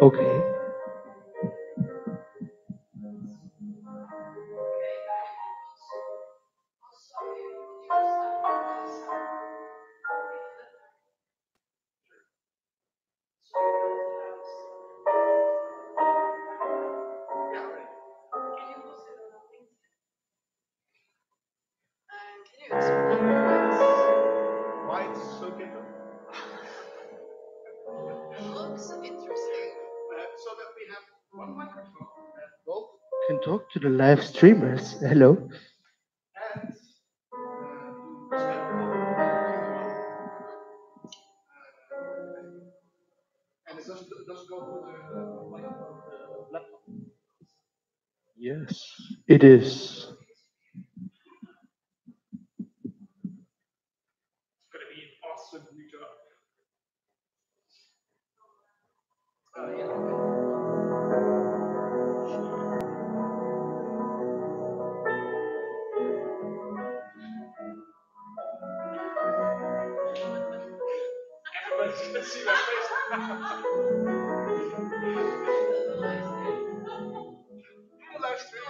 Okay. Why it's so different? Looks interesting. So that we have one microphone and both Can talk to the live streamers. Hello. and and it doesn't go to the microphone of the laptop. Yes, it is. It's gonna be an awesome meetup. Everybody's gonna see my face. Live stream.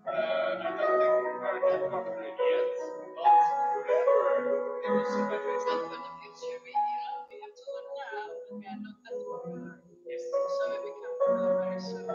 I don't think we're that popular yet, but whenever you will see my face. But for the future, we have to learn now, and we are not that popular. Yes. So we become popular very soon.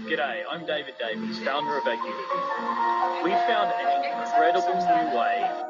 G'day, I'm David Davies, founder of AgUnity. We found an incredible new way.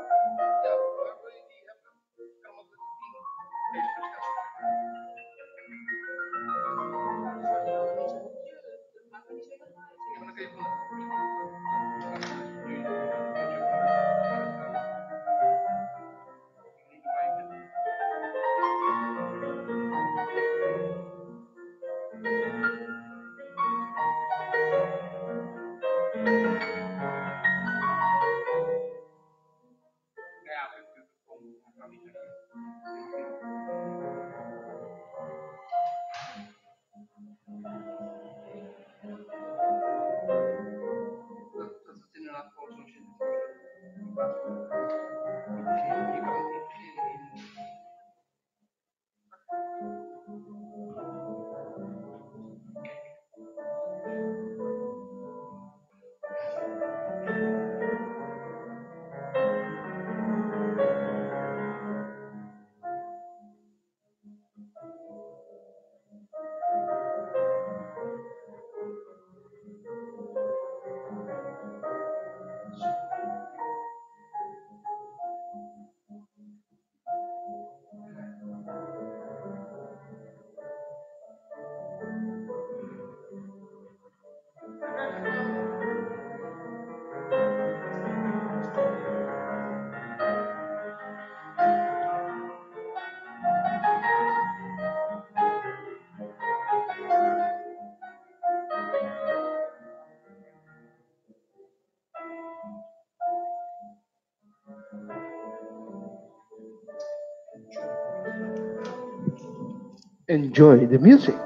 Enjoy the music.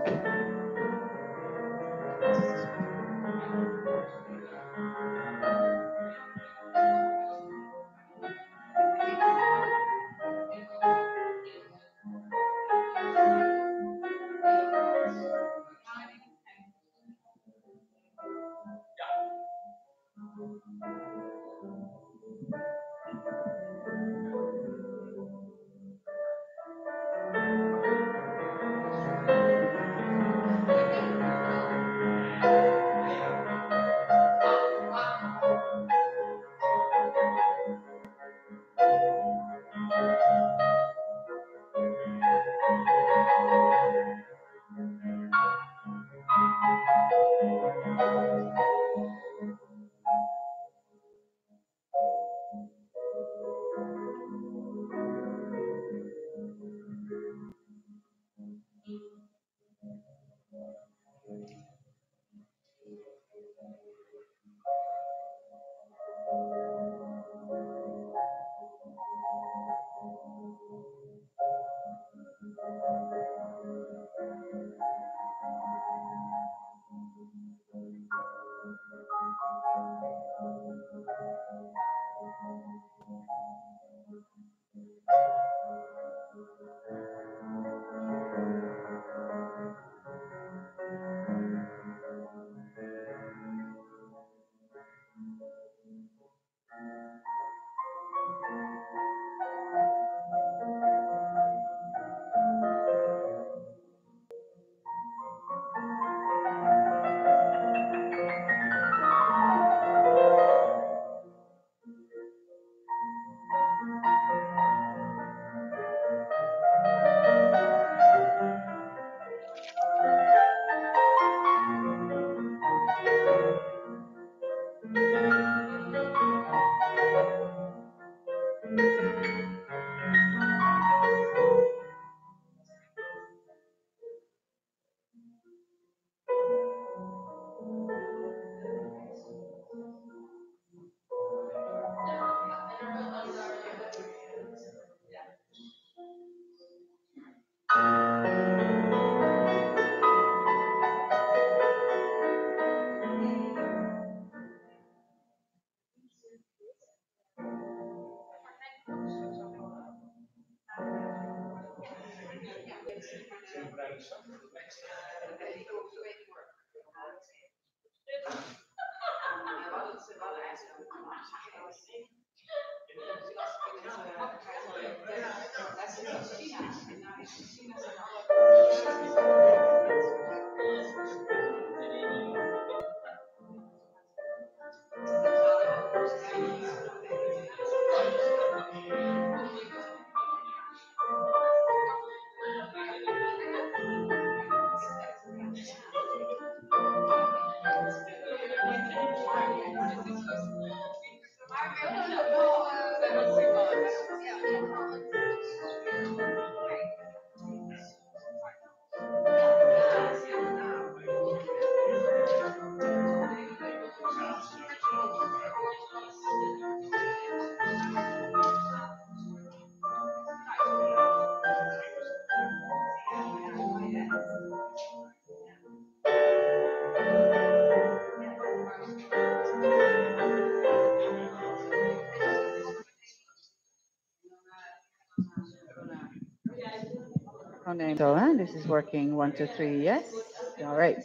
So, this is working. 1, 2, 3. Yes. All right.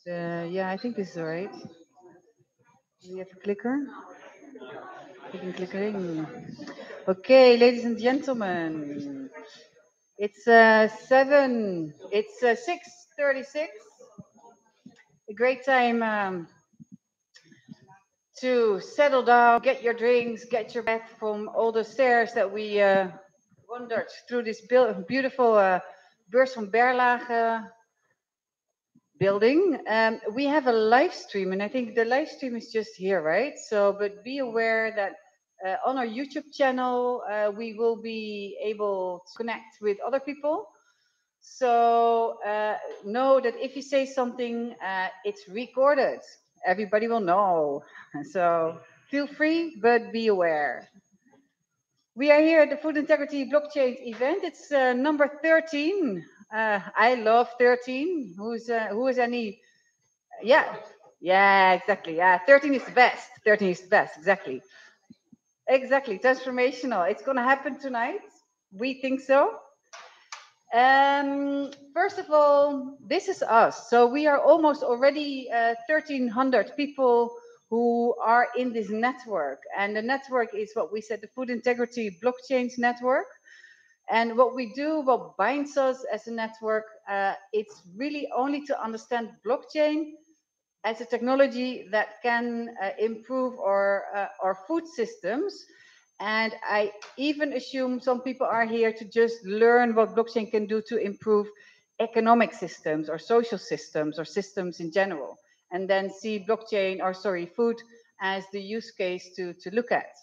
Yeah, I think this is all right. Do we have a clicker? Clicking. Okay, ladies and gentlemen, it's 6:36. A great time to settle down, get your drinks, get your breath from all the stairs that we wandered through this beautiful Beurs van Berlage building. We have a live stream, and I think the live stream is just here, right? So, but be aware that on our YouTube channel, we will be able to connect with other people. So know that if you say something, it's recorded. Everybody will know. So feel free, but be aware. We are here at the Food Integrity Blockchain event. It's number 13. I love 13. Who is any? Yeah, exactly. Yeah, 13 is the best. 13 is the best. Exactly. Transformational. It's going to happen tonight. We think so. First of all, this is us. So we are almost already 1,300 people who are in this network. And the network is what we said, the Food Integrity Blockchains Network. And what we do, what binds us as a network, it's really only to understand blockchain as a technology that can improve our food systems. And I even assume some people are here to just learn what blockchain can do to improve economic systems or social systems or systems in general. And then see food as the use case to look at.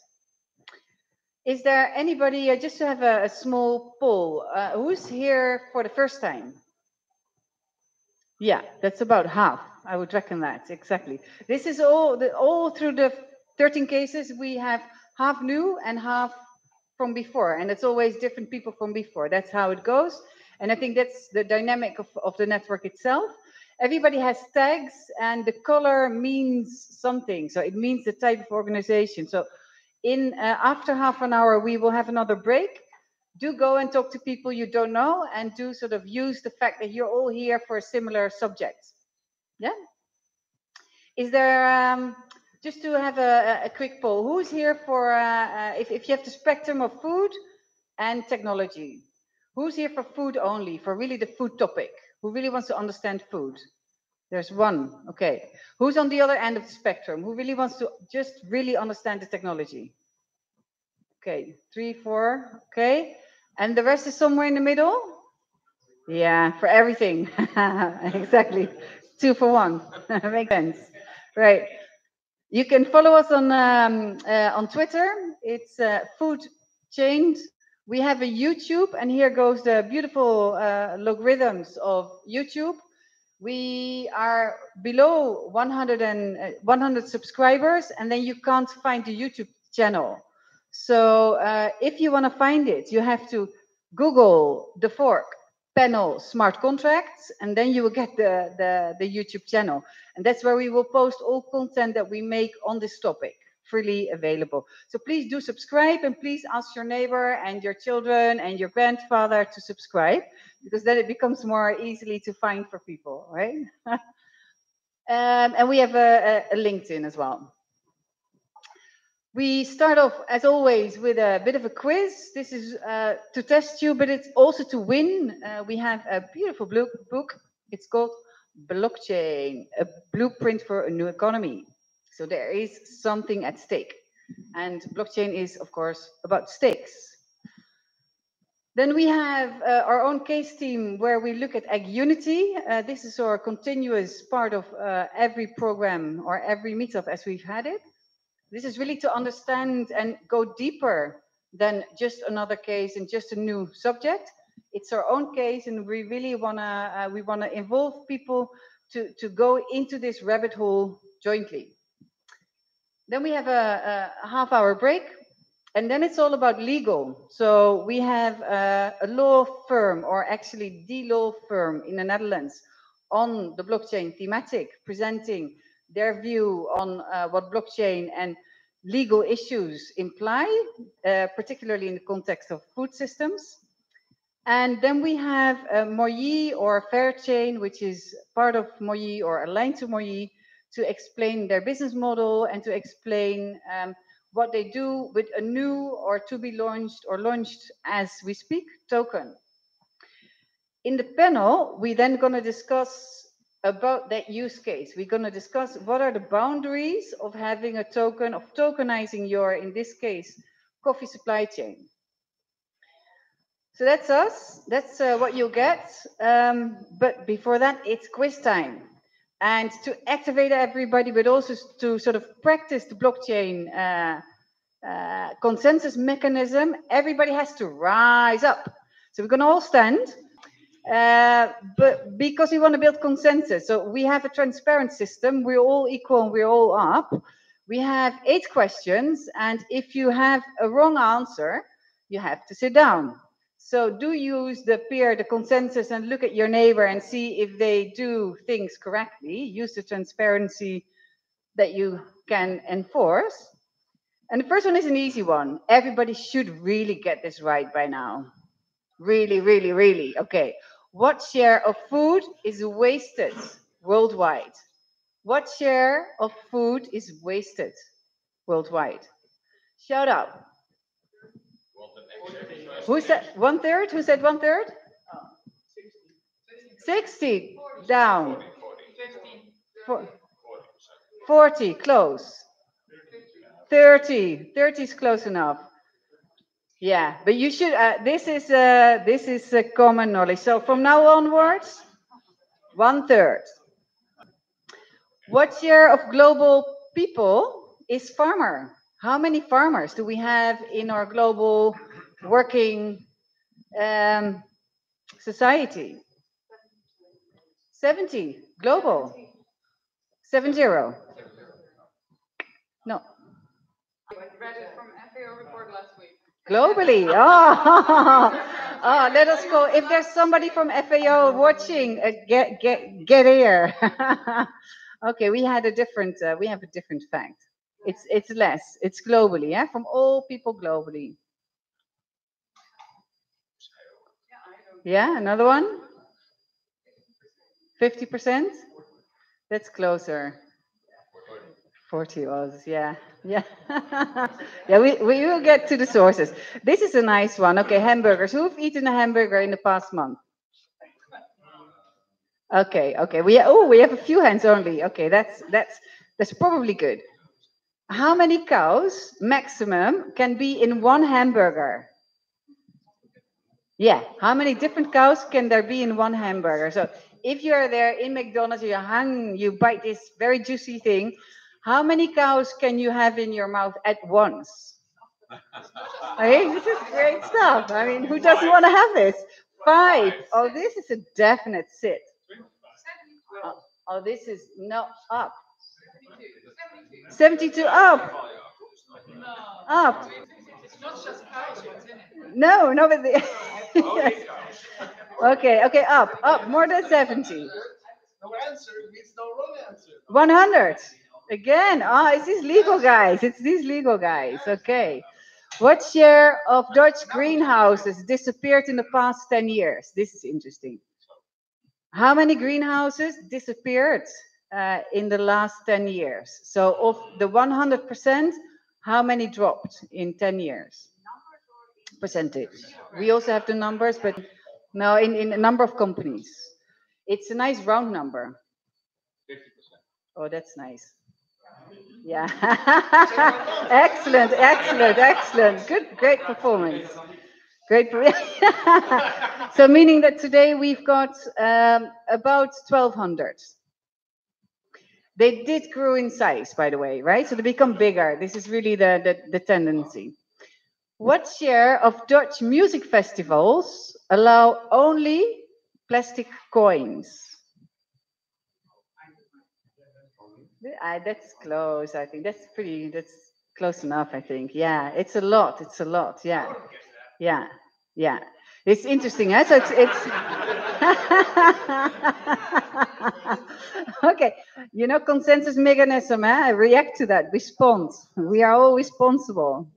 Is there anybody, just to have a small poll, who's here for the first time? Yeah, that's about half. I would reckon that, exactly. This is all through the 13 cases, we have half new and half from before. And it's always different people from before. That's how it goes. And I think that's the dynamic of the network itself. Everybody has tags and the color means something. So it means the type of organization. So in after half an hour, we will have another break. Do go and talk to people you don't know and do sort of use the fact that you're all here for a similar subject. Yeah? Is there, just to have a quick poll, who's here for, if you have the spectrum of food and technology, who's here for food only, for really the food topic? Who really wants to understand food? There's one, okay. Who's on the other end of the spectrum? Who really wants to just really understand the technology? Okay, 3, 4, okay. And the rest is somewhere in the middle? Yeah, for everything. Exactly. 2 for 1. Makes sense. Right. You can follow us on Twitter. It's Food Chains. We have a YouTube, and here goes the beautiful logarithms of YouTube. We are below 100 subscribers, and then you can't find the YouTube channel. So if you want to find it, you have to Google the fork panel smart contracts, and then you will get the YouTube channel. And that's where we will post all content that we make on this topic. freely available. So please do subscribe, and please ask your neighbor and your children and your grandfather to subscribe, because then it becomes more easily to find for people, right? And we have a LinkedIn as well. We start off, as always, with a bit of a quiz. This is to test you, but it's also to win. We have a beautiful book. It's called Blockchain, a blueprint for a new economy. So there is something at stake. And blockchain is, of course, about stakes. Then we have our own case team where we look at AgUnity. This is our continuous part of every program or every meetup as we've had it. This is really to understand and go deeper than just another case and just a new subject. It's our own case, and we really wanna involve people to go into this rabbit hole jointly. Then we have a half-hour break, and then it's all about legal. So we have a law firm, or actually the law firm in the Netherlands, on the blockchain thematic, presenting their view on what blockchain and legal issues imply, particularly in the context of food systems. And then we have Moyee or Fairchain, which is part of Moyee or aligned to Moyee, to explain their business model and to explain what they do with a new or to be launched or launched as we speak token. In the panel, we then going to discuss about that use case. We're going to discuss what are the boundaries of having a token, of tokenizing your, in this case, coffee supply chain. So that's us. That's what you'll get. But before that, it's quiz time. And to activate everybody, but also to sort of practice the blockchain consensus mechanism, everybody has to rise up. So we're going to all stand. But because we want to build consensus, so we have a transparent system. We're all equal and we're all up. We have 8 questions, and if you have a wrong answer, you have to sit down. So do use the consensus, and look at your neighbor and see if they do things correctly. Use the transparency that you can enforce. And the first one is an easy one. Everybody should really get this right by now. Really, really, really. Okay. What share of food is wasted worldwide? What share of food is wasted worldwide? Shout out. Who said 1/3? Who said 1/3? 60. Down. 40. Close. 30. 30 is close enough. Yeah, but you should. This is common knowledge. So from now onwards, 1/3. What share of global people is farmer? How many farmers do we have in our global working society? 70 global. 70. No. I read it from FAO report last week. Globally. Oh, oh, let us go. If there's somebody from FAO watching, get here. Okay, we have a different fact. It's less. It's globally, yeah, from all people globally. Yeah, another one. 50%. That's closer. 40 was, yeah. Yeah, we will get to the sources. This is a nice one. Okay, hamburgers. Who've eaten a hamburger in the past month? Okay. We have a few hands only. Okay, that's probably good. How many cows maximum can be in one hamburger? Yeah, how many different cows can there be in one hamburger? So if you're there in McDonald's, you bite this very juicy thing. How many cows can you have in your mouth at once? Okay, this is great stuff. I mean, who doesn't want to have this? 5. Oh, this is a definite sit. Oh, this is no up. 72 up. Up. It's not just cows, what's in it. No, but the okay, up, more than 70. No answer means no wrong answer. 100. Again, it's these legal guys. It's these legal guys. Okay. What share of Dutch greenhouses disappeared in the past 10 years? This is interesting. How many greenhouses disappeared in the last 10 years? So of the 100%, how many dropped in 10 years? Percentage. We also have the numbers, but no, in a number of companies. It's a nice round number. 50%. Oh, that's nice. Yeah. Excellent, excellent, excellent. Good, great performance. Great. So meaning that today we've got about 1,200. They did grow in size, by the way, right? So they become bigger. This is really the tendency. What share of Dutch music festivals allow only plastic coins? That's close, I think. That's close enough, I think. Yeah, it's a lot. It's a lot. Yeah. Yeah. Yeah. It's interesting, huh? So it's okay. You know, consensus mechanism, huh? React to that, respond. We are all responsible.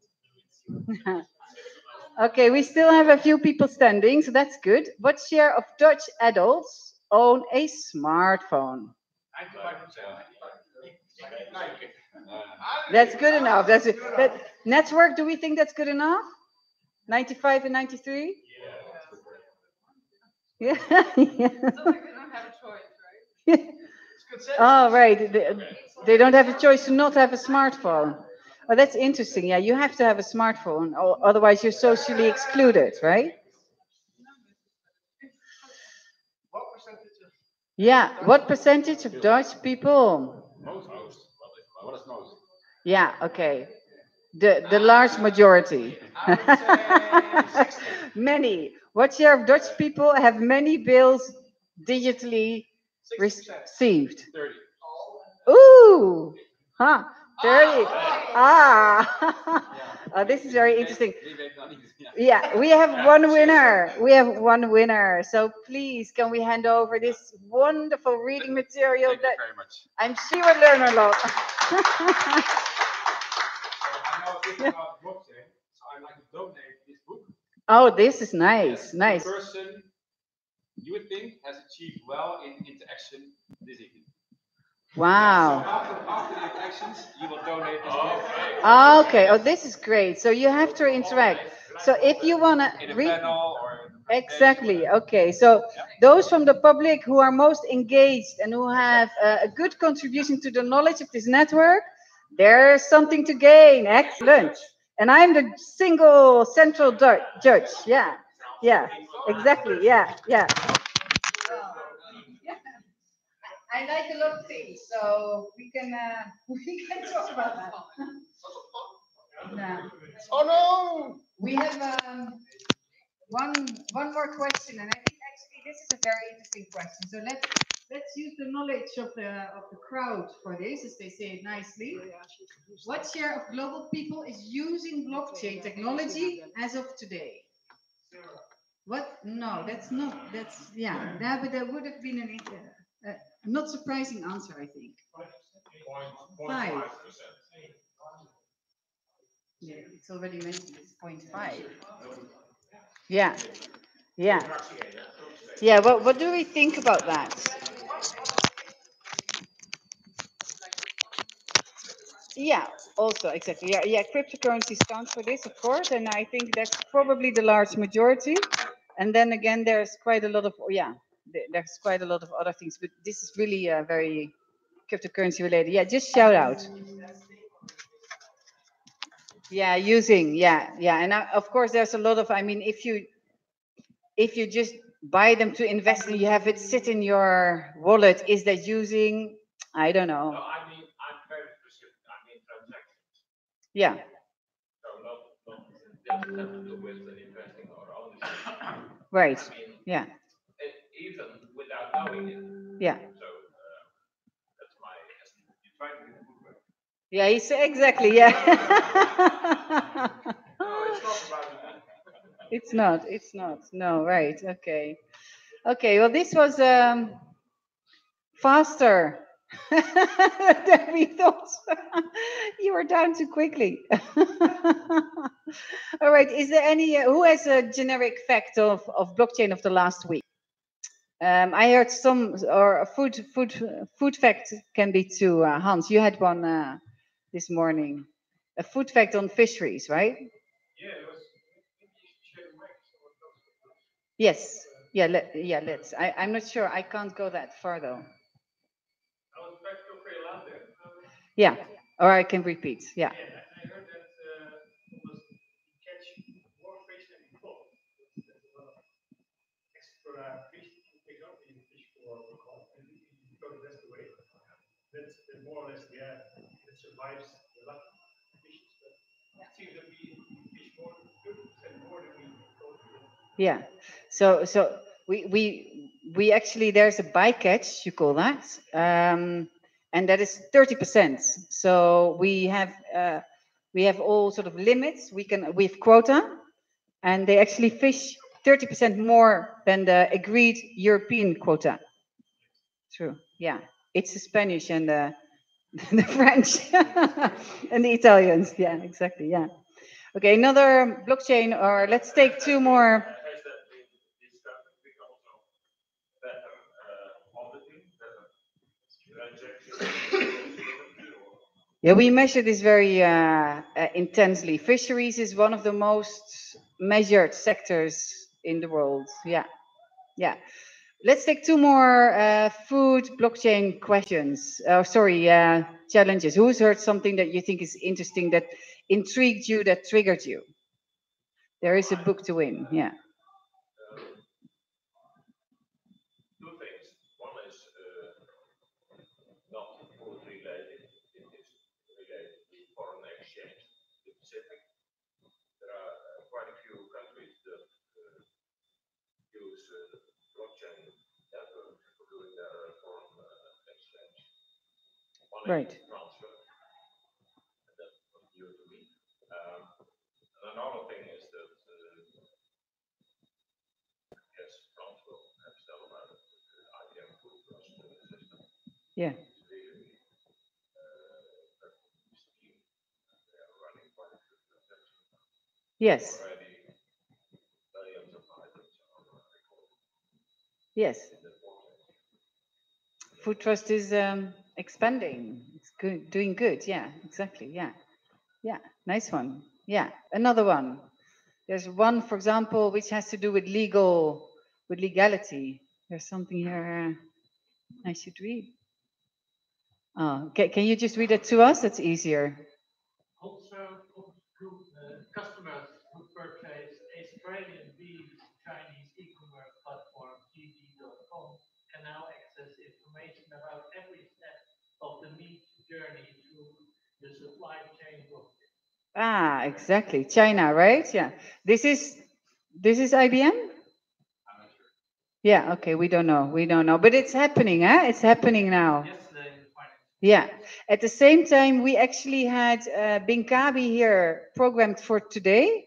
Okay, we still have a few people standing, so that's good. What share of Dutch adults own a smartphone? 95%. That's good enough. That's it. That network, do we think that's good enough? 95 and 93? Yeah. Yeah. They don't have a choice, right? Oh, right. They don't have a choice to not have a smartphone. Oh, that's interesting. Yeah, you have to have a smartphone, or otherwise you're socially excluded, right? What percentage of? Yeah. What percentage of Dutch people? Most. What is most? Yeah. Okay. The large majority. I would say 60. Many. What share of Dutch people have many bills digitally 60%. received? 30. Ooh, huh? 30. Oh, this is very interesting. Yeah, we have one winner. We have one winner. So please, can we hand over this wonderful reading material? Thank you very much. I'm sure we'll learn a lot. I know this about blockchain, so I'd like to donate this book. Oh, this is nice. Nice. The person you would think has achieved well in interaction this evening. Wow. So after the interactions, you will donate this book. Okay. Oh, this is great. So you have to interact. So if you want to in a panel or exactly. Okay. So those from the public who are most engaged and who have a good contribution to the knowledge of this network, there's something to gain. Excellent. And I'm the single central judge. Yeah. Yeah. Exactly. Yeah. Yeah. I like a lot of things, so we can talk about that. Yeah. Oh no! We have one more question, and I think actually this is a very interesting question. So let's use the knowledge of the crowd for this, as they say it nicely. What share of global people is using blockchain technology as of today? What? No, that's not. That's yeah. But that would have been a not surprising answer, I think. 5. Yeah, it's already mentioned. It's 0.5. Yeah. Yeah. Yeah. What do we think about that? Yeah. Also, exactly. Yeah. Yeah. Cryptocurrencies count for this, of course, and I think that's probably the large majority. And then again, there's quite a lot of there's quite a lot of other things, but this is really very cryptocurrency related. Yeah, just shout out. Yeah, using. Yeah, and of course, there's a lot of. I mean, if you just buy them to invest and you have it sit in your wallet, is that using? I don't know. No, I mean, I'm very specific. I mean transactions. Yeah. So not doesn't have to do with investing or owning. Right. I mean, yeah. Even without knowing it. Yeah. So that's my estimate. You try to get a book. Yeah, he said exactly. Yeah. No, it's not about that. It's not. It's not. No. Right. Okay. Okay. Well, this was faster Then we thought you were down too quickly. All right. Is there any who has a generic fact of blockchain of the last week? I heard some, or a food fact can be too. Hans, you had one this morning. A food fact on fisheries, right? Yeah, it was. Maybe you should share the mic. Yes. Yeah. Let's. I'm not sure. I can't go that far though. I was back to pretty loud there. Yeah. Or I can repeat. Yeah. Yeah, I heard that almost you catch more fish than you thought. There's a lot of extra fish that you pick up in fish for caught, and you throw the rest away. That's more or less it survives the luck fishes, but it seems that we fish more 30% more than we thought. Yeah. So we actually, there's a bycatch, you call that, and that is 30%. So we have all sort of limits. We have quota, and they actually fish 30% more than the agreed European quota. True. Yeah. It's the Spanish and the the French and the Italians. Yeah, exactly. Yeah. Okay, another blockchain, or let's take two more. Yeah, we measure this very intensely. Fisheries is one of the most measured sectors in the world. Yeah, yeah. Let's take two more food blockchain questions. Challenges. Who's heard something that you think is interesting, that intrigued you, that triggered you? There is a book to win. Yeah. Two things. One is not food related, it is related to foreign exchange. In the Pacific, there are quite a few countries that use blockchain networks for doing their foreign exchange. One Right. is transfer, and that's not new to me. And another thing is that yes, France will have still about IBM food trust system. Yeah. Yes. Yes. Food trust is expanding. It's good, doing good. Yeah, exactly. Yeah. Yeah. Nice one. Yeah. Another one. There's one, for example, which has to do with legality. There's something here I should read. Oh, can you just read it to us? That's easier. Also, customers who purchase Australian beef Chinese e-commerce platform gg.com can now access information about every step of the meat journey through the supply chain blockchain. Ah, exactly. China, right? Yeah. This is IBM? Yeah, okay, we don't know. But it's happening, huh? It's happening now. Yesterday, yeah. At the same time, we actually had Binkabi here programmed for today.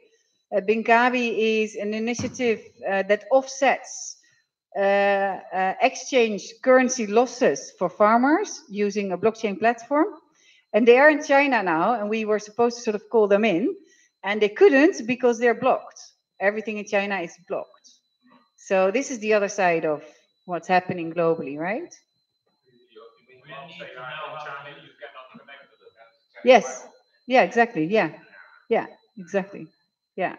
Binkabi is an initiative that offsets exchange currency losses for farmers using a blockchain platform. And they are in China now, and we were supposed to sort of call them in, and they couldn't because they're blocked. Everything in China is blocked. So this is the other side of what's happening globally, right? Yes. Yeah, exactly. Yeah. Yeah, exactly. Yeah.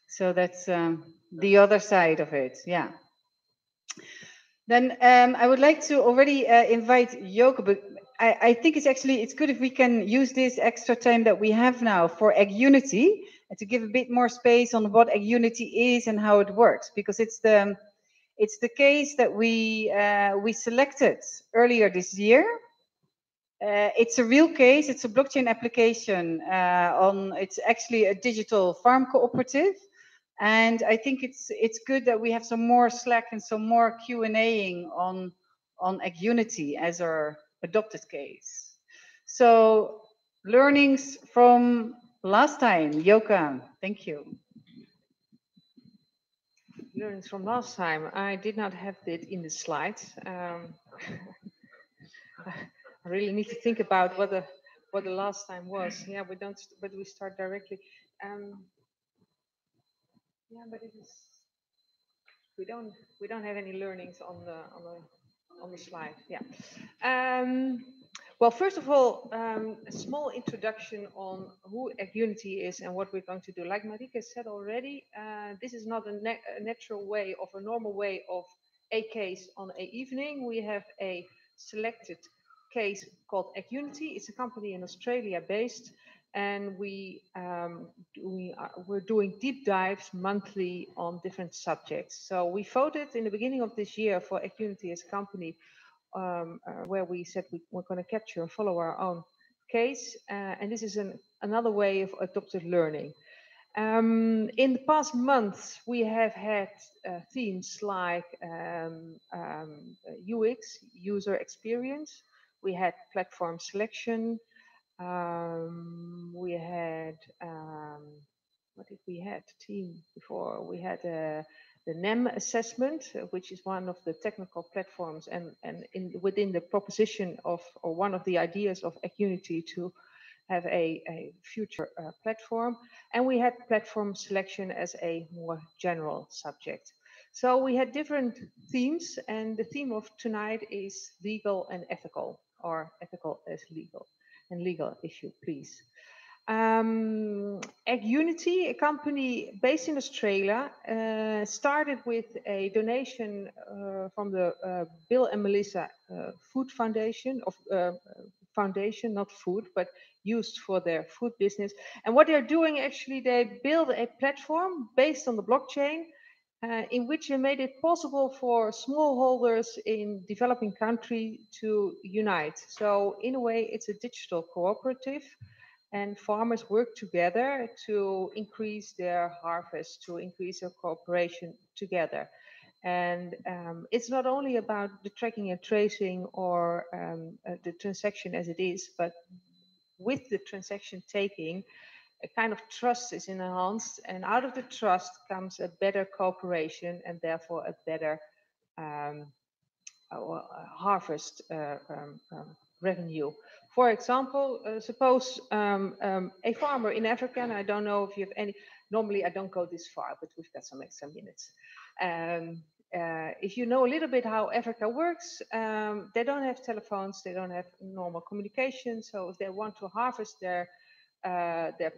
So that's the other side of it. Yeah. Then I would like to already invite Joke, but I think it's good if we can use this extra time that we have now for AgUnity and to give a bit more space on what AgUnity is and how it works, because it's the case that we selected earlier this year. It's a real case. It's a blockchain application it's actually a digital farm cooperative. And I think it's good that we have some more Slack and some more Q&Aing on AgUnity as our adopted case. So learnings from last time, Joka, thank you. Learnings from last time. I did not have it in the slides. I really need to think about what the last time was. Yeah, we don't, but we start directly. Yeah, but it is. We don't have any learnings on the slide. Yeah. Well, first of all, a small introduction on who AgUnity is and what we're going to do. Like Marike said already, this is not a natural way of a normal way of a case on an evening. We have a selected case called AgUnity. It's a company in Australia based, and we're doing deep dives monthly on different subjects. So we voted in the beginning of this year for AgUnity as a company, where we said we're going to capture and follow our own case, and this is another way of adopted learning. In the past months, we have had themes like UX, user experience. We had platform selection. We had, what did we had? Team before. We had the NEM assessment, which is one of the technical platforms, and within the proposition of, or one of the ideas of AgUnity to have a future platform. And we had platform selection as a more general subject. So we had different themes, and the theme of tonight is legal and ethical, or ethical as legal, and legal issue, please. AgUnity, a company based in Australia, started with a donation from the Bill and Melissa Food Foundation, foundation, not food, but used for their food business. And what they're doing, actually, they build a platform based on the blockchain, in which they made it possible for smallholders in developing countries to unite. So in a way, it's a digital cooperative, and farmers work together to increase their harvest, to increase their cooperation together. And it's not only about the tracking and tracing or the transaction as it is, but with the transaction taking, a kind of trust is enhanced, and out of the trust comes a better cooperation and therefore a better harvest revenue. For example, suppose a farmer in Africa, and I don't know if you have any, normally I don't go this far, but we've got some extra minutes. If you know a little bit how Africa works, they don't have telephones, they don't have normal communication. So if they want to harvest their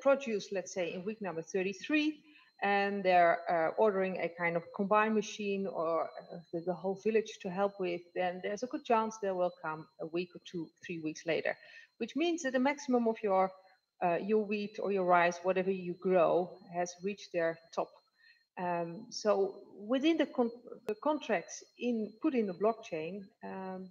produce, let's say in week number 33, and they're ordering a kind of combine machine or the whole village to help with, then there's a good chance they will come a week or 2, 3 weeks later, which means that the maximum of your wheat or your rice, whatever you grow, has reached their top. So within the contracts put in the blockchain,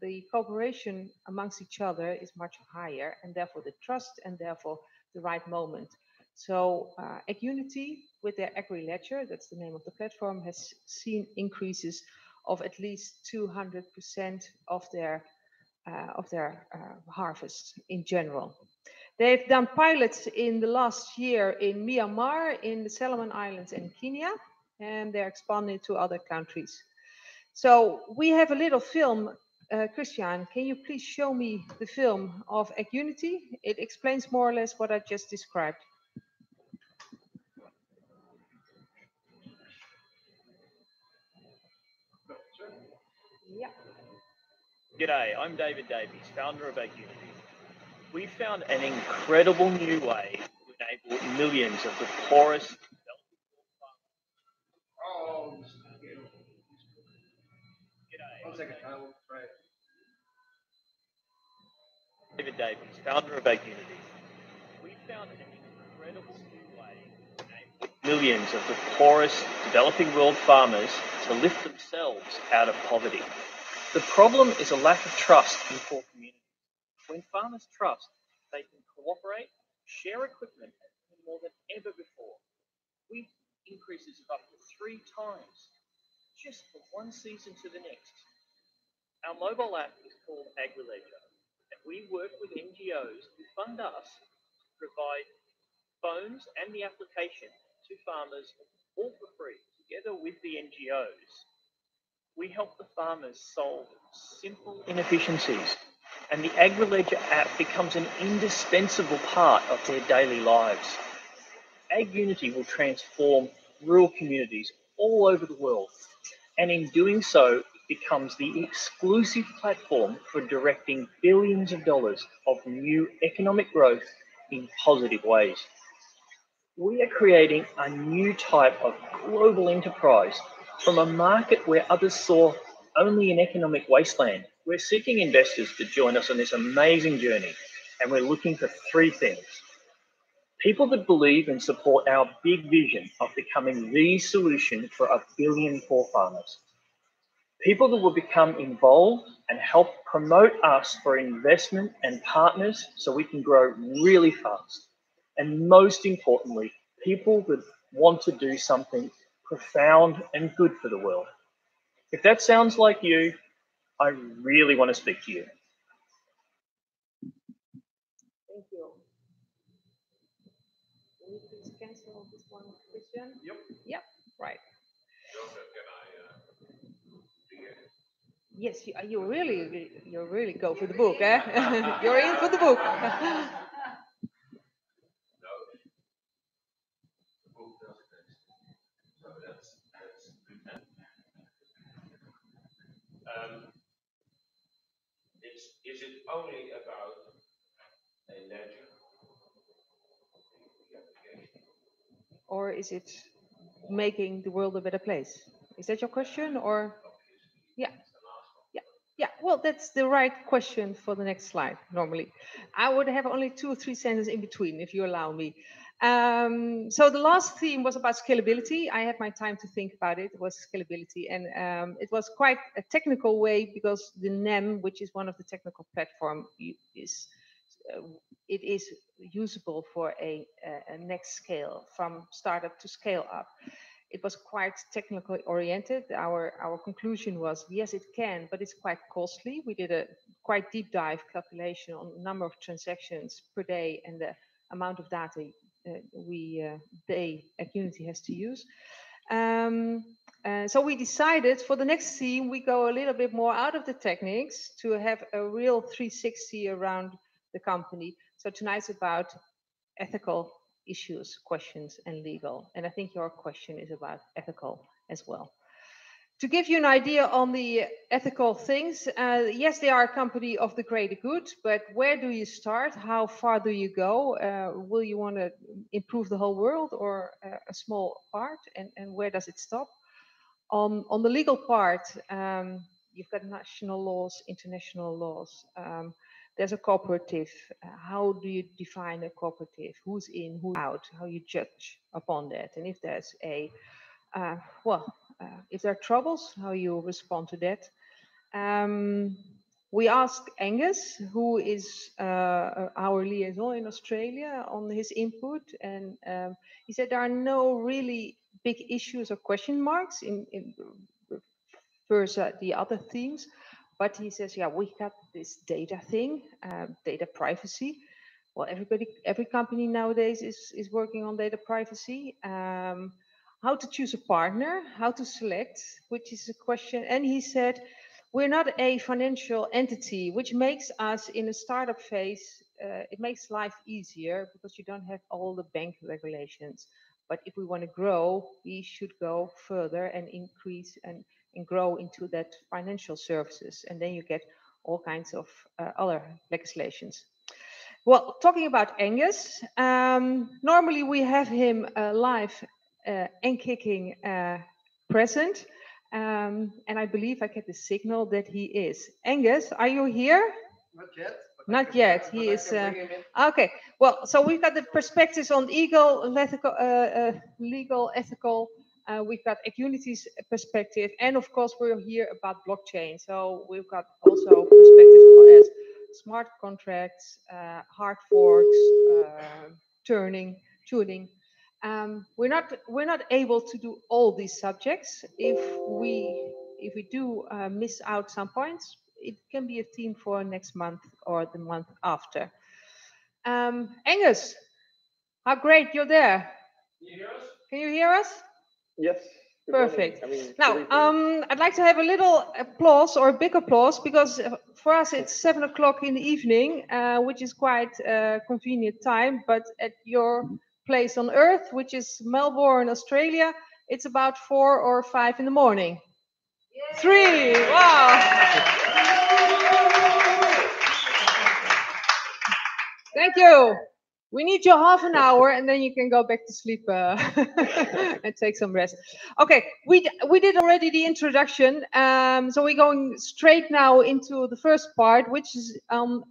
the cooperation amongst each other is much higher, and therefore the trust, and therefore the right moment. So AgUnity, with their Agri-Ledger, that's the name of the platform, has seen increases of at least 200% of their harvest in general. They've done pilots in the last year in Myanmar, in the Solomon Islands, and Kenya, and they're expanding to other countries. So we have a little film. Christian, can you please show me the film of AgUnity? It explains more or less what I just described. Yeah. G'day, I'm David Davies, founder of AgUnity. We found an incredible new way to enable millions of the poorest. Oh, G'day. 1 second, I will try it. David Davies, founder of AgUnity. We found an incredible new way to enable millions of the poorest developing world farmers to lift themselves out of poverty. The problem is a lack of trust in poor communities. When farmers trust, they can cooperate, share equipment more than ever before. Wheat increases of up to 3 times just from one season to the next. Our mobile app is called Agri-Ledger, and we work with NGOs who fund us to provide phones and the application to farmers all for free, together with the NGOs. We help the farmers solve simple inefficiencies and the AgriLedger app becomes an indispensable part of their daily lives. AgUnity will transform rural communities all over the world, and in doing so, it becomes the exclusive platform for directing billions of dollars of new economic growth in positive ways. We are creating a new type of global enterprise from a market where others saw only an economic wasteland. We're seeking investors to join us on this amazing journey, and we're looking for three things. People that believe and support our big vision of becoming the solution for 1 billion poor farmers. People that will become involved and help promote us for investment and partners so we can grow really fast. And most importantly, people that want to do something profound and good for the world. If that sounds like you, I really want to speak to you. Thank you. Can you please cancel this one, Christian? Yep. Yep, right. Joseph, can I Yes, you really go for the book, eh? You're in for the book. Is it only about a ledger? Or is it making the world a better place? Is that your question, or? Yeah. Yeah, well, that's the right question for the next slide, normally. I would have only 2 or 3 sentences in between, if you allow me. So the last theme was about scalability. I had my time to think about it. It was scalability, and it was quite a technical way, because the NEM, which is one of the technical platform, is it is usable for a next scale, from startup to scale up. It was quite technically oriented. Our conclusion was, yes, it can, but it's quite costly. We did a quite deep dive calculation on the number of transactions per day and the amount of data AgUnity has to use. So we decided for the next theme, we go a little bit more out of the techniques to have a real 360 around the company. So tonight's about ethical issues, questions, and legal. And I think your question is about ethical as well. To give you an idea on the ethical things, yes, they are a company of the greater good, but where do you start? How far do you go? Will you want to improve the whole world, or a small part? And where does it stop? On the legal part, you've got national laws, international laws. There's a cooperative. How do you define a cooperative? Who's in, who's out? How you judge upon that? And if there's if there are troubles, how you respond to that? We asked Angus, who is our liaison in Australia, on his input, and he said there are no really big issues or question marks in versus the other themes. But he says, yeah, we got this data thing, data privacy. Well, every company nowadays is working on data privacy. How to choose a partner, how to select, which is a question. And he said, we're not a financial entity, which makes us in a startup phase, it makes life easier because you don't have all the bank regulations. But if we want to grow, we should go further and increase and grow into that financial services, and then you get all kinds of other legislations. Well, talking about Angus, normally we have him live and kicking present, and I believe I get the signal that he is. Angus, are you here? Not yet. Not yet. He is okay. Well, so we've got the perspectives on legal, ethical. We've got AgUnity's perspective, and of course, we're here about blockchain. So we've got also perspectives as smart contracts, hard forks, tuning. We're not able to do all these subjects. If we do miss out some points, it can be a theme for next month or the month after. Angus, how great you're there. Can you hear us? Can you hear us? Yes. Perfect. I mean, Now, I'd like to have a little applause or a big applause because for us it's 7 o'clock in the evening, which is quite a convenient time. But at your place on Earth, which is Melbourne, Australia, it's about 4 or 5 in the morning. 3. Wow. Thank you. We need you half an hour and then you can go back to sleep and take some rest. Okay, we did already the introduction. So we're going straight now into the first part, which is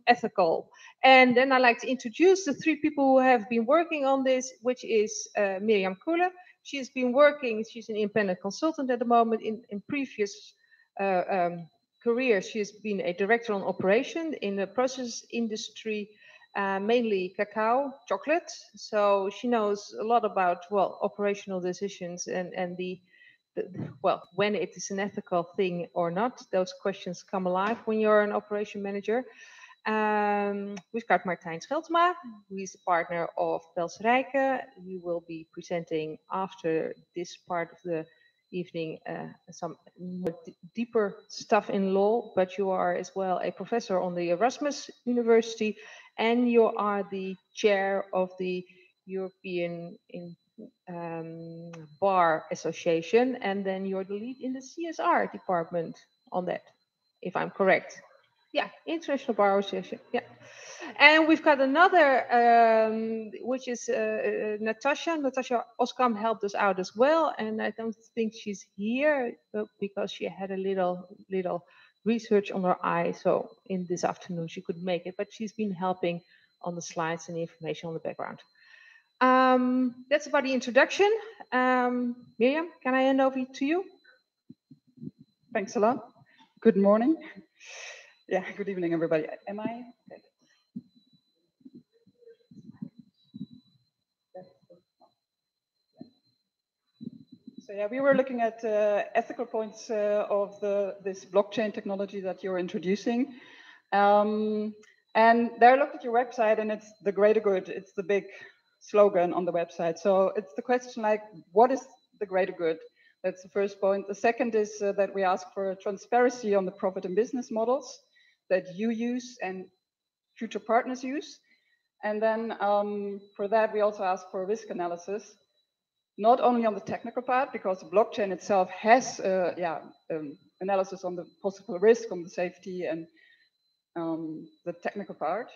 ethical. And then I'd like to introduce the 3 people who have been working on this, which is Mirjam Koele. She's been working, she's an independent consultant at the moment. In previous careers, she's been a director on operation in the process industry. Mainly cacao, chocolate. So she knows a lot about, well, operational decisions and well, when it is an ethical thing or not. Those questions come alive when you're an operation manager. We've got Martijn Scheltema, who is a partner of PelsRijcken. He will be presenting after this part of the evening some more deeper stuff in law, but you are as well a professor on the Erasmus University, and you are the chair of the European Bar Association, and then you're the lead in the CSR department on that, if I'm correct. Yeah, International Bar Association, yeah. And we've got another, which is Natasha. Natasha Oskam helped us out as well, and I don't think she's here because she had a little research on her eye, so in this afternoon she could make it, but she's been helping on the slides and the information on the background. That's about the introduction. Mirjam, can I hand over to you? Thanks a lot. Good morning. Yeah, good evening, everybody. Am I? Okay. So yeah, we were looking at ethical points of this blockchain technology that you're introducing. And there I looked at your website and it's the greater good. It's the big slogan on the website. So it's the question like, what is the greater good? That's the first point. The second is that we ask for transparency on the profit and business models that you use and future partners use. And then for that, we also ask for risk analysis, not only on the technical part, because the blockchain itself has analysis on the possible risk, on the safety and the technical part,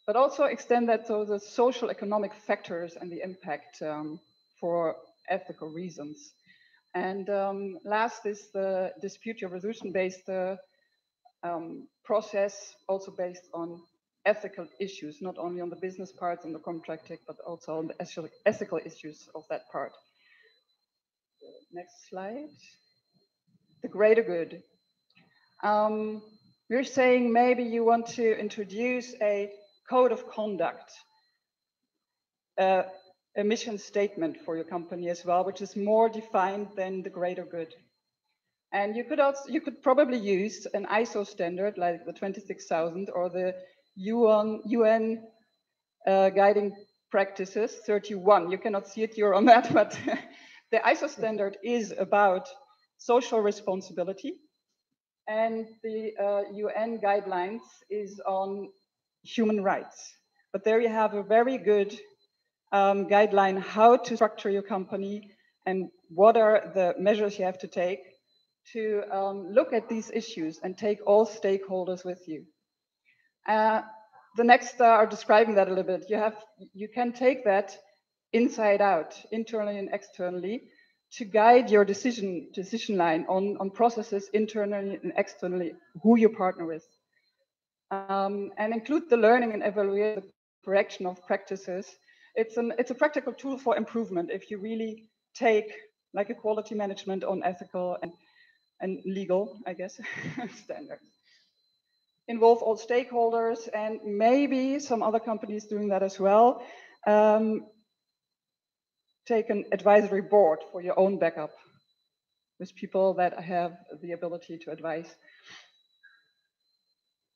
but also extend that to the social economic factors and the impact for ethical reasons. And last is the dispute resolution-based process, also based on ethical issues, not only on the business parts and the contracting, but also on the ethical issues of that part. Next slide. The greater good. We're saying maybe you want to introduce a code of conduct, a mission statement for your company as well, which is more defined than the greater good. And you could probably use an ISO standard like the 26000 or the UN guiding practices 31. You cannot see it here on that, but the ISO standard is about social responsibility, and the UN guidelines is on human rights. But there you have a very good guideline how to structure your company and what are the measures you have to take to look at these issues and take all stakeholders with you. The next are describing that a little bit. You can take that inside out, internally and externally, to guide your decision line on processes internally and externally, who you partner with. And include the learning and evaluate the correction of practices. It's a practical tool for improvement if you really take like a quality management on ethical and legal, I guess, standards. Involve all stakeholders and maybe some other companies doing that as well. Take an advisory board for your own backup with people that have the ability to advise.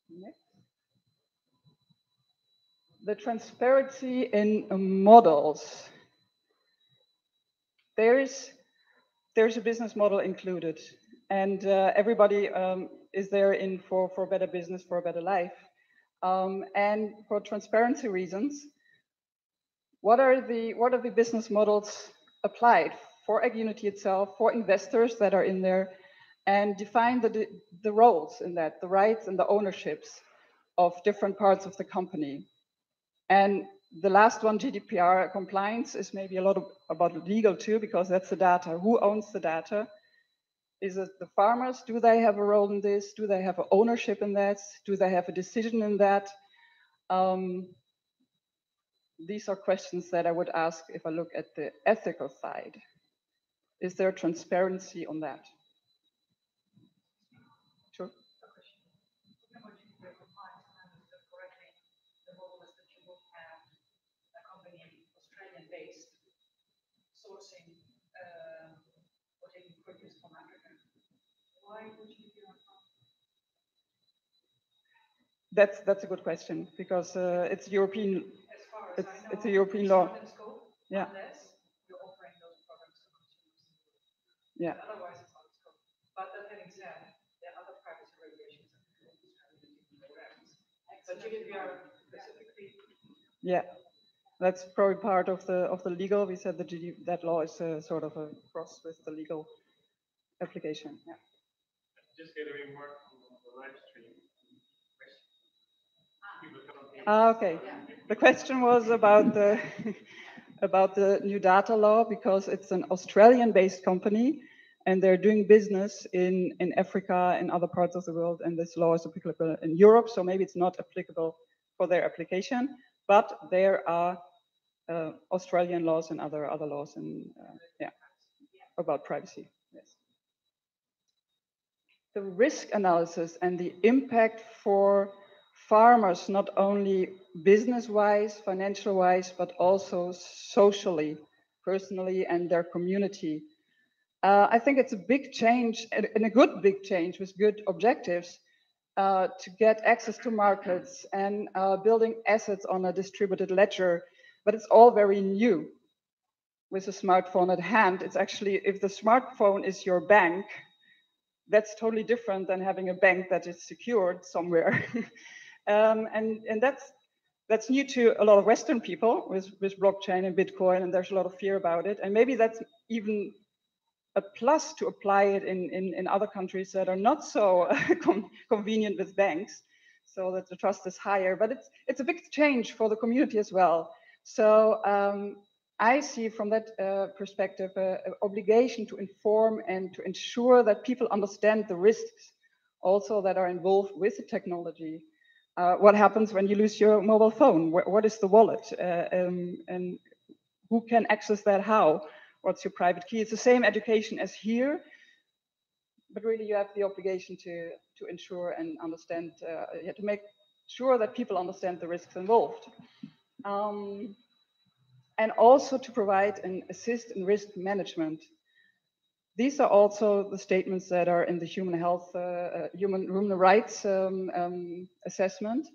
Next. The transparency in models. There is there's a business model included, and everybody is there in for a better business, for a better life. And for transparency reasons, what are the business models applied for AgUnity itself, for investors that are in there, and define the roles in that, the rights and the ownerships of different parts of the company. And the last one, GDPR compliance, is maybe a lot about legal too, because that's the data. Who owns the data? Is it the farmers? Do they have a role in this? Do they have an ownership in that? Do they have a decision in that? These are questions that I would ask if I look at the ethical side. Is there transparency on that? Sure. Australian-based sourcing or taking produce from Africa. Why would you do that? That's a good question, because it's European. As far as it's a European law. Scope, yeah. Unless you're offering those products to consumers. Yeah. Otherwise, it's out of scope. But that having said, there are other privacy regulations that but GDPR specifically. Yeah. That's probably part of the legal. We said that law is sort of a cross with the legal application. Yeah. Just get a remark on the live stream. Okay. The question was about the about the new data law, because it's an Australian-based company and they're doing business in Africa and other parts of the world, and this law is applicable in Europe, so maybe it's not applicable for their application, but there are Australian laws and other laws and yeah, about privacy. Yes. The risk analysis and the impact for farmers, not only business-wise, financial-wise, but also socially, personally, and their community. I think it's a big change, and a good big change with good objectives, to get access to markets and building assets on a distributed ledger, but it's all very new. With a smartphone at hand, it's actually, if the smartphone is your bank, that's totally different than having a bank that is secured somewhere. And that's new to a lot of Western people with blockchain and Bitcoin, and there's a lot of fear about it. And maybe that's even a plus to apply it in other countries that are not so convenient with banks, so that the trust is higher. But it's a big change for the community as well. So I see from that perspective an obligation to inform and to ensure that people understand the risks also that are involved with the technology. What happens when you lose your mobile phone? What is the wallet? And who can access that how? What's your private key? It's the same education as here, but really you have the obligation to ensure and understand, you have to make sure that people understand the risks involved. And also to provide and assist in risk management. These are also the statements that are in the human human rights assessment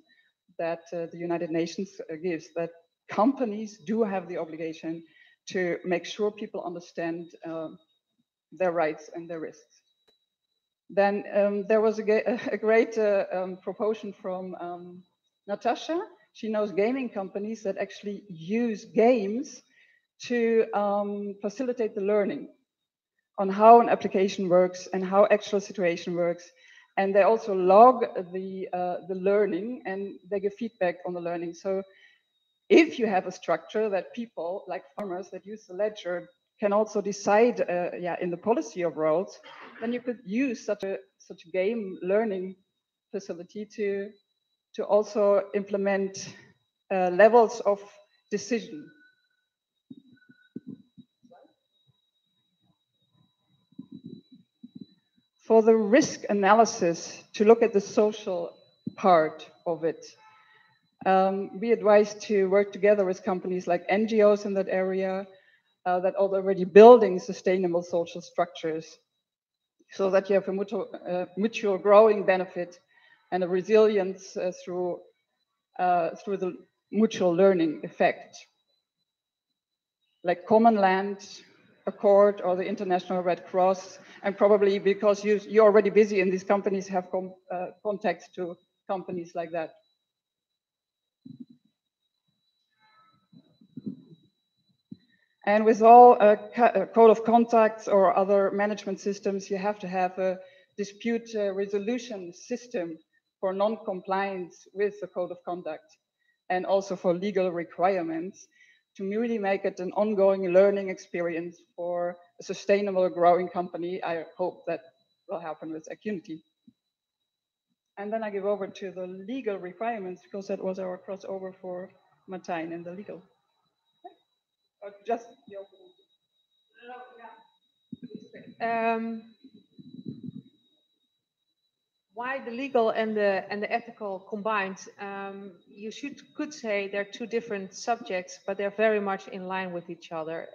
that the United Nations gives, that companies do have the obligation to make sure people understand their rights and their risks. Then there was a great proposition from Natasha. She knows gaming companies that actually use games to facilitate the learning on how an application works and how actual situation works. And they also log the learning, and they give feedback on the learning. So if you have a structure that people, like farmers that use the ledger, can also decide in the policy of roles, then you could use such a game learning facility to also implement levels of decision. For the risk analysis, to look at the social part of it, we advise to work together with companies like NGOs in that area that are already building sustainable social structures, so that you have a mutual growing benefit and a resilience through the mutual learning effect. Like common land, Accord or the International Red Cross, and probably because you're already busy in these companies, have contacts to companies like that. And with all code of contacts or other management systems, you have to have a dispute resolution system for non-compliance with the code of conduct, and also for legal requirements, to really make it an ongoing learning experience for a sustainable growing company. I hope that will happen with AgUnity. And then I give over to the legal requirements, because that was our crossover for Martijn and the legal. Just the why the legal and the ethical combined? You could say they're two different subjects, but they're very much in line with each other.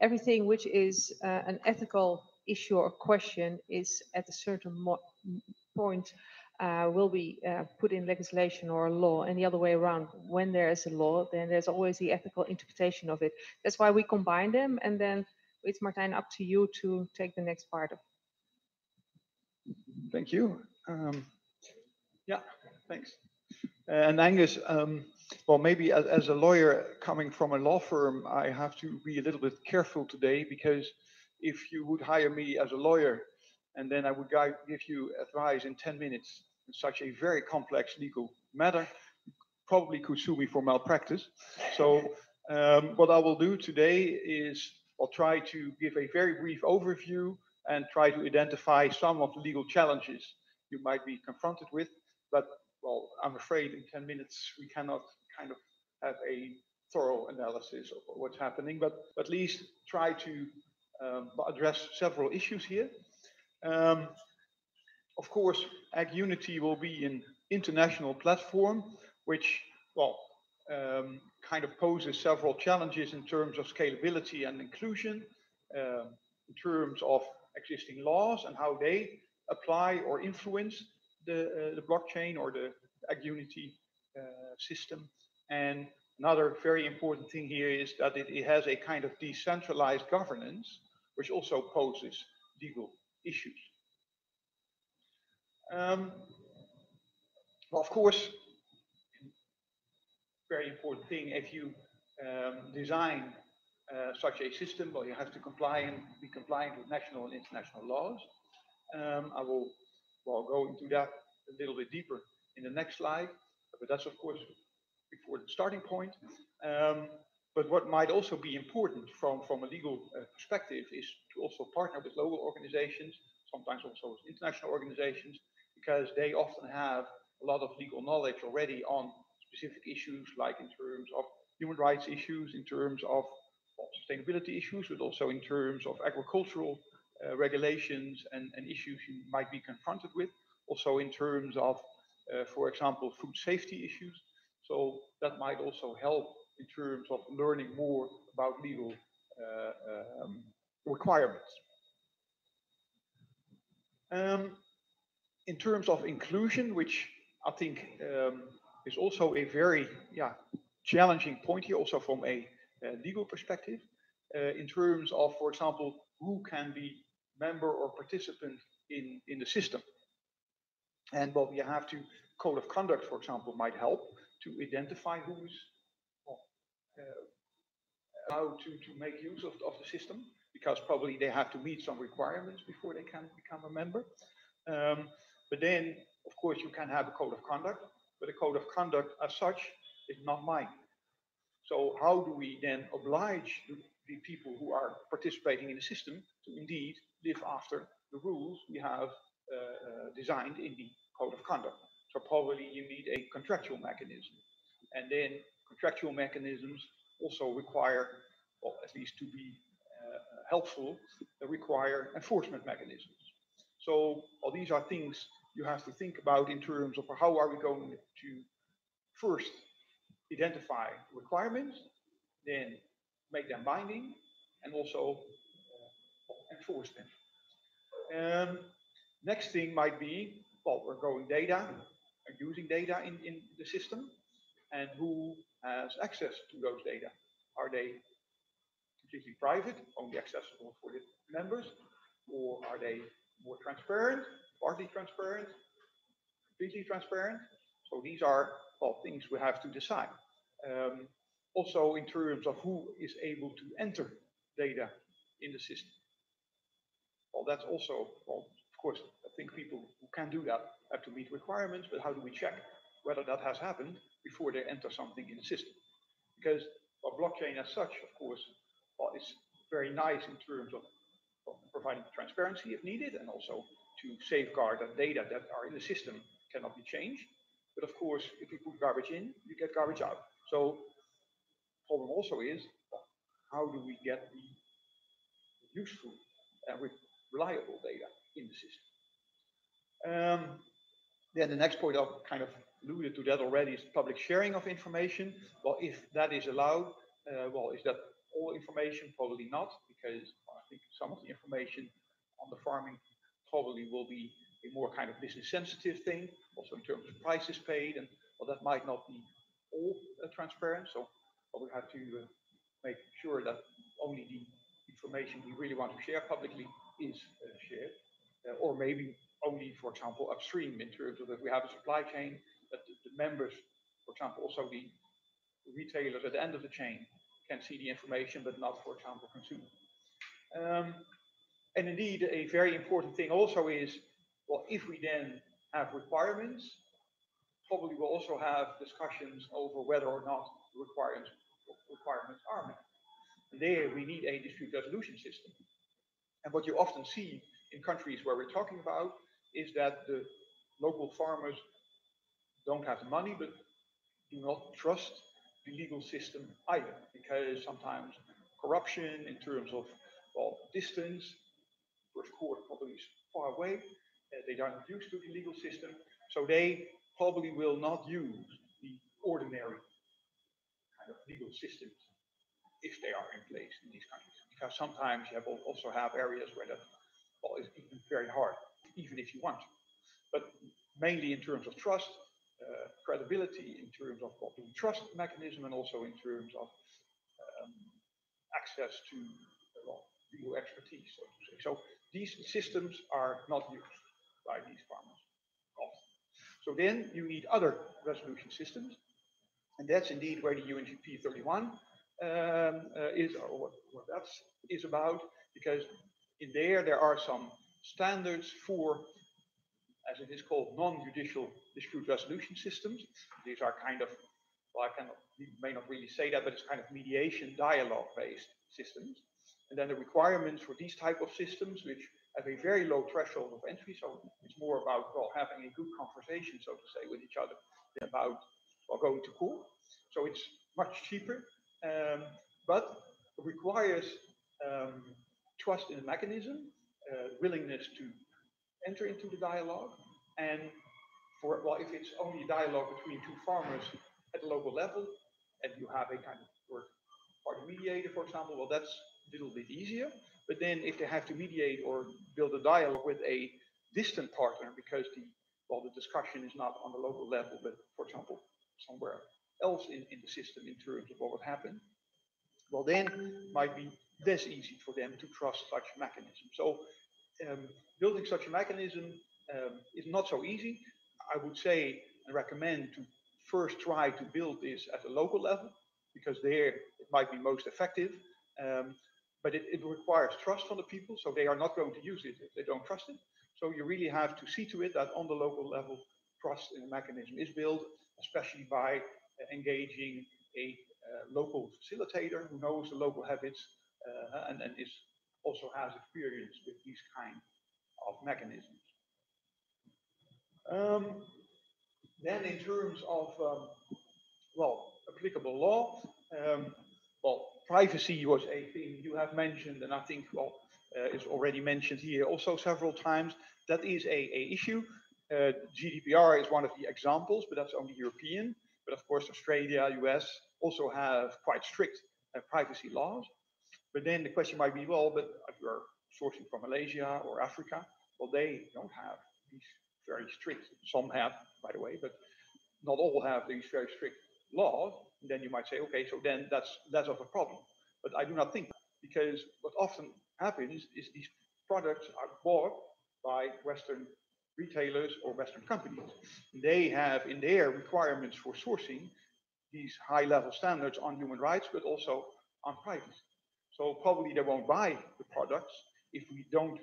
Everything which is an ethical issue or question is at a certain point will be put in legislation or law, and the other way around. When there is a law, then there's always the ethical interpretation of it. That's why we combine them, and then it's, Martijn, up to you to take the next part of. Thank you. Yeah, thanks. And Angus, well, maybe as a lawyer coming from a law firm, I have to be a little bit careful today, because if you would hire me as a lawyer and then I would give you advice in 10 minutes in such a very complex legal matter, you probably could sue me for malpractice. So what I will do today is I'll try to give a very brief overview and try to identify some of the legal challenges you might be confronted with. But, well, I'm afraid in 10 minutes we cannot kind of have a thorough analysis of what's happening, but at least try to address several issues here. Of course, AgUnity will be an international platform, which, well, kind of poses several challenges in terms of scalability and inclusion, in terms of existing laws and how they apply or influence the blockchain or the AgUnity system. And another very important thing here is that it has a kind of decentralized governance, which also poses legal issues. Well, of course, very important thing, if you design such a system, well, you have to be compliant with national and international laws. I will go into that a little bit deeper in the next slide, but that's of course before the starting point. But what might also be important from a legal perspective is to also partner with local organizations, sometimes also with international organizations, because they often have a lot of legal knowledge already on specific issues, like in terms of human rights issues, in terms of sustainability issues, but also in terms of agricultural regulations and issues you might be confronted with, also in terms of, for example, food safety issues. So that might also help in terms of learning more about legal requirements. In terms of inclusion, which I think is also a very challenging point here, also from a legal perspective, in terms of, for example, who can be member or participant in the system. And what we have to, code of conduct, for example, might help to identify who's allowed to make use of the system, because probably they have to meet some requirements before they can become a member. But then, of course, you can have a code of conduct, but a code of conduct as such is not mine. So how do we then oblige the people who are participating in the system to indeed live after the rules we have designed in the code of conduct? So probably you need a contractual mechanism. And then contractual mechanisms also require, well, at least to be helpful, require enforcement mechanisms. So all these are things you have to think about in terms of how are we going to first identify requirements, then make them binding, and also enforce them. Next thing might be, well, we're growing data and using data in the system, and who has access to those data? Are they completely private, only accessible for the members, or are they more transparent, partly transparent, completely transparent? So these are, well, things we have to decide. Also in terms of who is able to enter data in the system. Well, that's also, well, of course, I think people who can do that have to meet requirements, but how do we check whether that has happened before they enter something in the system? Because well, blockchain as such, of course, well, is very nice in terms of providing transparency if needed, and also to safeguard that data that are in the system cannot be changed. But of course, if you put garbage in, you get garbage out. So the problem also is, well, how do we get the useful and reliable data in the system? Then the next point, I've kind of alluded to that already, is public sharing of information. Well, if that is allowed, well, is that all information? Probably not, because I think some of the information on the farming probably will be a more kind of business sensitive thing, also in terms of prices paid, and well, that might not be all transparent. So well, we have to make sure that only the information we really want to share publicly is shared, or maybe only, for example, upstream in terms of if we have a supply chain, that the members, for example, also the retailers at the end of the chain can see the information, but not, for example, consumers. And indeed, a very important thing also is, well, if we then have requirements, probably we'll also have discussions over whether or not requirements are met. And there we need a dispute resolution system. And what you often see in countries where we're talking about is that the local farmers don't have the money, but do not trust the legal system either, because sometimes corruption in terms of, well, distance, first court probably is far away, they are not used to the legal system, so they probably will not use the ordinary kind of legal systems if they are in place in these countries, because sometimes you also have areas where that, well, is even very hard, even if you want to. But mainly in terms of trust, credibility, in terms of what the trust mechanism, and also in terms of access to well, legal expertise, so to say. So these systems are not used by these farmers often. So then you need other resolution systems, and that's indeed where the UNGP 31 is, or what that is about, because in there are some standards for, as it is called, non-judicial dispute resolution systems. These are kind of, well, may not really say that, but it's kind of mediation dialogue-based systems. And then the requirements for these type of systems, which have a very low threshold of entry, so it's more about, well, having a good conversation, so to say, with each other than about, well, going to court. So it's much cheaper, but it requires trust in the mechanism, willingness to enter into the dialogue, and for, well, if it's only a dialogue between two farmers at the local level, and you have a kind of third-party mediator, for example, well, that's a little bit easier. But then if they have to mediate or build a dialogue with a distant partner, because the discussion is not on the local level, but for example, somewhere else in the system in terms of what would happen, well, then it might be less easy for them to trust such a mechanism. So building such a mechanism is not so easy. I would say and recommend to first try to build this at a local level, because there it might be most effective. But it requires trust from the people, so they are not going to use it if they don't trust it. So you really have to see to it that on the local level, trust in the mechanism is built, especially by engaging a local facilitator who knows the local habits and also has experience with these kind of mechanisms. Then in terms of, well, applicable law, well, privacy was a thing you have mentioned, and I think, well, is already mentioned here also several times. That is a issue. GDPR is one of the examples, but that's only European. But of course, Australia, US also have quite strict privacy laws. But then the question might be, well, but if you're sourcing from Malaysia or Africa, well, they don't have these very strict, some have, by the way, but not all have these very strict laws. And then you might say, okay, so then that's less of a problem. But I do not think that. because what often happens is these products are bought by Western retailers or Western companies. They have in their requirements for sourcing these high-level standards on human rights, but also on privacy. So probably they won't buy the products if we don't,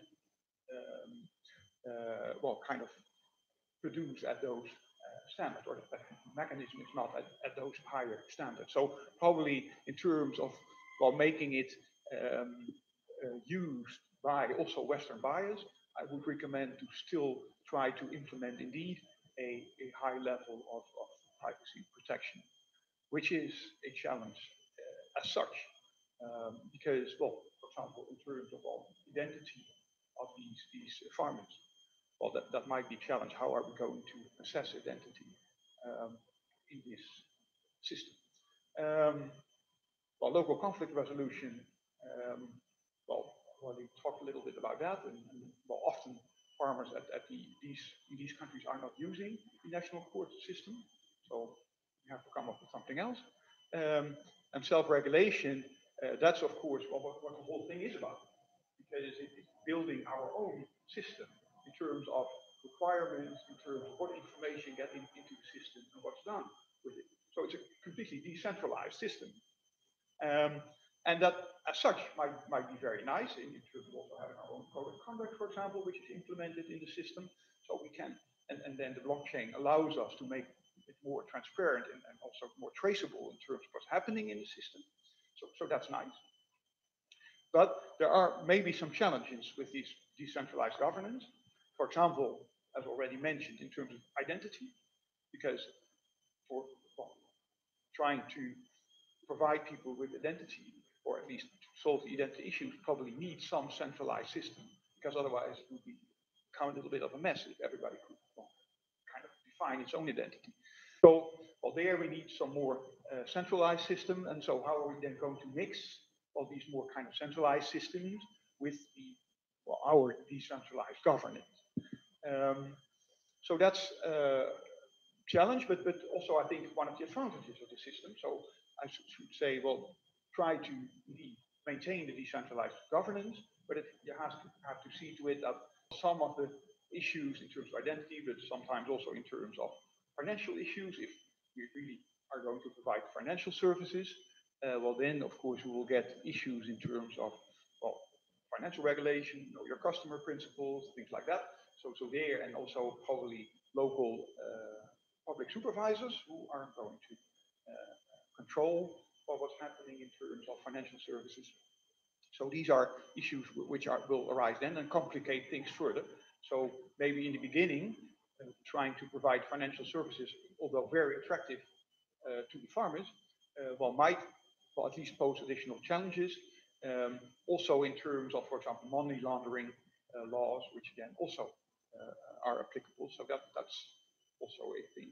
well, kind of produce at those standards, or the mechanism is not at those higher standards. So probably in terms of, well, making it used by also Western buyers, I would recommend to still try to implement indeed a high level of privacy protection, which is a challenge as such, because, well, for example, in terms of identity of these farmers, well, that might be a challenge. How are we going to assess identity in this system? Well, local conflict resolution, well, we talked a little bit about that, and well, often farmers in these countries are not using the national court system, so we have to come up with something else. And self-regulation, that's of course what the whole thing is about, because it's building our own system in terms of requirements, in terms of what information getting into the system and what's done with it. So it's a completely decentralized system. And that, as such, might be very nice in terms of also having our own code of conduct, for example, which is implemented in the system. So we can, and then the blockchain allows us to make it more transparent and also more traceable in terms of what's happening in the system. So that's nice. But there are maybe some challenges with these decentralized governance. For example, as already mentioned, in terms of identity, because for trying to provide people with identity, or at least solve the identity issues, probably need some centralized system, because otherwise it would become a little bit of a mess if everybody could kind of define its own identity. So, well, there we need some more centralized system, and so how are we then going to mix all these more kind of centralized systems with our decentralized governance? So that's a challenge, but also I think one of the advantages of the system. So I should say, well, try to maintain the decentralized governance, but you have to see to it that some of the issues in terms of identity, but sometimes also in terms of financial issues, if we really are going to provide financial services, well then of course we will get issues in terms of, well, financial regulation, your customer principles, things like that. So there, and also probably local public supervisors who are going to control what's happening in terms of financial services. So these are issues which will arise then and complicate things further. So maybe in the beginning, trying to provide financial services, although very attractive to the farmers, might at least pose additional challenges. Also in terms of, for example, money laundering laws, which again also are applicable. So that's also a thing.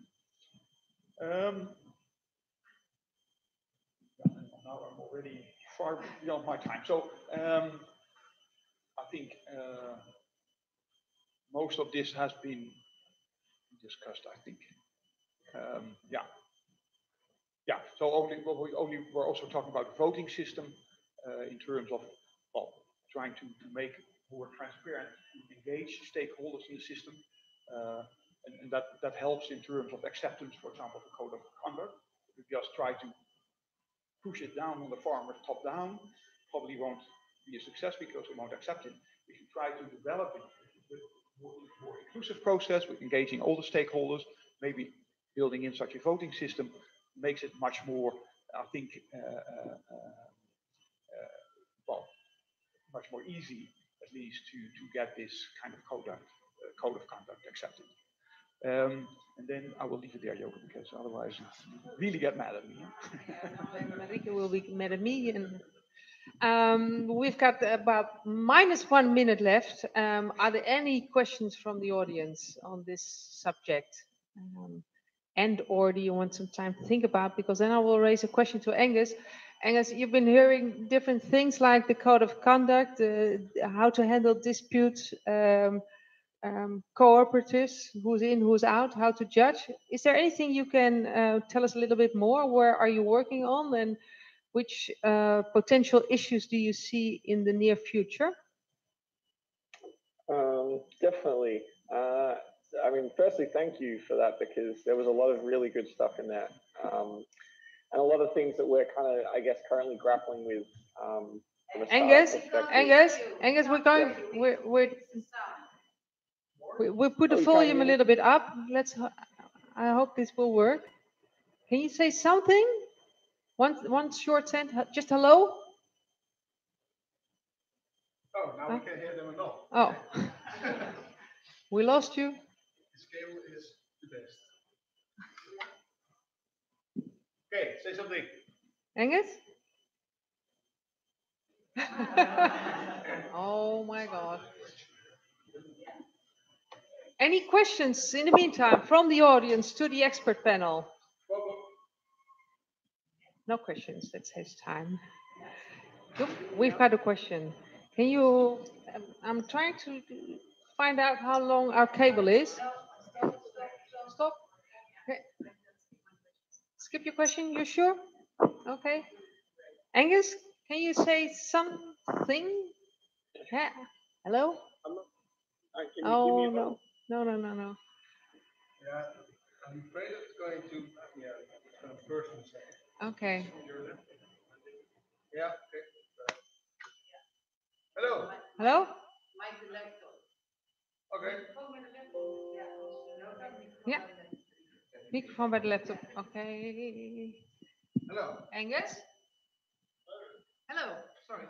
Now I'm already far beyond my time. So I think most of this has been discussed, I think. Yeah. So we're also talking about the voting system in terms of, well, trying to make more transparent, engage stakeholders in the system, and that helps in terms of acceptance, for example, the code of conduct. If we just try to push it down on the farmers top down, probably won't be a success because we won't accept it. If you try to develop it with a more inclusive process, with engaging all the stakeholders, maybe building in such a voting system makes it much more, I think, much more easy, at least, to get this kind of code of conduct accepted. And then I will leave it there, Joke, because otherwise you really get mad at me. Marieke will be mad at me. And we've got about -1 minute left. Are there any questions from the audience on this subject? And/or do you want some time to think about? Because then I will raise a question to Angus. Angus, you've been hearing different things like the code of conduct, how to handle disputes, cooperatives, who's in, who's out, how to judge. Is there anything you can tell us a little bit more? Where are you working on? And which potential issues do you see in the near future? Definitely. I mean, firstly, thank you for that, because there was a lot of really good stuff in there. And a lot of things that we're kind of, I guess, currently grappling with. From a Angus, startup perspective. Angus, we're going, we put the Oh, you can't volume hear a me? little bit up. I hope this will work. Can you say something? One short sentence, just hello? Oh, now we can hear them at all. Oh, we lost you. The scale is the best. Okay, say something. Angus? Oh my God. Any questions in the meantime from the audience to the expert panel? No questions, that saves time. Look, we've got a question. Can you, I'm trying to find out how long our cable is. Stop. Okay. Skip your question, you sure? Okay. Angus, can you say something? Yeah. Hello? Oh, no. No. Yeah, I'm afraid it's going to, it's going to burst in a second. Okay. Yeah, okay. Hello. Hello? Okay. Ja. Microfoon bij de laptop. Okay. Hello. Angus? Hello. Sorry.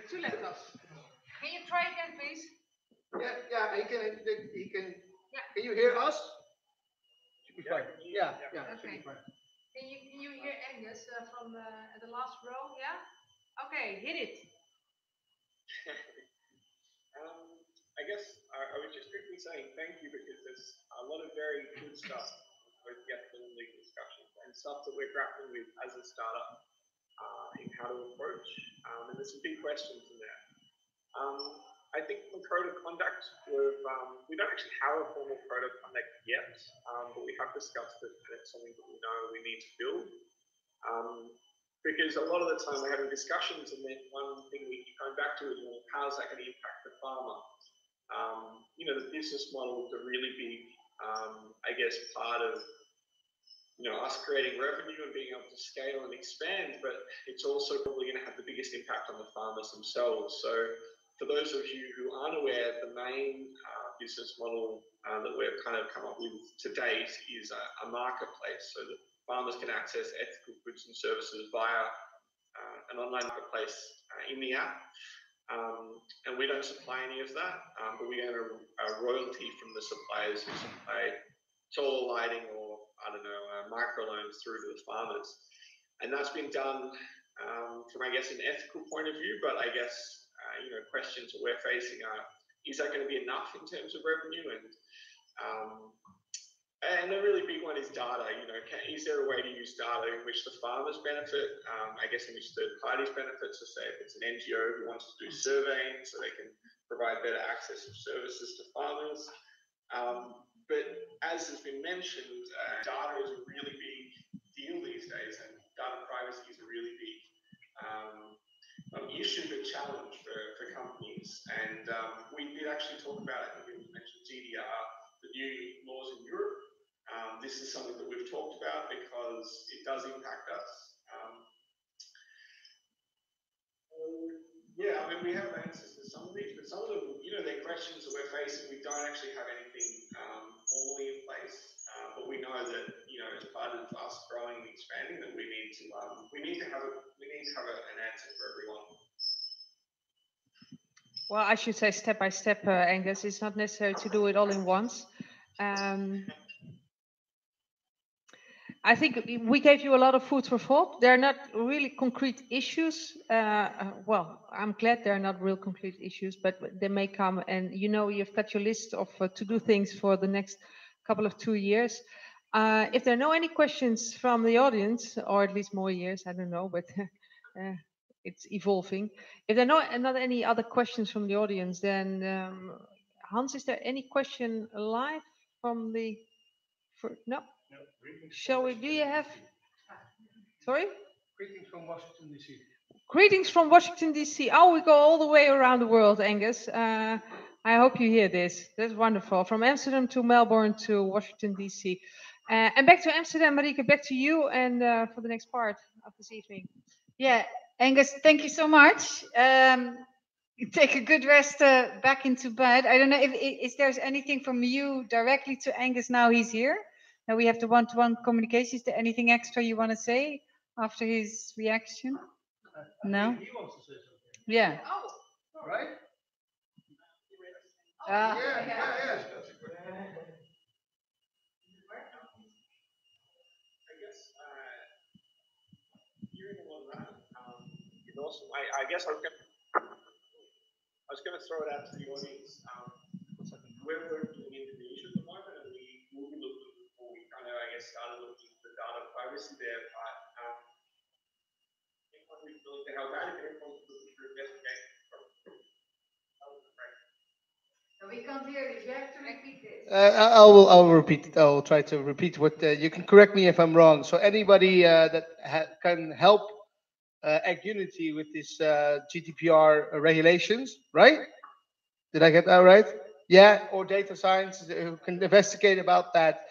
Two laptops. Can you try again, please? Yeah, he can. Yeah. Can you hear us? Should be fine. Yeah. Okay. Can you hear Angus from the last row? Yeah. Okay, hit it. I guess I was just quickly saying thank you, because there's a lot of very good stuff with the legal discussions and stuff that we're grappling with as a startup in how to approach. And there's some big questions in there. I think from code of conduct, we don't actually have a formal code of conduct yet, but we have discussed it, and it's something that we know we need to build. Because a lot of the time we're having discussions, and then one thing we keep going back to is, well, how's that going to impact the farmer? The business model is a really big, I guess, part of us creating revenue and being able to scale and expand, but it's also probably going to have the biggest impact on the farmers themselves. So for those of you who aren't aware, the main business model that we've kind of come up with to date is a marketplace, so that farmers can access ethical goods and services via an online marketplace in the app. And we don't supply any of that, but we earn a royalty from the suppliers who supply solar lighting or, microloans through to the farmers. And that's been done from, I guess, an ethical point of view, but I guess, questions that we're facing are, is that going to be enough in terms of revenue? And a really big one is data. Is there a way to use data in which the farmers benefit? I guess in which third parties benefit. So say if it's an NGO who wants to do surveying, so they can provide better access of services to farmers. But as has been mentioned, data is a really big deal these days, and data privacy is a really big issue, but challenge for companies. And we did actually talk about, I think we mentioned GDPR, the new laws in Europe. This is something that we've talked about because it does impact us. We have answers to some of these, but some of them, they're questions that we're facing. We don't actually have anything formally in place, but we know that, as part of us growing and expanding, that we need to have an answer for everyone. Well, I should say step by step, Angus. It's not necessary to do it all in once. I think we gave you a lot of food for thought. They're not really concrete issues. Well, I'm glad they're not real concrete issues, but they may come. And you've got your list of to-do things for the next couple of 2 years. If there are no any questions from the audience, or at least more years, I don't know, but it's evolving. If there are not any other questions from the audience, then Hans, is there any question live from no? Shall we? Do you have? Sorry? Greetings from Washington, D.C. Greetings from Washington, D.C. Oh, we go all the way around the world, Angus. I hope you hear this. That's wonderful. From Amsterdam to Melbourne to Washington, D.C. And back to Amsterdam, Marieke, back to you and for the next part of this evening. Yeah, Angus, thank you so much. Take a good rest back into bed. I don't know if there's anything from you directly to Angus now he's here. Now we have the one-to-one communication. Is there anything extra you want to say after his reaction? No? He wants to say something. Yeah. Oh, right? I guess hearing all of that is awesome. I guess I was going to throw it out to the audience. We're working in Indonesia at the moment, and we will be looking before we kind of, I guess, started looking at the data privacy there. But anyone who's willing to help out, if anyone's looking to investigate. We can't hear you. You have to repeat this. I'll repeat it. I'll try to repeat what you can correct me if I'm wrong. So anybody that can help AgUnity with this GDPR regulations, right? Did I get that right? Yeah, or data science who can investigate about that.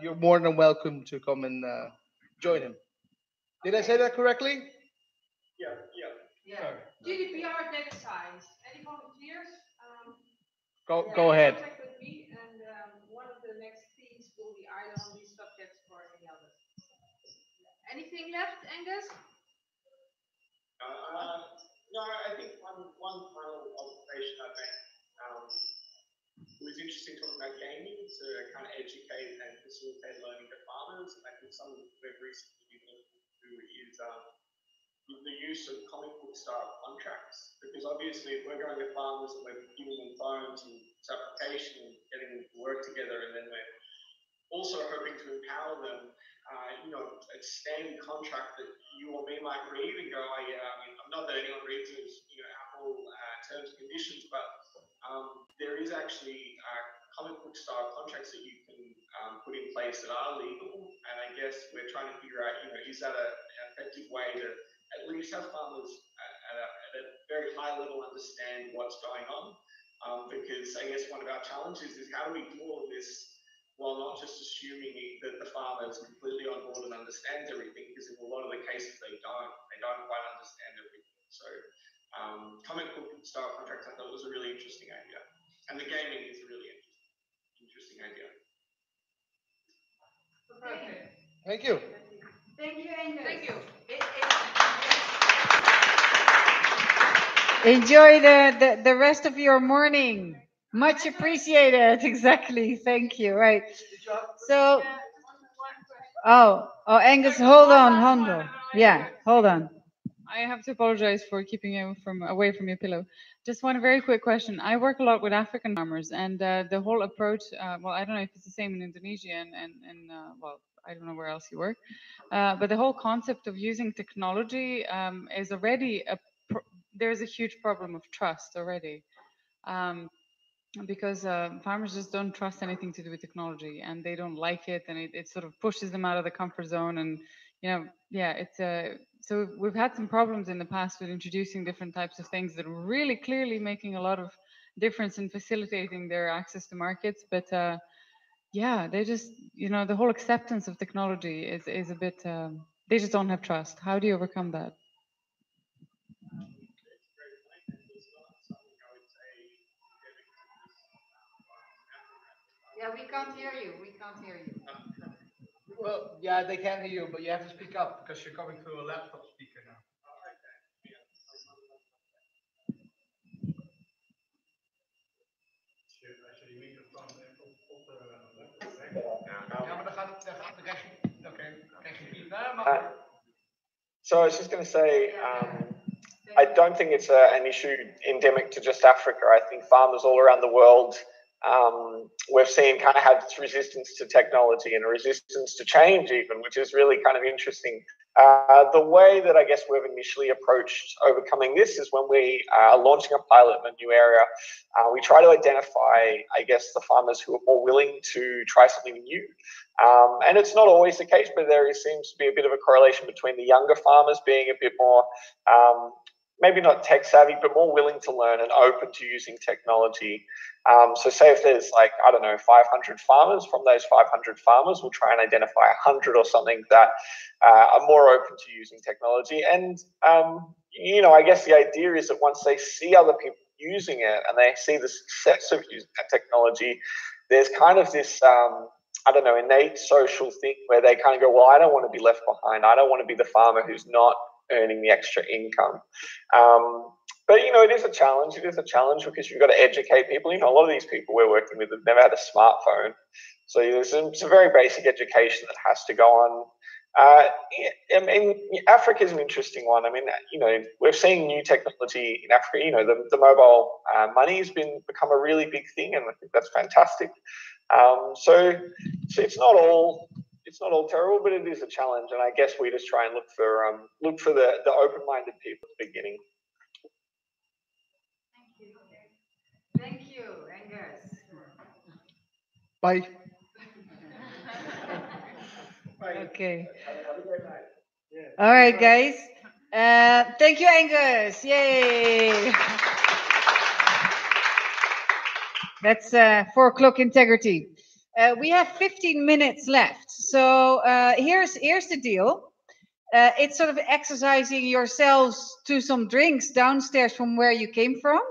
You're more than welcome to come and join him. Did I say that correctly? Yeah. GDPR data science. Any volunteers? Go ahead. Contact with me, and one of the next themes will be either on these subjects or any others. Anything left, Angus? No, I think one final observation I made. It was interesting talking about gaming to kind of educate and facilitate learning to farmers. And I think something we've recently been looking to do is the use of comic book style contracts. Because obviously, if we're going to farmers and we're giving them phones and application and getting them to work together, and then we're also hoping to empower them, a standard contract that you or me might read and go, I'm not that anyone reads those, Apple terms and conditions, but there is actually comic book style contracts that you can put in place that are legal. And I guess we're trying to figure out, is that an effective way to at least have farmers at a very high level understand what's going on? Because I guess one of our challenges is how do we do all of this while not just assuming that the farmer is completely on board and understands everything, because in a lot of the cases they don't quite understand everything. So comic book style contracts, I thought was a really interesting idea. And the gaming is a really interesting idea. Okay. Thank you. Thank you, Angus. Thank you. Enjoy the rest of your morning. Much appreciated. Exactly. Thank you. Right. So, Angus, hold on. Yeah, hold on. I have to apologize for keeping you away from your pillow. Just one very quick question. I work a lot with African farmers, and the whole approach, well, I don't know if it's the same in Indonesia and well, I don't know where else you work, but the whole concept of using technology is already there's a huge problem of trust already. Because farmers just don't trust anything to do with technology, and they don't like it, and it sort of pushes them out of the comfort zone. And it's so we've had some problems in the past with introducing different types of things that are really clearly making a lot of difference in facilitating their access to markets. But they just the whole acceptance of technology is a bit they just don't have trust. How do you overcome that? Yeah, we can't hear you. Well, yeah, they can hear you, but you have to speak up because you're coming through a laptop speaker now. So I was just going to say, I don't think it's an issue endemic to just Africa. I think farmers all around the world, we've seen kind of have this resistance to technology and a resistance to change even, which is really kind of interesting. The way that I guess we've initially approached overcoming this is when we are launching a pilot in a new area, we try to identify, I guess, the farmers who are more willing to try something new. And it's not always the case, but there seems to be a bit of a correlation between the younger farmers being a bit more, maybe not tech savvy, but more willing to learn and open to using technology. So say if there's like, I don't know, 500 farmers, from those 500 farmers, we'll try and identify 100 or something that are more open to using technology. And, you know, I guess the idea is that once they see other people using it and they see the success of using that technology, there's kind of this, I don't know, innate social thing where they kind of go, well, I don't want to be left behind. I don't want to be the farmer who's not earning the extra income. But, you know, it is a challenge. It is a challenge because you've got to educate people. You know, a lot of these people we're working with have never had a smartphone. So there's some very basic education that has to go on. I mean, Africa is an interesting one. I mean, you know, we're seeing new technology in Africa. You know, the mobile money has become a really big thing, and I think that's fantastic. So it's not all terrible, but it is a challenge. And I guess we just try and look for the open-minded people at the beginning. Thank you, Angus. Bye. Okay. All right, guys. Thank you, Angus. Yay. That's 4 o'clock integrity. We have 15 minutes left. So here's the deal. It's sort of exercising yourselves to some drinks downstairs from where you came from.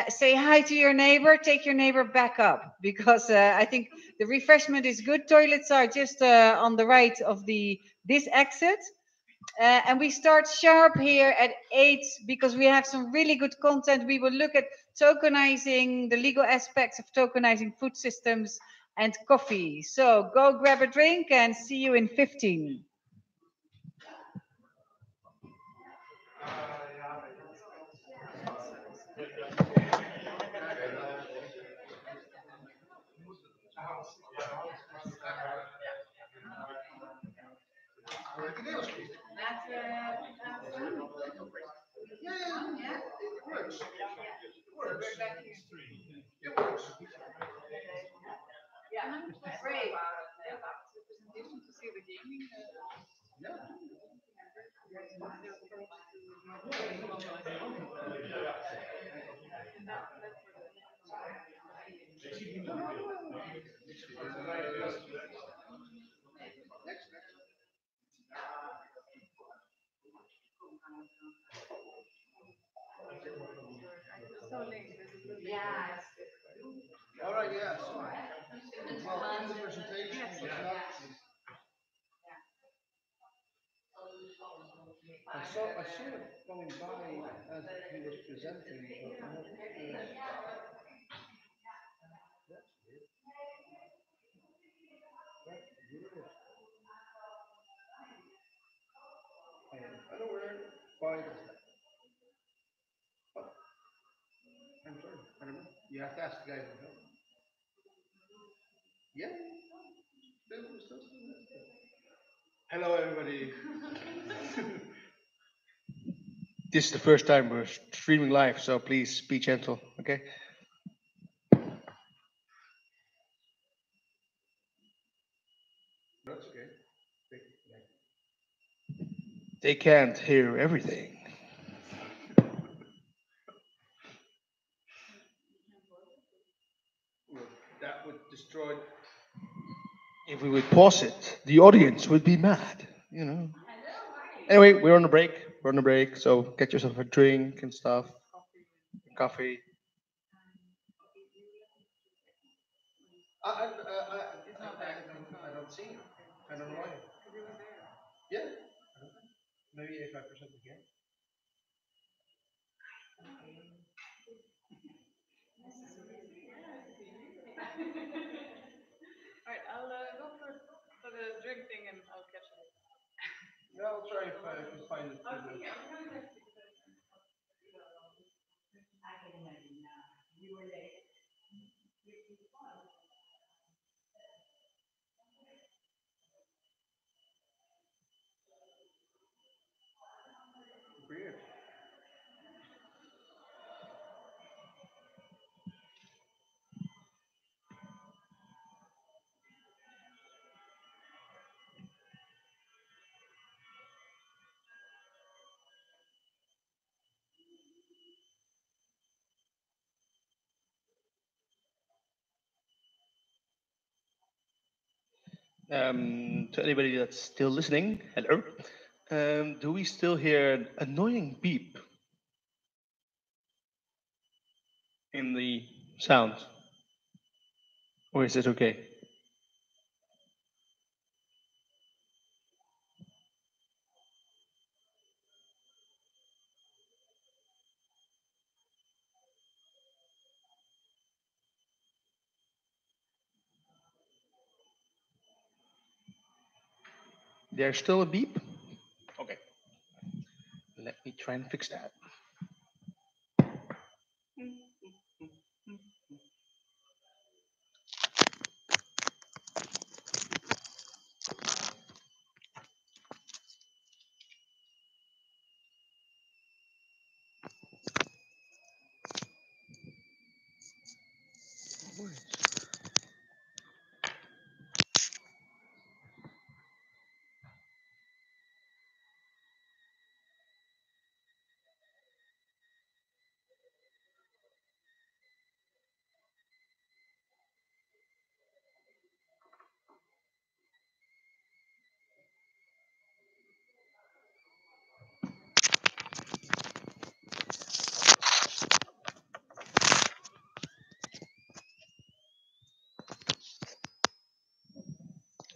Say hi to your neighbor, take your neighbor back up, because I think the refreshment is good. Toilets are just on the right of this exit. And we start sharp here at 8 because we have some really good content. We will look at tokenizing, the legal aspects of tokenizing food systems and coffee. So go grab a drink and see you in 15. All right, yeah. Well, in the presentation, if not, I saw it going by as he was presenting, but I'm not sure. That's weird. I don't know where. Why? I'm sorry. I don't know. You have to ask the guy who helped. Yeah. Hello, everybody. This is the first time we're streaming live, so please be gentle, okay? That's okay. They can't hear everything. Well, that would destroy. If we would pause it, the audience would be mad, you know. Anyway, we're on a break. We're on a break, so get yourself a drink and stuff. Coffee. I don't see it. I don't know why. Yeah. Maybe 85% again. Alright, I'll go for the drink thing and I'll catch it. Yeah, I'll try if I can find it. To anybody that's still listening, hello. Do we still hear an annoying beep in the sound? Or is it okay? There's still a beep? Okay. Let me try and fix that.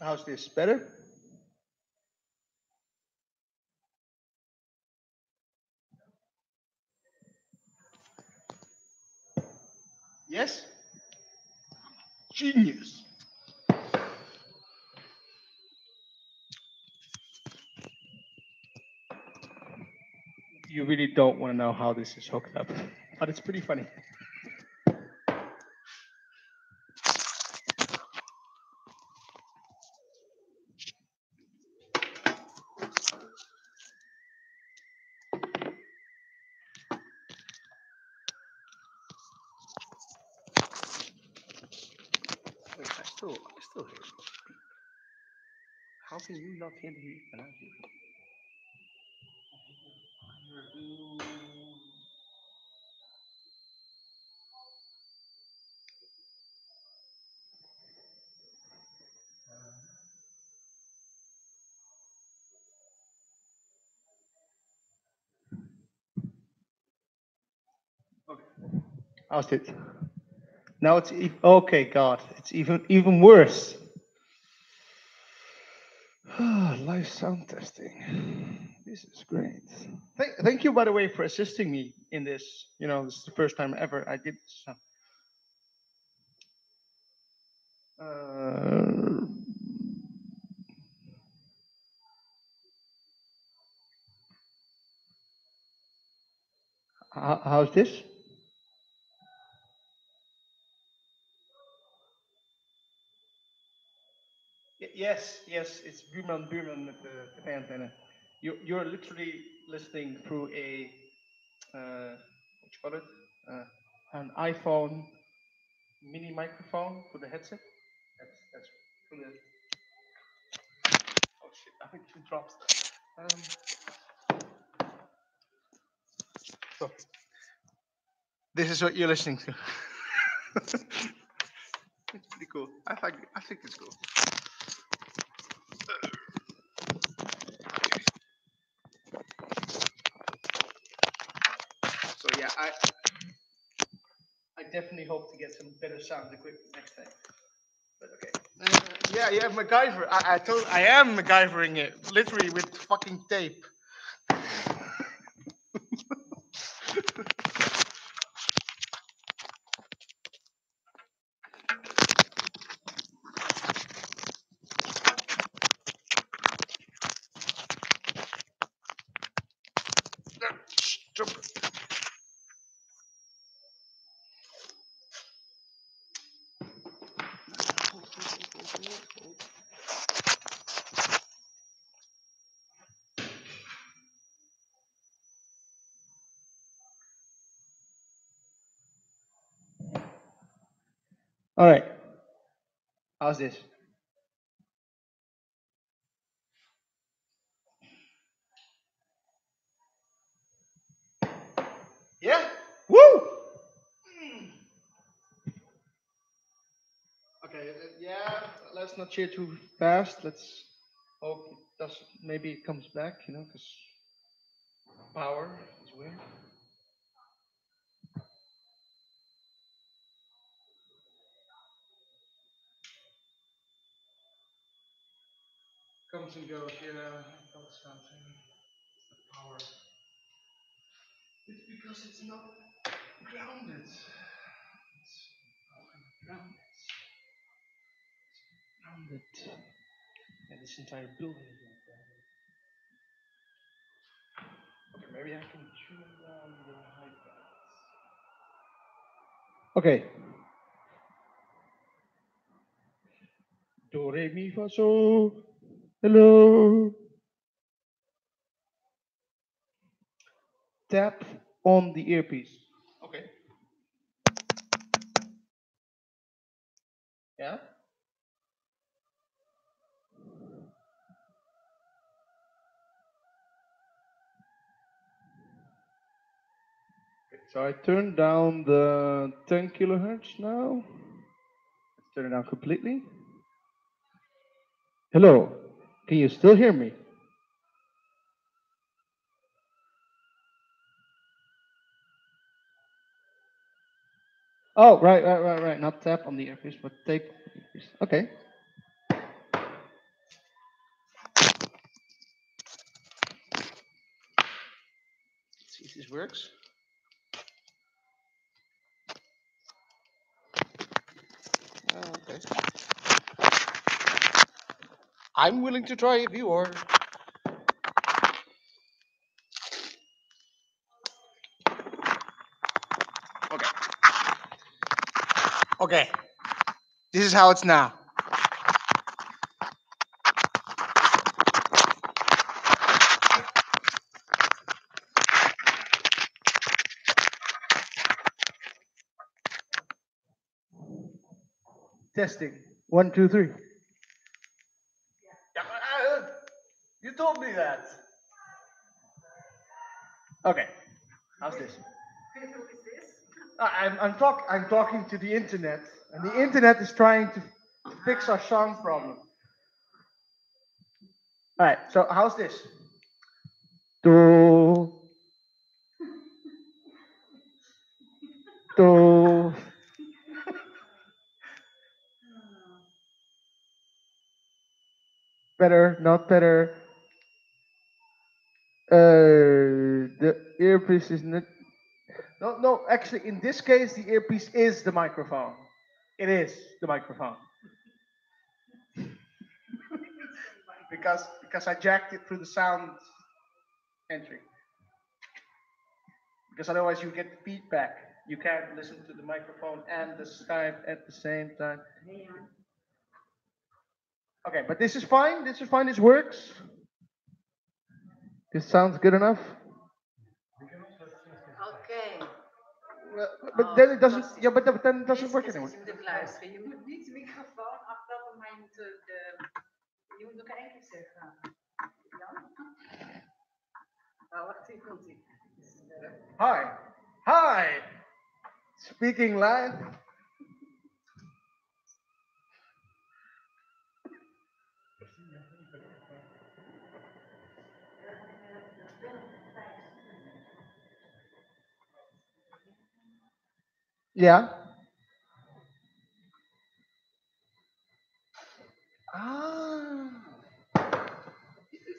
How's this? Better? Yes? Genius. You really don't want to know how this is hooked up, but it's pretty funny. Wait, I still hear it. How can you not hear the beep and I hear it? Okay. How's it? Now it's okay. God, it's even worse. Live sound testing. This is great. Thank you, by the way, for assisting me in this. You know, this is the first time ever I did this. How's this? Yes, it's Buurman with the antenna. You're literally listening through a what you call it? An iPhone mini microphone for the headset. That's from the. Oh shit! I think two drops. So this is what you're listening to. It's pretty cool. I think it's cool. So yeah, I definitely hope to get some better sound equipment next time. But okay. Yeah, MacGyver. I am MacGyvering it, literally with fucking tape. Stop. All right. How's this? Yeah. Woo. Okay. Yeah. let's not cheer too fast. Let's hope it does. Maybe it comes back, because power is weird. Comes and goes, that's something. Power. It's because it's not grounded. It's grounded. Grounded. And this entire building is not grounded. Okay, maybe I can tune down the high pass. Okay. Do, re, mi, fa, so. Hello. Tap on the earpiece. Okay. Yeah. Okay, so I turned down the 10 kilohertz now. Let's turn it down completely. Hello. Can you still hear me? Oh, right. Not tap on the earpiece, but tape on the earpiece. Okay. Let's see if this works. Okay. I'm willing to try if you are. Okay. Okay. This is how it's now. Testing. 1, 2, 3. Yeah, you told me that. Okay. How's this? I'm talking to the internet, and the internet is trying to fix our sound problem. All right. So how's this? Do. Do. Better, not better. The earpiece is not. No, actually, in this case, the earpiece is the microphone. It is the microphone. because I jacked it through the sound entry. Because otherwise you get feedback. You can't listen to the microphone and the Skype at the same time. Okay, but this is fine. This is fine. This works. This sounds good enough. Okay. But then it doesn't. Yeah, but then it doesn't work anymore. Je moet even luisteren. Je moet niet de microfoon aftappen, maar je moet je moet nog één keer zeggen. Ja? Oh, wacht, hier komt ie. Hi. Speaking live. Ja. Ah.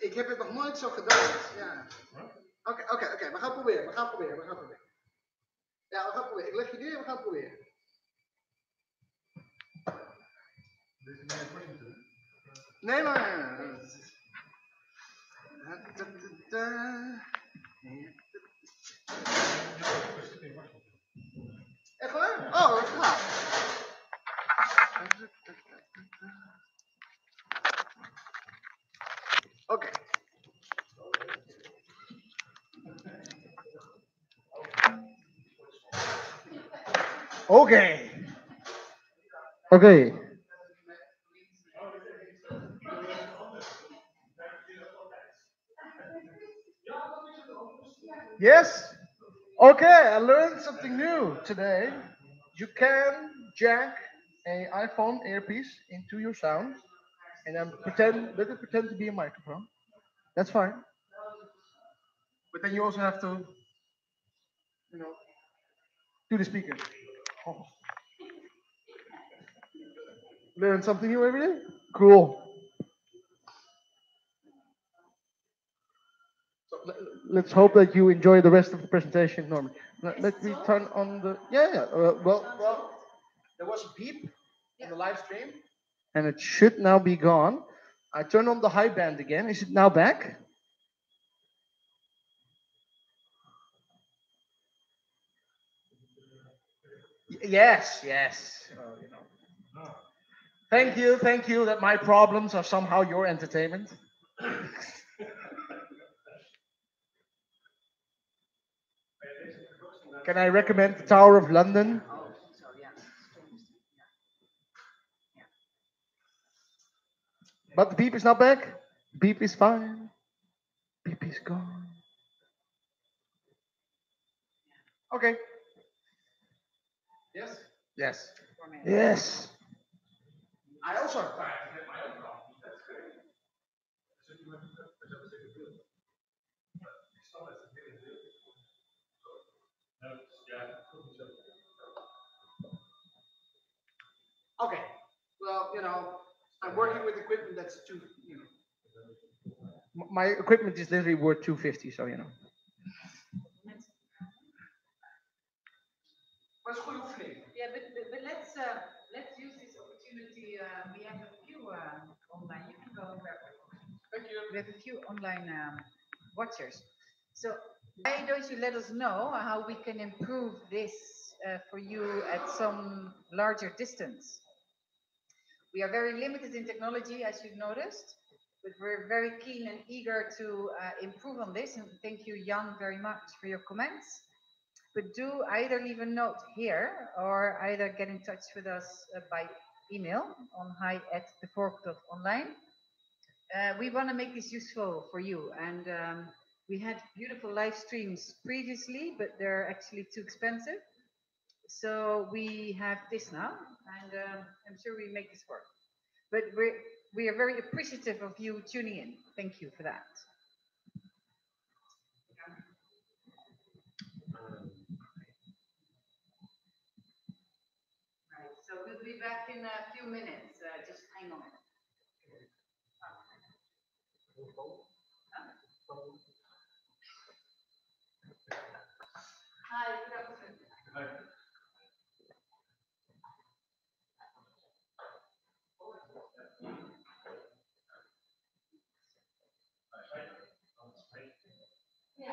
Ik heb het nog nooit zo gedaan. Ja. Oké. We gaan proberen. Ja, we gaan proberen. Ik leg je neer en we gaan proberen. Nee. Echt waar? Oh, dat is gaaf. Oké. Yes? Okay, I learned something new today. You can jack a iPhone earpiece into your sound, and then let it pretend to be a microphone. That's fine. But then you also have to, do the speakers. Oh. Learn something new every day? Cool. So let's hope that you enjoy the rest of the presentation, Norman. Let me turn on the. Yeah. Well, there was a beep on the live stream, and it should now be gone. I turn on the high band again. Is it now back? Yes. Thank you that my problems are somehow your entertainment. Can I recommend the Tower of London? Oh, so yeah. But the beep is not back. Beep is fine. Beep is gone. Okay. Yes? Yes. Yes. I also have time to get my own coffee. That's great. Okay. Well, I'm working with equipment that's my equipment is literally worth 250, so Yeah, but let's use this opportunity. We have a few online. You can go and grab it. Thank you. We have a few online watchers. So why don't you let us know how we can improve this for you at some larger distance? We are very limited in technology, as you've noticed, but we're very keen and eager to improve on this. And thank you, Jan, very much for your comments. But do either leave a note here or either get in touch with us by email on hi@thefork.online. We want to make this useful for you. And we had beautiful live streams previously, but they're actually too expensive. So we have this now, and I'm sure we make this work. But we are very appreciative of you tuning in. Thank you for that. Right, so we'll be back in a few minutes. Just hang on. Hi, good afternoon. Hi. Yeah.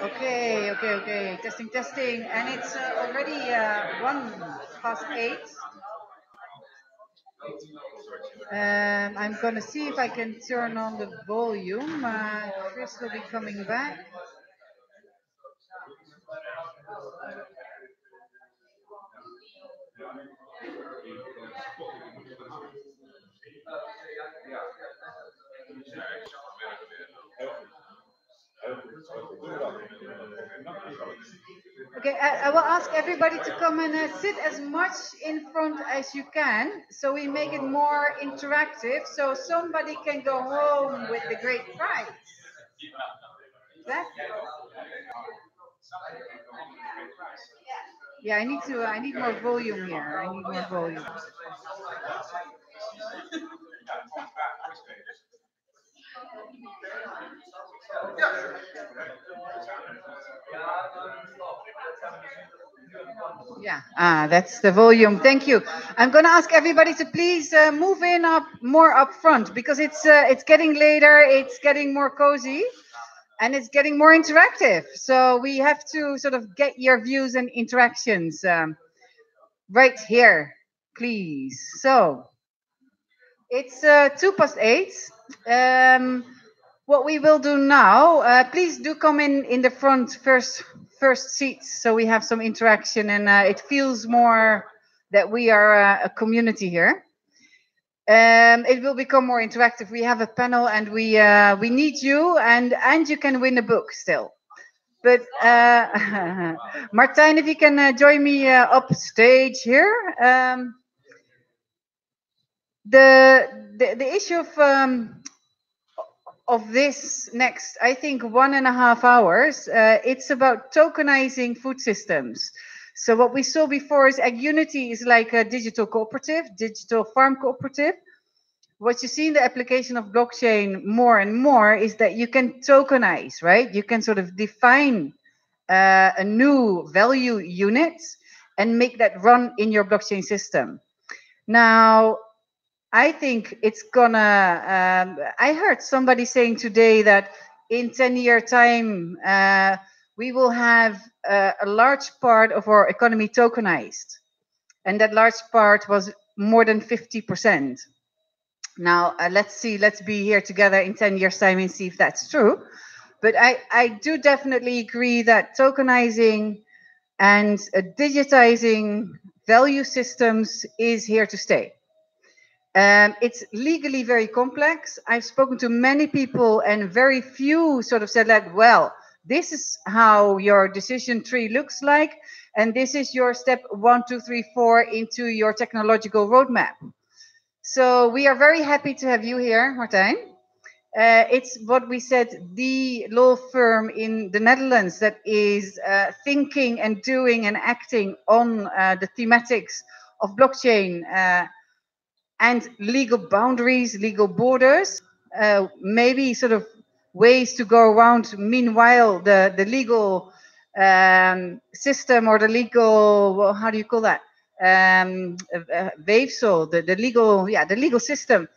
Okay, okay, okay. Testing, testing, and it's already 8:01. I'm gonna see if I can turn on the volume. Chris will be coming back. Okay, I will ask everybody to come and sit as much in front as you can, so we make it more interactive, so somebody can go home with the great prize. Yeah, I need more volume here. I need more volume. Yeah, that's the volume. Thank you. I'm going to ask everybody to please move in more up front, because it's getting later, it's getting more cozy, and it's getting more interactive. So we have to sort of get your views and interactions right here, please. So it's 8:02. What we will do now, please do come in the front first seats, so we have some interaction, and it feels more that we are a community here. It will become more interactive. We have a panel, and we need you, and you can win a book still. But Martijn, if you can join me up stage here. The issue of this next, I think, 1.5 hours, it's about tokenizing food systems. So what we saw before is AgUnity is like a digital cooperative, digital farm cooperative. What you see in the application of blockchain more and more is that you can tokenize, right? You can sort of define a new value unit and make that run in your blockchain system. Now, I think it's gonna, I heard somebody saying today that in 10-year time, we will have a large part of our economy tokenized. And that large part was more than 50%. Now, let's see, let's be here together in 10 years time and see if that's true. But I do definitely agree that tokenizing and digitizing value systems is here to stay. It's legally very complex. I've spoken to many people, and very few sort of said like, well, this is how your decision tree looks like, and this is your step 1, 2, 3, 4 into your technological roadmap. So we are very happy to have you here, Martijn. It's what we said, the law firm in the Netherlands that is thinking and doing and acting on the thematics of blockchain and legal boundaries, legal borders, maybe sort of ways to go around. Meanwhile, the legal system, or the legal, well, how do you call that? Weefsel, the legal system,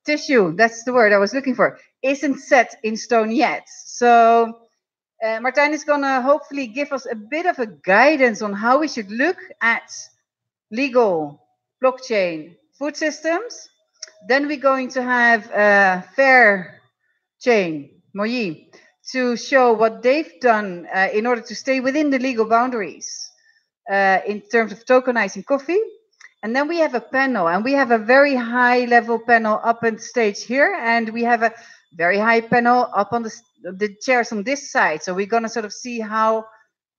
tissue, that's the word I was looking for, isn't set in stone yet. So Martijn is going to hopefully give us a bit of a guidance on how we should look at legal blockchain food systems. Then we're going to have fair chain, Moyee, to show what they've done in order to stay within the legal boundaries in terms of tokenizing coffee. And then we have a panel, and we have a very high level panel up on stage here, and we have a very high panel up on the chairs on this side. So we're going to sort of see how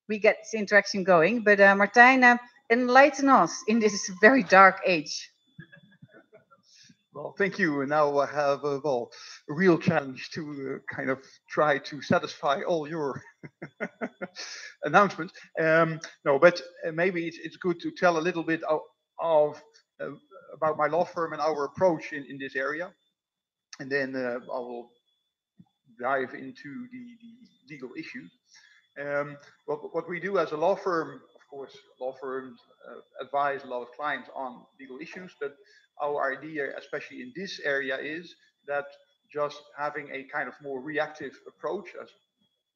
we get this interaction going. But Martijn, enlighten us in this very dark age. Well, thank you. And now I have a real challenge to kind of try to satisfy all your announcements. No, but maybe it's good to tell a little bit about my law firm and our approach in this area. And then I will dive into the legal issues. What we do as a law firm, of course, law firms advise a lot of clients on legal issues, but our idea, especially in this area, is that just having a kind of more reactive approach, as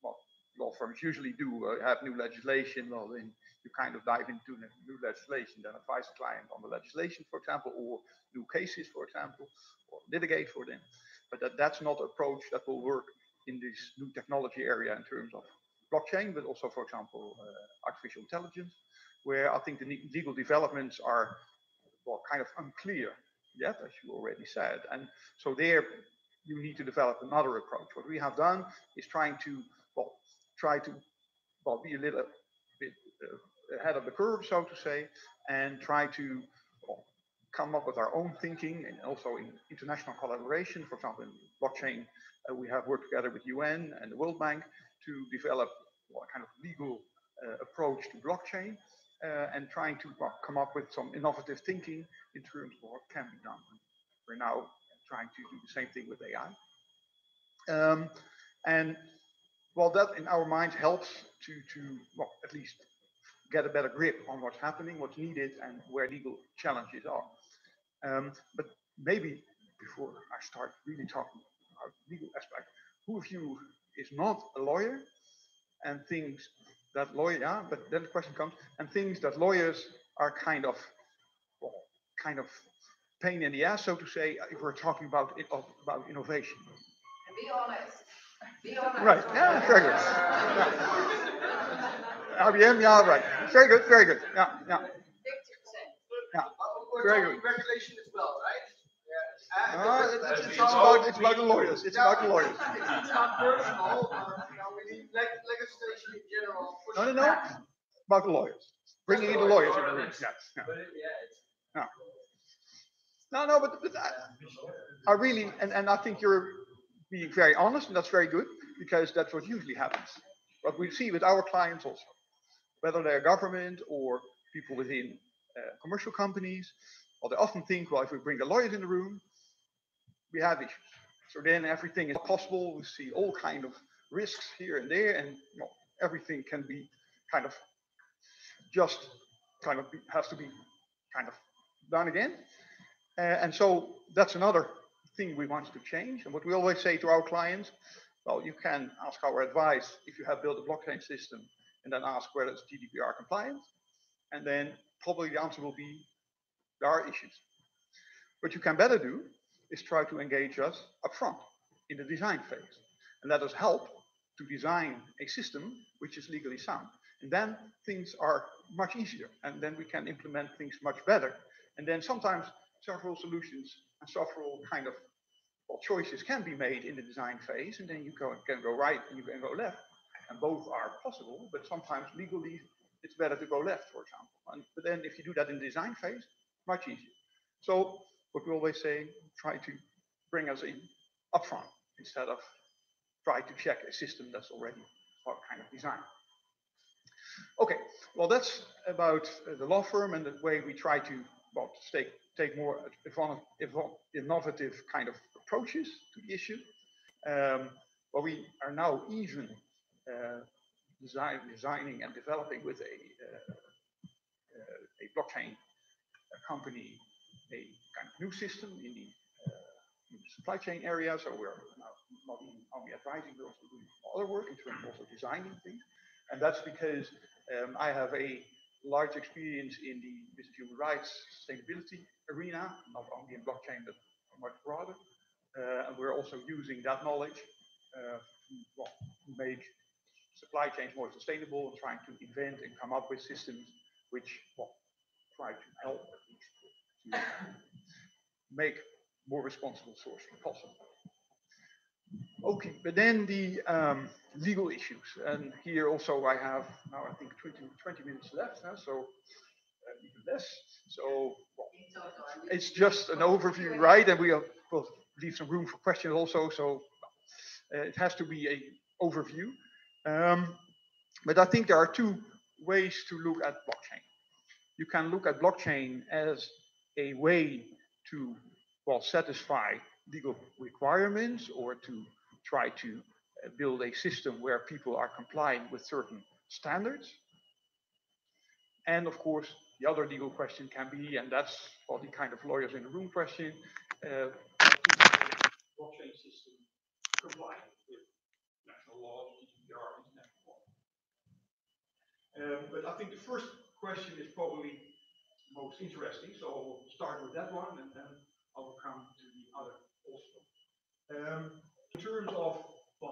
well, law firms usually do, have new legislation, well, then you kind of dive into new legislation, then advise the client on the legislation, for example, or new cases, for example, or litigate for them. But that's not an approach that will work in this new technology area in terms of blockchain, but also, for example, artificial intelligence, where I think the legal developments are, well, kind of unclear yet, as you already said. And so there you need to develop another approach. What we have done is try to be a little bit ahead of the curve, so to say, and try to come up with our own thinking, and also in international collaboration. For example, in blockchain, we have worked together with UN and the World Bank to develop a kind of legal approach to blockchain, and trying to come up with some innovative thinking in terms of what can be done. We're now trying to do the same thing with AI. And well, that in our minds helps to well, at least get a better grip on what's happening, what's needed, and where legal challenges are. But maybe before I start really talking about legal aspect, who of you is not a lawyer and thinks that lawyer, yeah, but then the question comes, and thinks that lawyers are kind of pain in the ass, so to say, if we're talking about innovation. And be honest. Be honest. Right. Yeah. Very good. Yeah. IBM. Yeah. Right. Very good. Very good. Yeah. Yeah. 50%. Yeah. We're Very talking good. regulation as well, right? It's about the lawyers. It's about the lawyers. It's not personal. We need legislation in general. No. About the lawyers. Bringing in the lawyers in the room. Yes. Yeah. No, but I really, and I think you're being very honest, and that's very good, because that's what usually happens. What we see with our clients also, whether they're government or people within commercial companies, well, they often think, well, if we bring the lawyers in the room, we have issues. So then everything is possible. We see all kind of risks here and there, and well, everything can be kind of has to be kind of done again. And so that's another thing we want to change. And what we always say to our clients, well, you can ask our advice if you have built a blockchain system, and then ask whether it's GDPR compliant. And then probably the answer will be, there are issues. What you can better do is try to engage us upfront in the design phase, and let us help to design a system which is legally sound. And then things are much easier, and then we can implement things much better. And then sometimes several solutions and several kind of choices can be made in the design phase, and then you can go right and you can go left, and both are possible. But sometimes legally it's better to go left, for example. But then if you do that in the design phase, much easier. So what we always say, try to bring us in upfront instead of try to check a system that's already kind of designed. Okay, well, that's about the law firm and the way we try to take more innovative kind of approaches to the issue. Well, we are now even designing and developing with a blockchain company a kind of new system in the supply chain area. So we're now not even only advising, we're also doing other work in terms of also designing things. And that's because I have a large experience in the business human rights sustainability arena, not only in blockchain, but much broader. And we're also using that knowledge to make supply chains more sustainable and trying to invent and come up with systems which try to help at least to make more responsible sourcing possible. Okay, but then the legal issues, and here also I have now I think 20 minutes left, so even less. So it's just an overview, right? And we'll leave some room for questions also. So it has to be an overview. But I think there are two ways to look at blockchain. You can look at blockchain as a way to satisfy legal requirements or to try to build a system where people are complying with certain standards. And of course, the other legal question can be, and that's the kind of lawyers in the room question, blockchain system comply with national law, GDPR, international law. But I think the first question is probably most interesting, so I'll start with that one, and then I will come to the other also. In terms of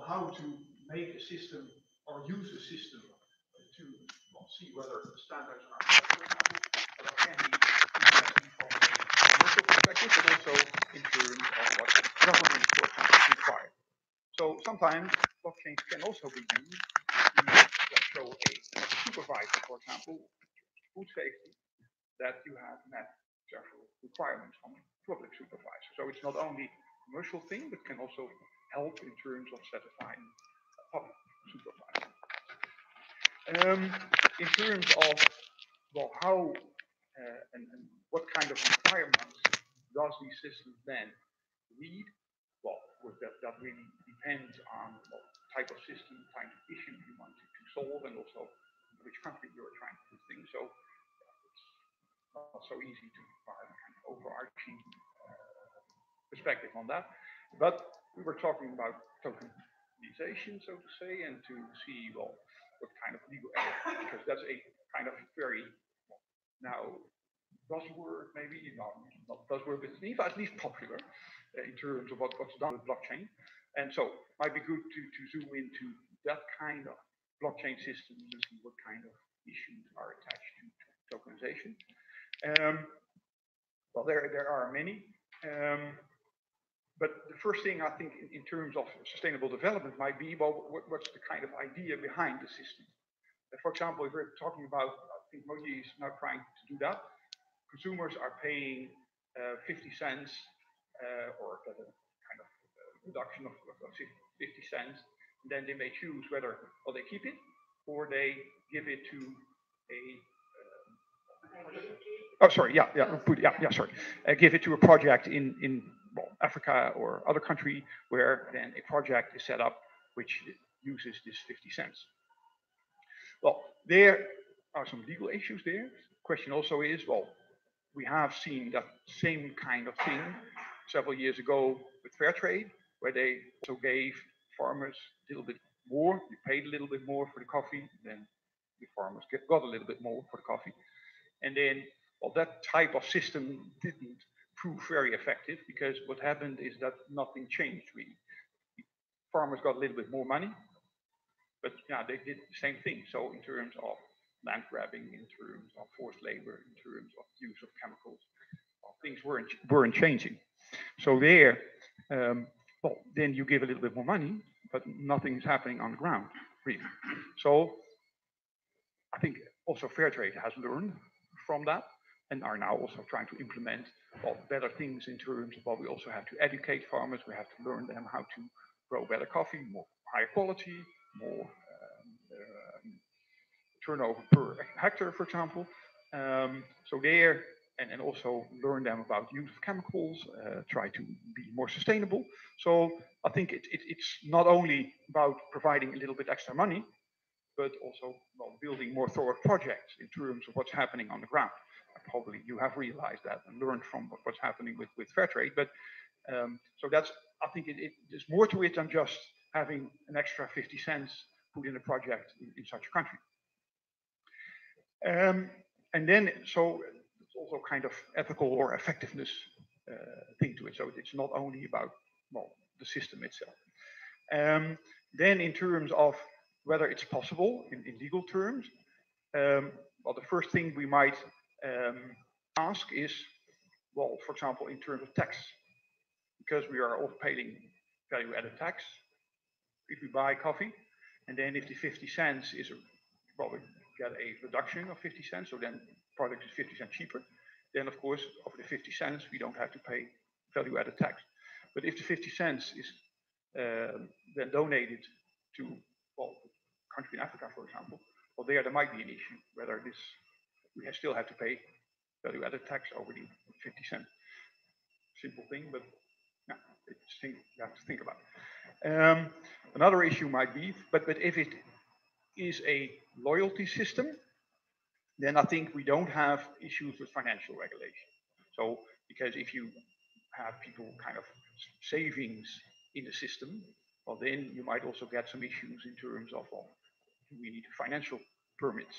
how to make a system or use a system to see whether the standards are met, for example, that can be interesting from a commercial perspective, but also in terms of what government, for example, require. So sometimes blockchains can also be used to show a supervisor, for example, food safety, that you have met several requirements from a public supervisor. So it's not only a commercial thing, but can also help in terms of satisfying a public supervisor. In terms of how and what kind of requirements does these systems then need? Well, that really depends on what type of system, type of issue you want to solve, and also which country you're trying to do things. So it's not so easy to provide a kind of overarching perspective on that. But we were talking about tokenization, so to say, and to see what kind of legal area, because that's a kind of very now buzzword, maybe not buzzword, but at least popular in terms of what's done with blockchain. And so it might be good to zoom into that kind of blockchain systems and see what kind of issues are attached to tokenization. Well, there are many. But the first thing I think in terms of sustainable development might be, what's the kind of idea behind the system? For example, if we're talking about, I think Moyee is now trying to do that. Consumers are paying 50 cents or a kind of reduction of 50 cents. And then they may choose whether they keep it or they give it to give it to a project in Africa or other country where then a project is set up which uses this 50 cents. Well, there are some legal issues there. The question also is, we have seen that same kind of thing several years ago with fair trade, where they also gave farmers a little bit more. You paid a little bit more for the coffee, then the farmers got a little bit more for the coffee. And then, that type of system didn't prove very effective, because what happened is that nothing changed really. Farmers got a little bit more money, but yeah, they did the same thing. So in terms of land grabbing, in terms of forced labor, in terms of use of chemicals, things weren't changing. So there, then you give a little bit more money, but nothing is happening on the ground, really. So I think also fair trade has learned from that and are now also trying to implement better things in terms of we also have to educate farmers. We have to learn them how to grow better coffee, more higher quality, more turnover per hectare, for example. So there, and also learn them about use of chemicals, try to be more sustainable. So I think it's not only about providing a little bit extra money, but also building more thorough projects in terms of what's happening on the ground. Probably you have realized that and learned from what's happening with fair trade. But so that's, I think there's more to it than just having an extra 50 cents put in a project in such a country. And then, so it's also kind of ethical or effectiveness thing to it. So it's not only about well, the system itself. Then in terms of whether it's possible in legal terms, well, the first thing we might ask is, well, for example, in terms of tax, because we are all paying value-added tax if we buy coffee, and then if the 50 cents is, well, we get a reduction of 50 cents, so then product is 50 cents cheaper, then of course, over the 50 cents, we don't have to pay value-added tax. But if the 50 cents is then donated to, well, a country in Africa, for example, well, there might be an issue whether this we still have to pay value-added tax over the 50 cents. Simple thing, but yeah, it's thing you have to think about. Another issue might be, but if it is a loyalty system, then I think we don't have issues with financial regulation. So, because if you have people kind of savings in the system, well, then you might also get some issues in terms of, well, we need financial permits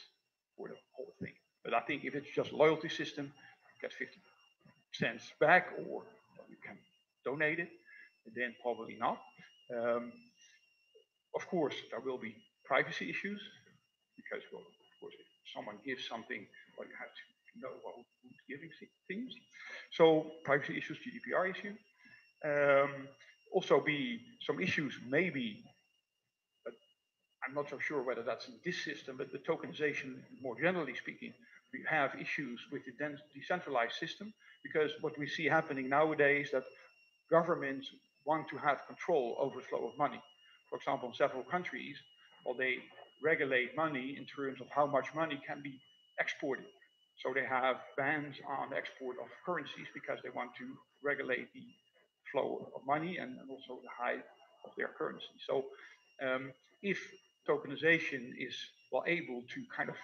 for the whole thing. But I think if it's just loyalty system, you get 50 cents back, or you can donate it, then probably not. Of course, there will be privacy issues, because, well, of course, if someone gives something, well, you have to know who's giving things. So privacy issues, GDPR issue. Also be some issues, maybe, but I'm not so sure whether that's in this system, but the tokenization, more generally speaking, we have issues with the decentralized system, because what we see happening nowadays that governments want to have control over the flow of money. For example, in several countries, well, they regulate money in terms of how much money can be exported. So they have bans on the export of currencies because they want to regulate the flow of money and also the height of their currency. So if tokenization is, well, able to kind of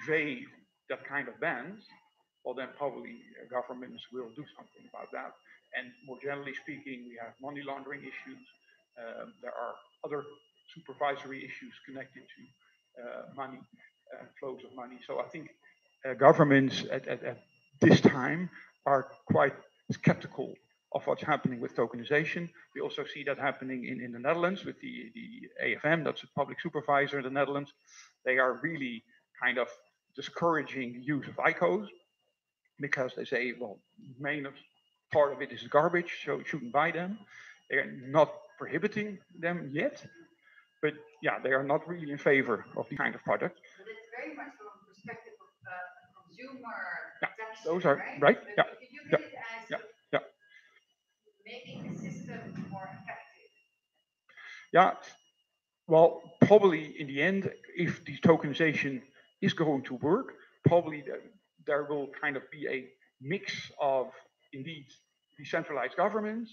evade that kind of bans, well, then probably governments will do something about that. And more generally speaking, we have money laundering issues. There are other supervisory issues connected to money, flows of money. So I think governments at this time are quite skeptical of what's happening with tokenization. We also see that happening in the Netherlands with the AFM, that's a public supervisor in the Netherlands. They are really kind of discouraging the use of ICOs because they say, well, main part of it is garbage, so you shouldn't buy them. They're not prohibiting them yet, but yeah, they are not really in favor of the kind of product. But it's very much from the perspective of consumer protection, Those are right. But Yeah. if you look at it as making the system more effective. Yeah. Well, probably in the end, if the tokenization is going to work, probably there will kind of be a mix of indeed decentralized governments,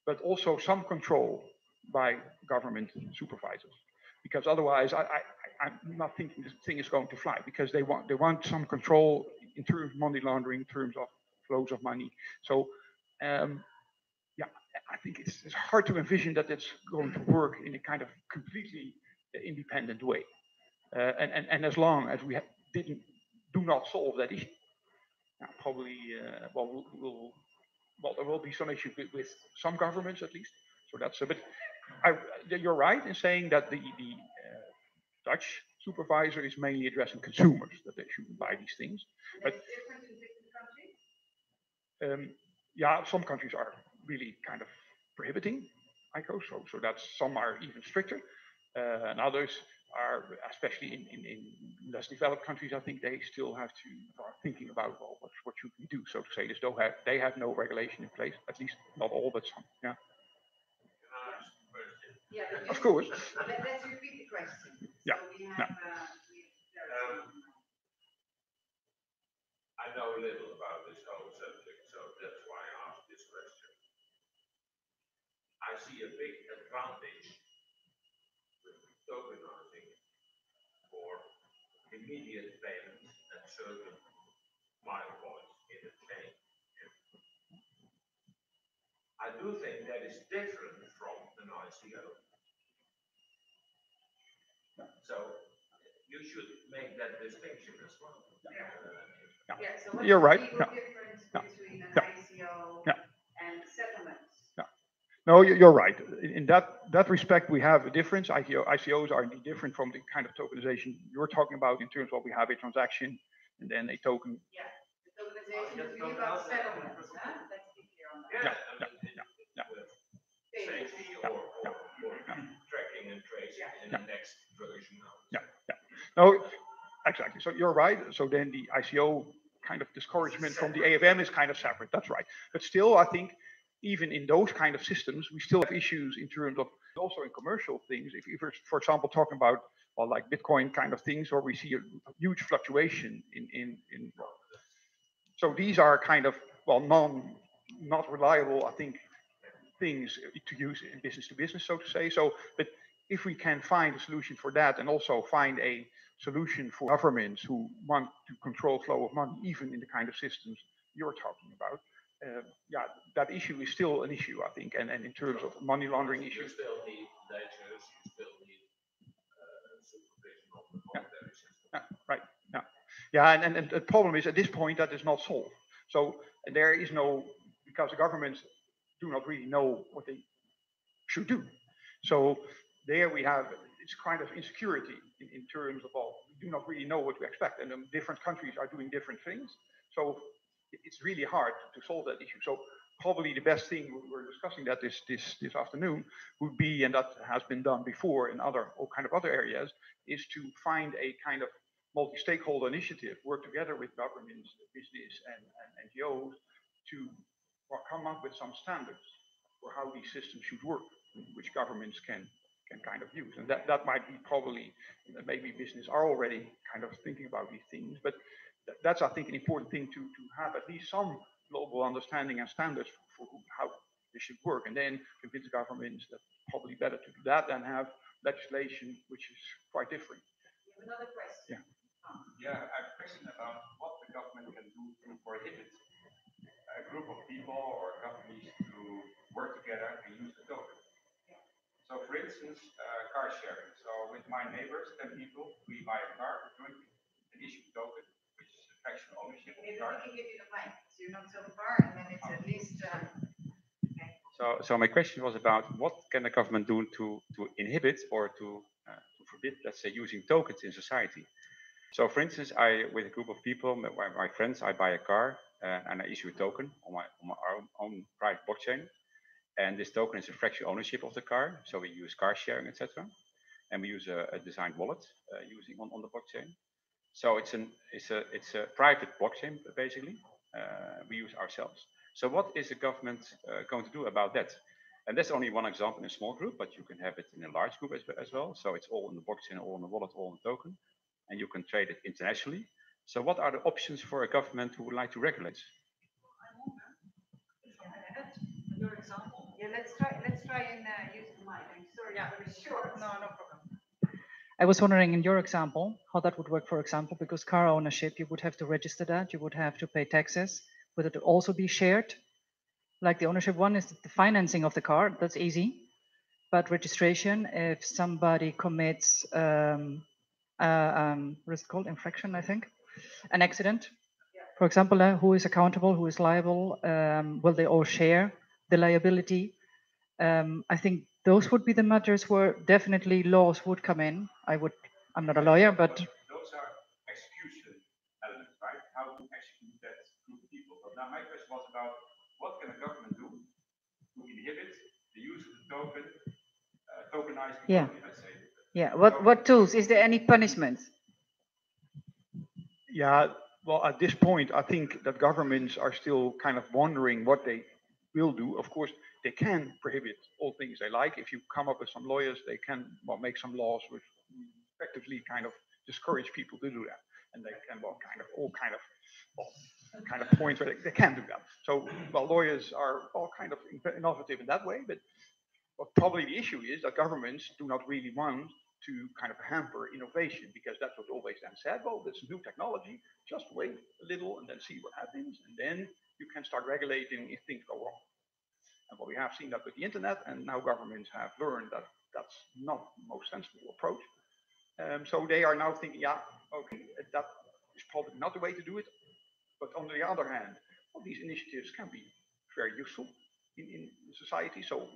but also some control by government supervisors. Because otherwise, I'm not thinking this thing is going to fly, because they want some control in terms of money laundering, in terms of flows of money. So yeah, I think it's hard to envision that it's going to work in a kind of completely independent way. And as long as we do not solve that issue, probably, well, there will be some issue with some governments at least. So that's a bit. You're right in saying that the Dutch supervisor is mainly addressing consumers, that they shouldn't buy these things. But different in different countries? Yeah, some countries are really kind of prohibiting ICOs, so that's, some are even stricter, and others are, especially in less developed countries, I think they still have to start thinking about, well, what should we do, so to say. They have no regulation in place, at least not all, but some. Yeah. Yeah, of course. Let's repeat the question. Yeah. So we have, I know little about this whole subject, so that's why I asked this question. I see a big advantage with tokenizing for immediate payments at certain mile points in the chain. I do think that is different from an ICO. So you should make that distinction as well. So you're right. Difference between an ICO and settlements? No, you're right. In that respect, we have a difference. ICOs are indeed different from the kind of tokenization you're talking about in terms of we have a transaction and then a token. Yeah, the tokenization is really about settlements. Huh? Let's be clear on that. Safety or tracking and tracing in the next version. No, exactly. So you're right. So then the ICO kind of discouragement from the AFM is kind of separate. That's right. But still, I think even in those kind of systems, we still have issues in terms of also in commercial things. If you're, for example, talking about well, like Bitcoin kind of things, or we see a huge fluctuation in so these are kind of well not reliable, I think, things to use in business to business, so to say. So, but if we can find a solution for that and also find a solution for governments who want to control flow of money, even in the kind of systems you're talking about, yeah, that issue is still an issue, I think. And in terms of money laundering issues. You still need ledgers, you still need supervision of the monetary system. Right. Yeah, and the problem is at this point that is not solved. So there is no, because the governments do not really know what they should do. So there we have, it's kind of insecurity in terms of, well, we do not really know what to expect. And different countries are doing different things. So it's really hard to solve that issue. So probably the best thing, we're discussing that this afternoon, would be, and that has been done before in all kind of other areas, is to find a kind of multi-stakeholder initiative, work together with governments, business, and NGOs to come up with some standards for how these systems should work, which governments can kind of use. And that might be probably, maybe business are already kind of thinking about these things, but that's, I think, an important thing to have at least some global understanding and standards for how they should work. And then convince governments that it's probably better to do that than have legislation which is quite different. Another question. Yeah, I have a question about what the government can do to prohibit a group of people or companies to work together and use the token. So for instance, car sharing. So with my neighbors, 10 people, we buy a car jointly and issue a token, which is a fractional ownership of the car. Maybe we can give you the mic, so you're not so far, and then it's at least... So my question was about what can the government do to inhibit or to forbid, let's say, using tokens in society. So for instance, with a group of people, my friends, I buy a car and I issue a token on my own private blockchain. And this token is a fractional ownership of the car. So we use car sharing, etc. And we use a designed wallet using on the blockchain. So it's a private blockchain, basically. We use ourselves. So what is the government going to do about that? And that's only one example in a small group, but you can have it in a large group as well. So it's all in the blockchain, all in the wallet, all in the token. And you can trade it internationally. So what are the options for a government who would like to regulate? Your example. Yeah, let's try and use the mic. I'm sorry, yeah, but it's short. No problem. I was wondering in your example, how that would work, for example, because car ownership, you would have to register that, you would have to pay taxes. Would it also be shared? Like the ownership one is the financing of the car, that's easy. But registration, if somebody commits, what is it called, infraction, I think, an accident, for example, who is accountable, who is liable, will they all share the liability? I think those would be the matters where definitely laws would come in. I'm not a lawyer, but those are execution elements, right? How to execute that group of people. But now my question was about what can a government do to inhibit the use of the token, tokenizing yeah. money, let's say. Yeah, what tools? Is there any punishment? Yeah, well, at this point, I think that governments are still kind of wondering what they will do. Of course, they can prohibit all things they like. If you come up with some lawyers, they can make some laws which effectively kind of discourage people to do that. And they can kind of points where they can do that. So, lawyers are all kind of innovative in that way, but probably the issue is that governments do not really want to kind of hamper innovation, because that's what always then said, well, this new technology, just wait a little and then see what happens, and then you can start regulating if things go wrong. And we have seen that with the internet, and now governments have learned that that's not the most sensible approach. So they are now thinking, yeah, okay, that is probably not the way to do it. But on the other hand, well, these initiatives can be very useful. in society. So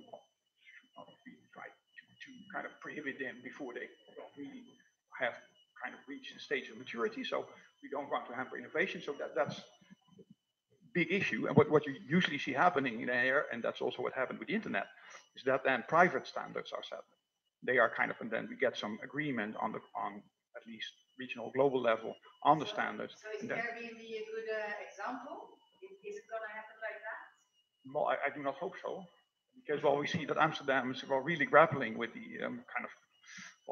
we try to kind of prohibit them before they really have kind of reached the stage of maturity. So we don't want to hamper innovation. So that's big issue. And what you usually see happening in there, and that's also what happened with the internet, is that then private standards are set. They are kind of, and then we get some agreement on at least regional, global level on the standards. So is Airbnb a good example? Is it going to happen like that? Well, I do not hope so, because well, we see that Amsterdam is well really grappling with the kind of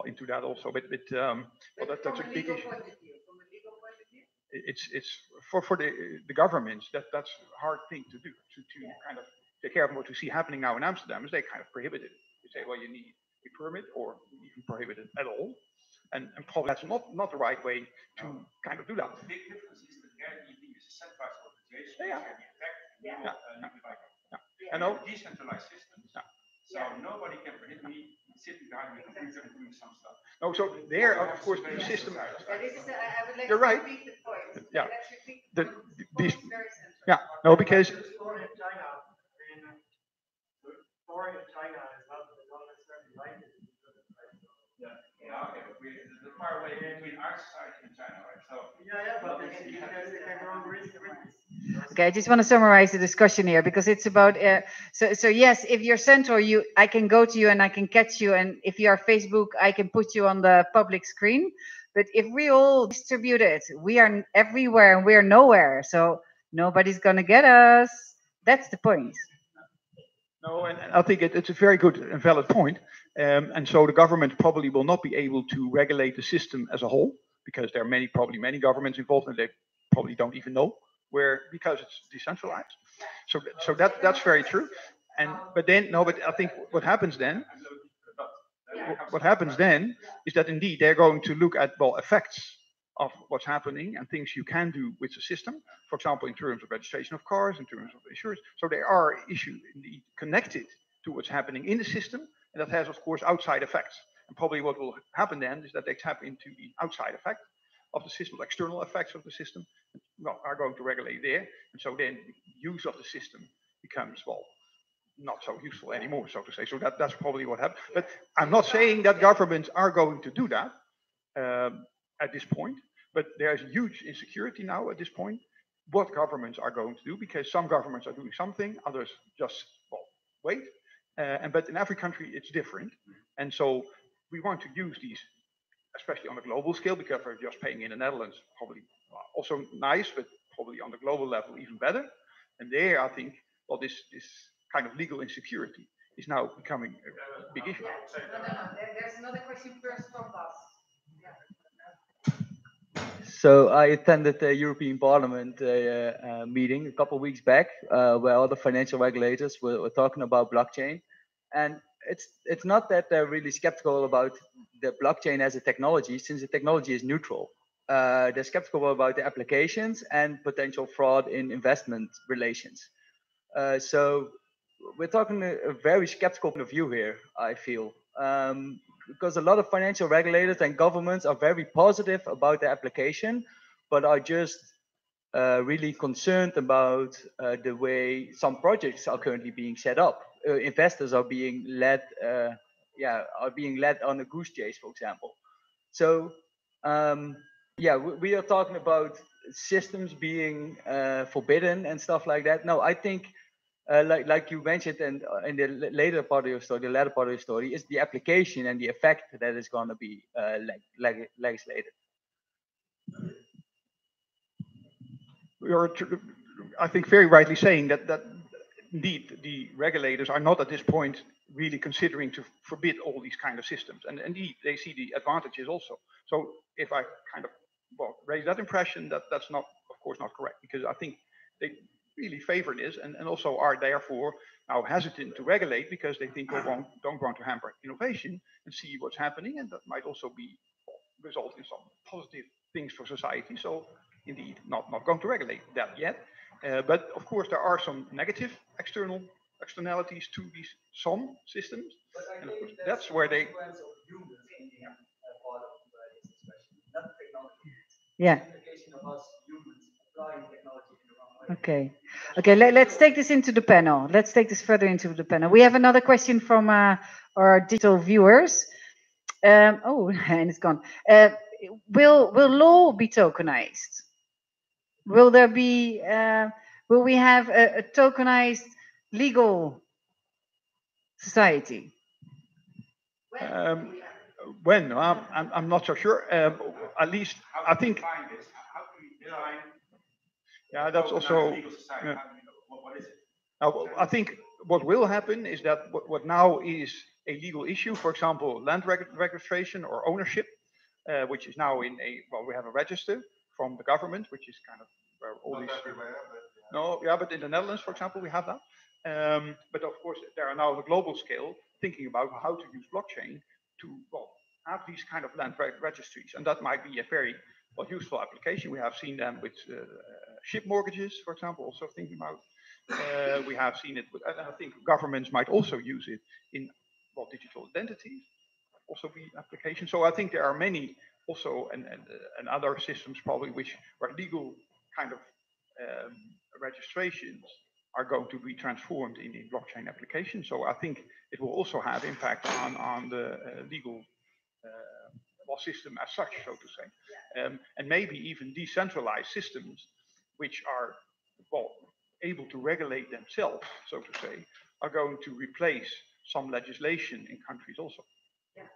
into that also, but well, that's a big issue. It's for the governments that's a hard thing to do to kind of take care of what we see happening now in Amsterdam is they kind of prohibit it. They say, well, you need a permit or even prohibit it at all, and probably that's not the right way to kind of do that. The big difference is that Airbnb is a centralized organization. I know. Decentralized systems. So nobody can prohibit me sitting behind my computer and doing some stuff. No, so there, of course, the system. I would like You're to right. repeat the point. Yeah. Let's repeat the point. These, Very central. yeah. No, because. Story in China. The story in China is not necessarily like it. Yeah, okay, but the far away between our society and China, right? So But they can grow risk. Okay, I just want to summarize the discussion here because it's about so yes, if you're central, I can go to you and I can catch you, and if you are Facebook, I can put you on the public screen. But if we all distribute it, we are everywhere and we are nowhere, so nobody's gonna get us. That's the point. No, and I think it's a very good and valid point. And so the government probably will not be able to regulate the system as a whole because there are probably many governments involved and they probably don't even know because it's decentralized. So that's very true. But I think what happens then is that indeed they're going to look at effects of what's happening and things you can do with the system. For example, in terms of registration of cars, in terms of insurance. So there are issues indeed connected to what's happening in the system, and that has of course outside effects. And probably what will happen then is that they tap into the outside effect of the system, external effects of the system, are going to regulate there. And so then the use of the system becomes, not so useful anymore, so to say. So that's probably what happens. But I'm not saying that governments are going to do that at this point, but there's huge insecurity now at this point, what governments are going to do, because some governments are doing something, others just, wait. But in every country, it's different. And so we want to use these, especially on a global scale, because we're just paying in the Netherlands, probably also nice, but probably on the global level, even better. And there, I think, this kind of legal insecurity is now becoming a big issue. There's another question first from Bas. So I attended the European Parliament meeting a couple of weeks back, where all the financial regulators were talking about blockchain, and it's not that they're really skeptical about the blockchain as a technology, since the technology is neutral. They're skeptical about the applications and potential fraud in investment relations. So we're talking a very skeptical point of view here, I feel. Because a lot of financial regulators and governments are very positive about the application, but are just really concerned about the way some projects are currently being set up. Investors are being led, on a goose chase, for example. So, we are talking about systems being forbidden and stuff like that. No, I think. Like you mentioned, and in the later part of your story, the latter part of your story, is the application and the effect that is going to be legislated. You're, I think, very rightly saying that indeed the regulators are not at this point really considering to forbid all these kind of systems, and indeed they see the advantages also. So if I kind of raise that impression, that's not, of course, not correct, because I think they really favor this and also are therefore now hesitant to regulate because they think don't want to hamper innovation and see what's happening, and that might also be result in some positive things for society. So indeed not going to regulate that yet, but of course there are some negative externalities to these some systems, and of course that's where they yeah. Okay. Okay, let's take this into the panel. Let's take this further into the panel. We have another question from our digital viewers. Oh, and it's gone. Will law be tokenized? Will there be? Will we have a tokenized legal society? When? I'm not so sure. At least I think. Yeah, that's also. Yeah. Now, I think what will happen is that what now is a legal issue, for example, land registration or ownership, which is now in a, well, we have a register from the government, which is kind of where all these. No, yeah, but in the Netherlands, for example, we have that. But of course, there are now on a global scale thinking about how to use blockchain to, well, have these kind of land registries, and that might be a very useful application. We have seen them with ship mortgages, for example, also thinking about. We have seen it, and I think governments might also use it in, well, digital identities, also be application. So I think there are many also, and other systems probably where legal kind of registrations are going to be transformed in blockchain applications. So I think it will also have impact on the legal system as such, so to say, and maybe even decentralized systems, which are, well, able to regulate themselves, so to say, are going to replace some legislation in countries also. Yeah.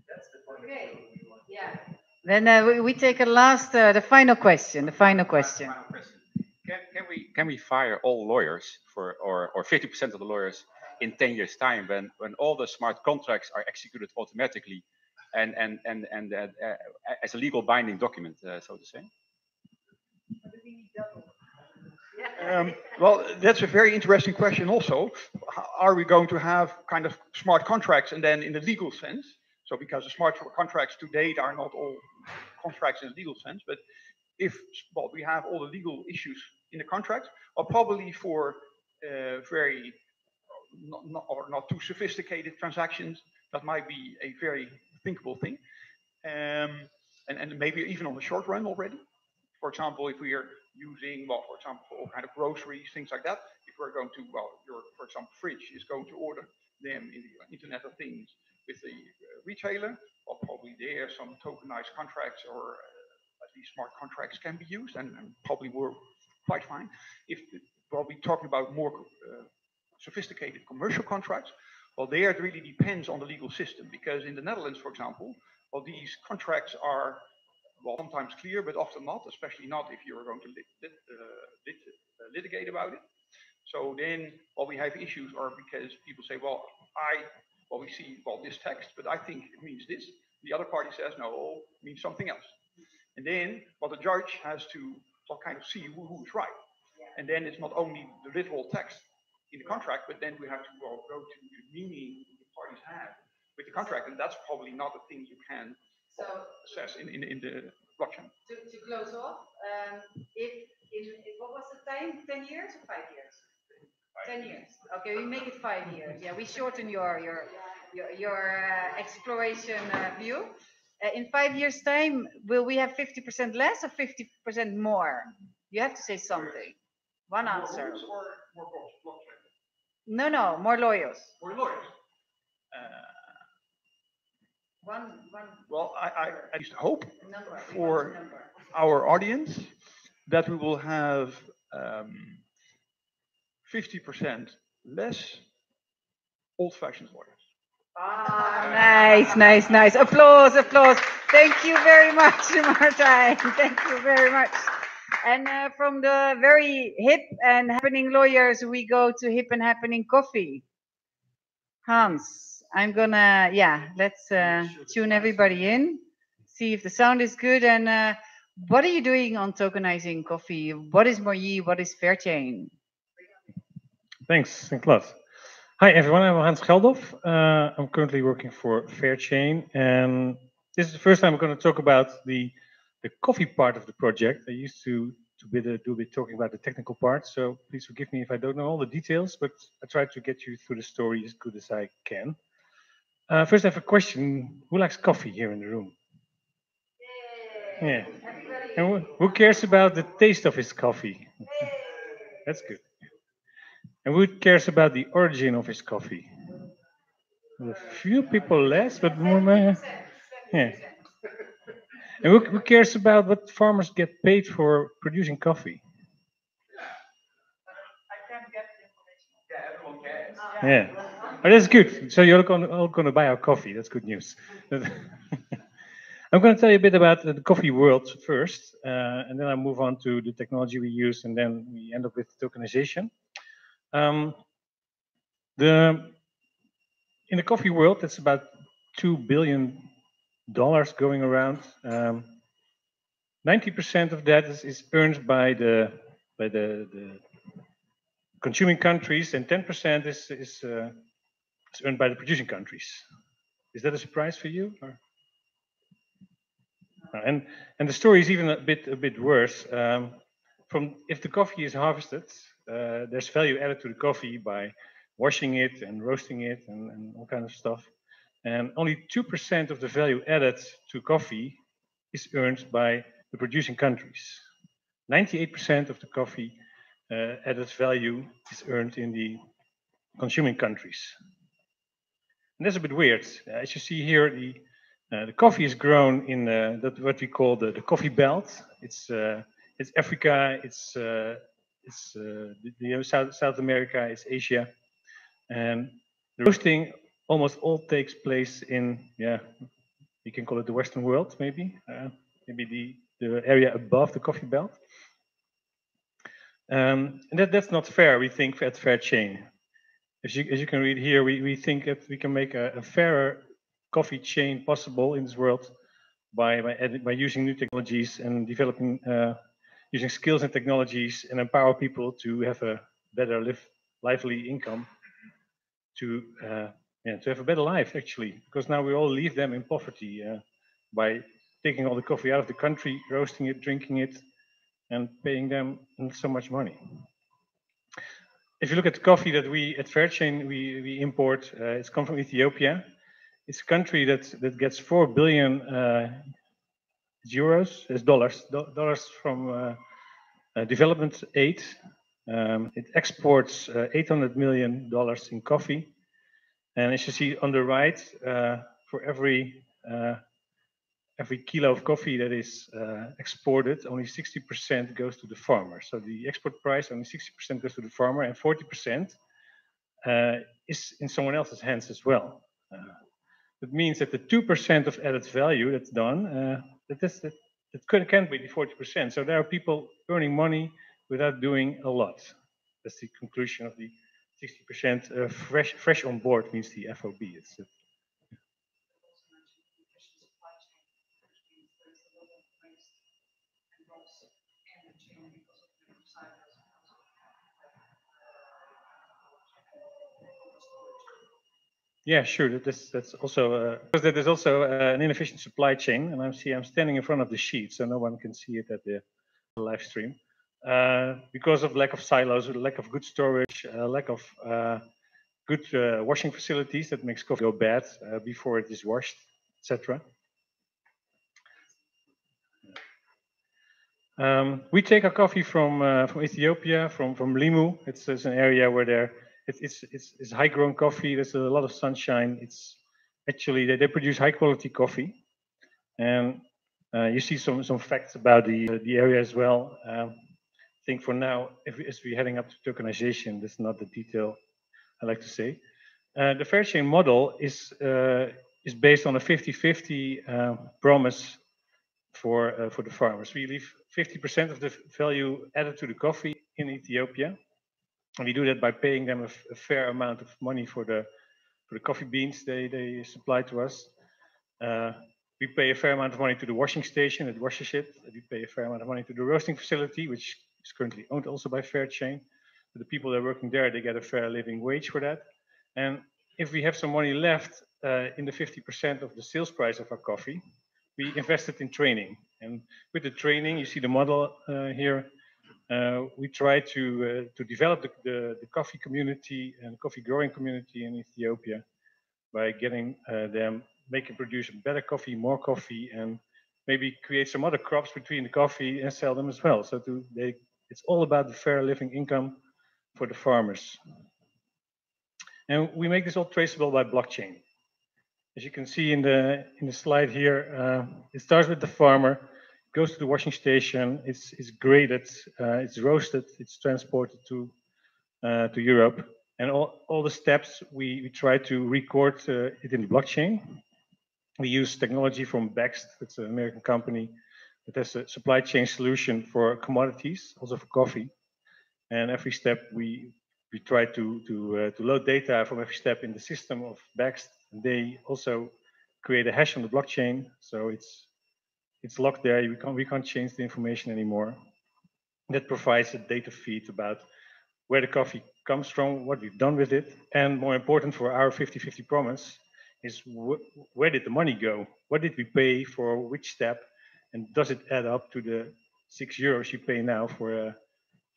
That's the point. Okay. Yeah. Then we take a last, the final question. The final question. Can we fire all lawyers or 50% of the lawyers in 10 years' time when all the smart contracts are executed automatically and as a legal binding document, so to say? Well, that's a very interesting question also. Are we going to have kind of smart contracts and then in the legal sense? So because the smart contracts to date are not all contracts in the legal sense, but if, well, we have all the legal issues in the contract, or probably for very not too sophisticated transactions, that might be a very thinkable thing. And maybe even on the short run already. For example, if we are using, well, for example, all kind of groceries, things like that, if we're going to, well, your, for example, fridge is going to order them in the Internet of Things with the retailer, well, probably there some tokenized contracts or at least smart contracts can be used and probably work quite fine. If probably talking about more sophisticated commercial contracts, well, there it really depends on the legal system, because in the Netherlands, for example, well, these contracts are, well, sometimes clear, but often not, especially not if you're going to litigate about it. So then, well, we have issues, or because people say, well, we see, well, this text, but I think it means this. The other party says, no, it means something else. And then, well, the judge has to, well, kind of see who's right. And then it's not only the literal text in the contract, but then we have to, well, go to the meaning the parties have with the contract, and that's probably not a thing you can assess in the blockchain. To close off, what was the time? 10 years or 5 years? 10 years. Okay, we make it 5 years. Yeah, we shorten your exploration view. In 5 years' time, will we have 50% less or 50% more? You have to say something. One answer. More blockchain? No, more lawyers. More lawyers. One. Well, I just hope for our audience that we will have 50% less old-fashioned lawyers. Ah, nice. Applause. Thank you very much, Martijn. Thank you very much. And from the very hip and happening lawyers, we go to hip and happening coffee. Hans, I'm gonna, let's tune everybody in, see if the sound is good. And what are you doing on tokenizing coffee? What is Moyee? What is Fairchain? Thanks a lot. Hi everyone, I'm Hans Geldof. I'm currently working for Fairchain, and this is the first time I'm going to talk about the coffee part of the project. I used to do a bit talking about the technical part, so please forgive me if I don't know all the details, but I try to get you through the story as good as I can. First, I have a question. Who likes coffee here in the room? Yeah. And who cares about the taste of his coffee? That's good. And who cares about the origin of his coffee? A few people less, but more. Yeah. And who cares about what farmers get paid for producing coffee? Yeah. Oh, that's good. So you're all going to buy our coffee. That's good news. I'm going to tell you a bit about the coffee world first, and then I'll move on to the technology we use, and then we end up with tokenization. In the coffee world, that's about $2 billion going around. 90% of that is earned by the consuming countries, and 10% is earned by the producing countries. Is that a surprise for you? Or? And the story is even a bit worse. From if the coffee is harvested, there's value added to the coffee by washing it and roasting it and all kind of stuff. And only 2% of the value added to coffee is earned by the producing countries. 98% of the coffee added value is earned in the consuming countries. And that's a bit weird. As you see here, the coffee is grown in what we call the coffee belt. It's Africa, it's South America, it's Asia, and the roasting almost all takes place in you can call it the Western world, maybe the area above the coffee belt. And that's not fair. We think at FairChain. As you can read here, we think that we can make a fairer coffee chain possible in this world by using new technologies and developing using skills and technologies and empower people to have a better lively income, to have a better life actually, because now we all leave them in poverty by taking all the coffee out of the country, roasting it, drinking it, and paying them so much money. If you look at the coffee that we at FairChain we import, it's come from Ethiopia. It's a country that gets 4 billion euros as dollars from development aid. It exports $800 million in coffee, and as you see on the right, for every kilo of coffee that is exported, only 60% goes to the farmer. So the export price, only 60% goes to the farmer, and 40% is in someone else's hands as well. That means that the 2% of added value that's done, that can't be the 40%. So there are people earning money without doing a lot. That's the conclusion of the 60% fresh on board means the FOB. It's yeah, sure. That's also because there's also an inefficient supply chain, and I'm standing in front of the sheet, so no one can see it at the live stream. Because of lack of silos, lack of good storage, lack of good washing facilities that makes coffee go bad before it is washed, etc. We take our coffee from Ethiopia, from Limu. It's an area where it's high-grown coffee. There's a lot of sunshine. It's actually they produce high-quality coffee, and you see some facts about the area as well. I think for now, as we're heading up to tokenization, that's not the detail I like to say. The FairChain model is based on a 50-50 promise for the farmers. We leave 50% of the value added to the coffee in Ethiopia, and we do that by paying them a fair amount of money for the coffee beans they supply to us. We pay a fair amount of money to the washing station that washes it. We pay a fair amount of money to the roasting facility, which is currently owned also by FairChain. But the people that are working there, they get a fair living wage for that. And if we have some money left in the 50% of the sales price of our coffee, we invested in training. And with the training, you see the model here, we try to develop the coffee community and coffee growing community in Ethiopia by getting them produce better coffee, more coffee, and maybe create some other crops between the coffee and sell them as well. So they It's all about the fair living income for the farmers. And we make this all traceable by blockchain. As you can see in the slide here, it starts with the farmer, goes to the washing station, it's graded, it's roasted, it's transported to Europe, and all the steps we try to record it in the blockchain. We use technology from Bext, it's an American company that has a supply chain solution for commodities, also for coffee. And every step we try to load data from every step in the system of Bext. They also create a hash on the blockchain, so it's locked there. We can't change the information anymore. That provides a data feed about where the coffee comes from, what we've done with it, and more important for our 50-50 promise is where did the money go? What did we pay for which step? And does it add up to the €6 you pay now for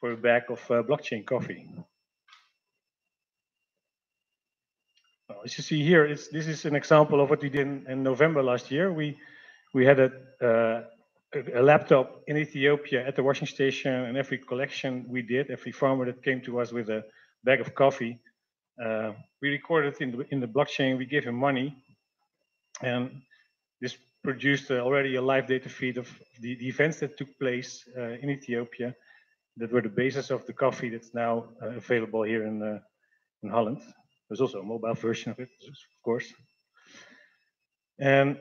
a bag of blockchain coffee? Well, as you see here, this is an example of what we did in November last year. We had a laptop in Ethiopia at the washing station, and every collection we did, every farmer that came to us with a bag of coffee, we recorded in the blockchain. We gave him money, and this produced already a live data feed of the events that took place in Ethiopia that were the basis of the coffee that's now available here in Holland. There's also a mobile version of it, of course. And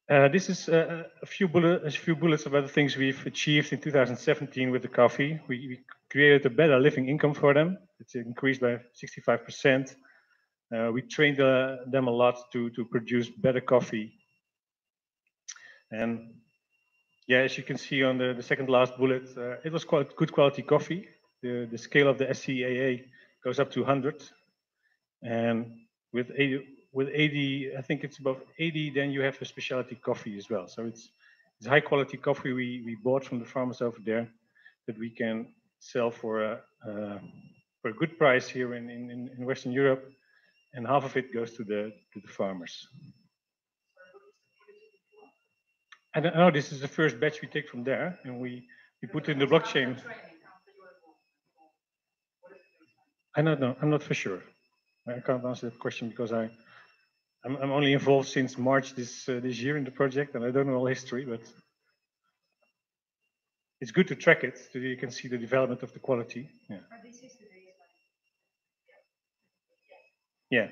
this is a few bullets about the things we've achieved in 2017 with the coffee. We created a better living income for them. It's increased by 65%. We trained them a lot to produce better coffee. And yeah, as you can see on the second last bullet, it was quite good quality coffee. The scale of the SCAA goes up to 100. And with 80, I think it's above 80, then you have the specialty coffee as well. So it's high quality coffee we bought from the farmers over there that we can sell for a good price here in Western Europe, and half of it goes to the farmers. I don't know, this is the first batch we take from there, and we put it in the blockchain. I don't know, I'm not for sure. I can't answer that question because I'm only involved since March this year in the project, and I don't know all history, but it's good to track it so you can see the development of the quality. Yeah. Yeah.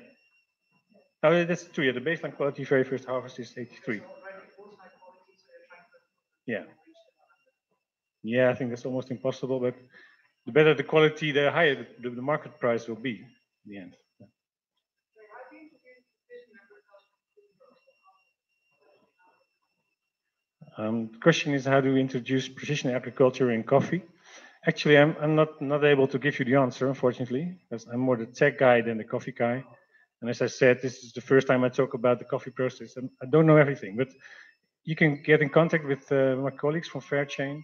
Oh, that's true. Yeah, the baseline quality very first harvest is 83. Yeah. Yeah, I think that's almost impossible, but the better the quality, the higher the market price will be in the end. The question is, how do we introduce precision agriculture in coffee? Actually, I'm not able to give you the answer, unfortunately, because I'm more the tech guy than the coffee guy. And as I said, this is the first time I talk about the coffee process, and I don't know everything. But you can get in contact with my colleagues from FairChain.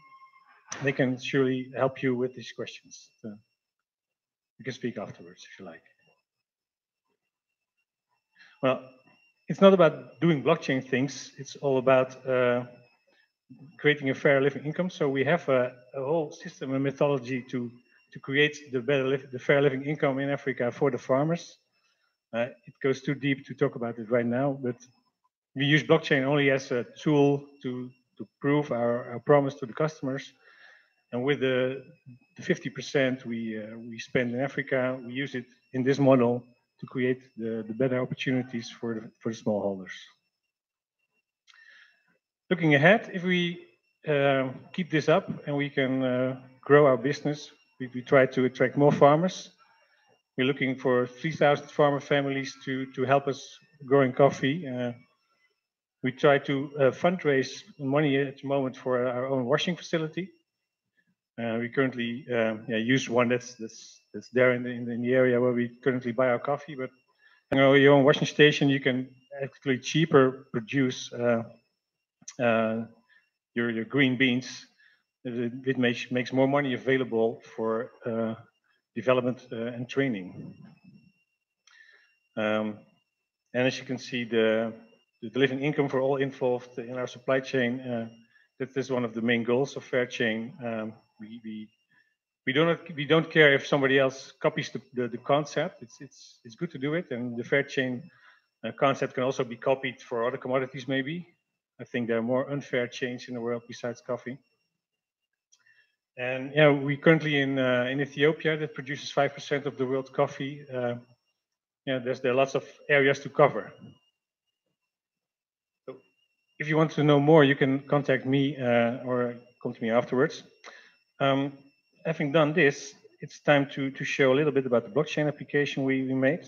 They can surely help you with these questions. So you can speak afterwards if you like. Well, it's not about doing blockchain things. It's all about creating a fair living income. So we have a whole system and methodology to create the fair living income in Africa for the farmers. It goes too deep to talk about it right now, but we use blockchain only as a tool to prove our promise to the customers. And with the 50% we spend in Africa, we use it in this model to create the better opportunities for the smallholders. Looking ahead, if we keep this up and we can grow our business, we try to attract more farmers. We're looking for 3,000 farmer families to help us growing coffee. We try to fundraise money at the moment for our own washing facility. We currently use one that's there in the area where we currently buy our coffee. But you know, your own washing station, you can actually cheaper produce your green beans. It makes more money available for development and training. And as you can see, the living income for all involved in our supply chain, that is one of the main goals of FairChain. We we don't care if somebody else copies the concept. It's good to do it, and the fair chain concept can also be copied for other commodities maybe. I think there are more unfair chains in the world besides coffee. And yeah, we currently in Ethiopia that produces 5% of the world's coffee. Yeah, there are lots of areas to cover. So if you want to know more, you can contact me or come to me afterwards. Having done this, it's time to show a little bit about the blockchain application we made.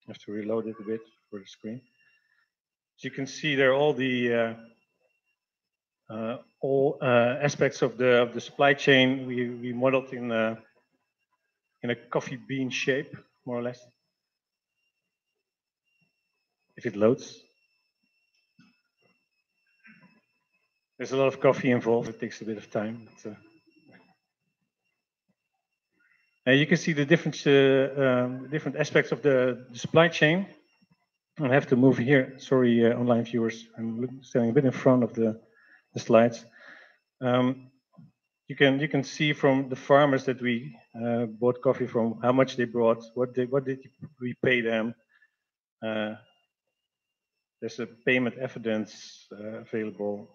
I have to reload it a bit for the screen. As you can see, there are all the aspects of the supply chain we modeled in a coffee bean shape, more or less. If it loads. There's a lot of coffee involved. It takes a bit of time. You can see the different aspects of the supply chain. I have to move here. Sorry, online viewers. I'm standing a bit in front of the slides. You can see from the farmers that we bought coffee from, how much they brought, what did we pay them. There's a payment evidence available.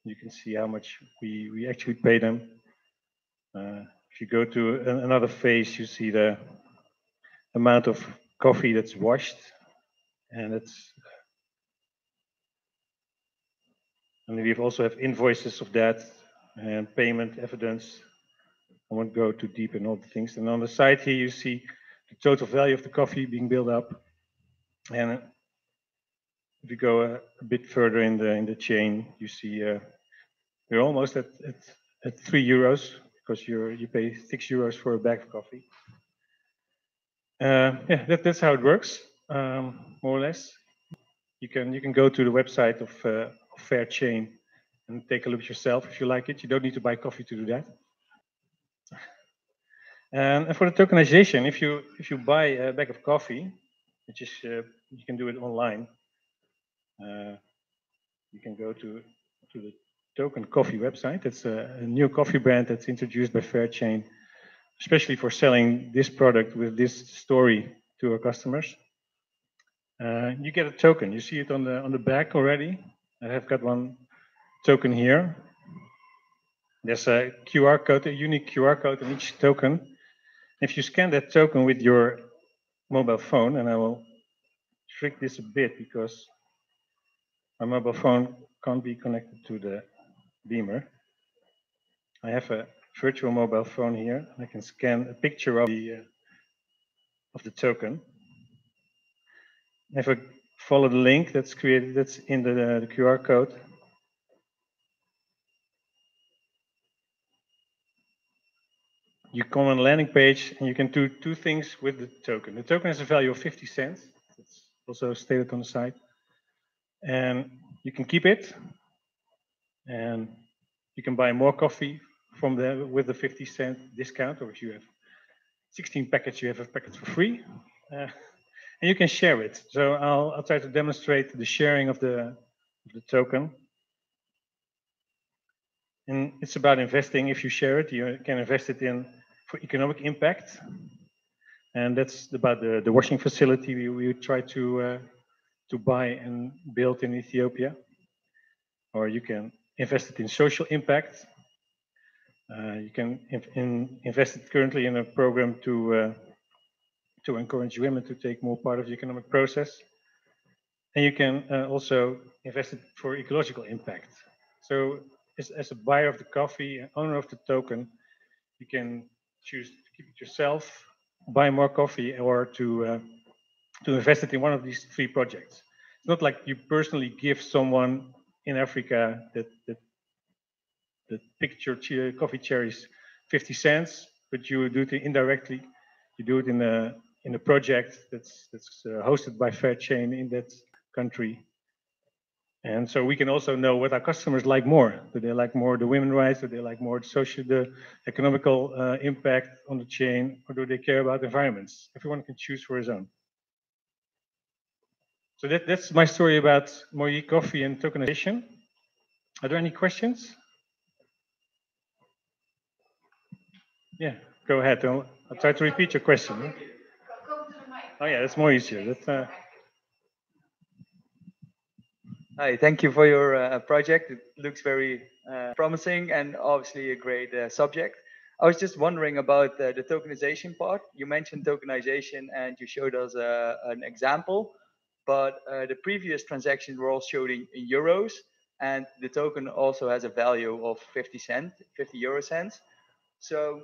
You can see how much we actually pay them. If you go to another phase, you see the amount of coffee that's washed, and we also have invoices of that and payment evidence. I won't go too deep in all the things. And on the side here, you see the total value of the coffee being built up. And if you go a bit further in the chain, you see we're almost at €3 because you pay €6 for a bag of coffee. Yeah, that's how it works, more or less. You can go to the website of Fair Chain and take a look yourself if you like it. You don't need to buy coffee to do that. And for the tokenization, if you buy a bag of coffee, which is you can do it online. You can go to the Token Coffee website. It's a new coffee brand that's introduced by Fairchain, especially for selling this product with this story to our customers. You get a token. You see it on the back already. I have got one token here. There's a QR code, a unique QR code on each token. If you scan that token with your mobile phone, and I will trick this a bit because my mobile phone can't be connected to the beamer. I have a virtual mobile phone here. I can scan a picture of the token. If I follow the link that's created, that's in the QR code. You come on a landing page and you can do two things with the token. The token has a value of 50 cents. It's also stated on the site. And you can keep it. And you can buy more coffee from with the 50-cent discount, or if you have 16 packets, you have a packet for free. And you can share it. So I'll try to demonstrate the sharing of the token. And it's about investing. If you share it, you can invest it in for economic impact. And that's about the washing facility we try to buy and build in Ethiopia. Or you can invest it in social impact. You can invest it currently in a program to encourage women to take more part of the economic process. And you can also invest it for ecological impact. So as a buyer of the coffee and owner of the token, you can choose to keep it yourself, buy more coffee, or to invest it in one of these three projects. It's not like you personally give someone in Africa that picture coffee cherries 50 cents, but you do it indirectly. You do it in a project that's hosted by Fairchain in that country. And so we can also know what our customers like more. Do they like more the women's rights? Do they like more the economical impact on the chain? Or do they care about environments? Everyone can choose for his own. So that's my story about Moyee coffee and tokenization. Are there any questions? Yeah, go ahead. I'll try to repeat your question. Oh yeah, that's more easier. That's, Hi, thank you for your project. It looks very promising and obviously a great subject. I was just wondering about the tokenization part. You mentioned tokenization and you showed us an example, but the previous transactions were all showed in euros, and the token also has a value of 50 euro cents. So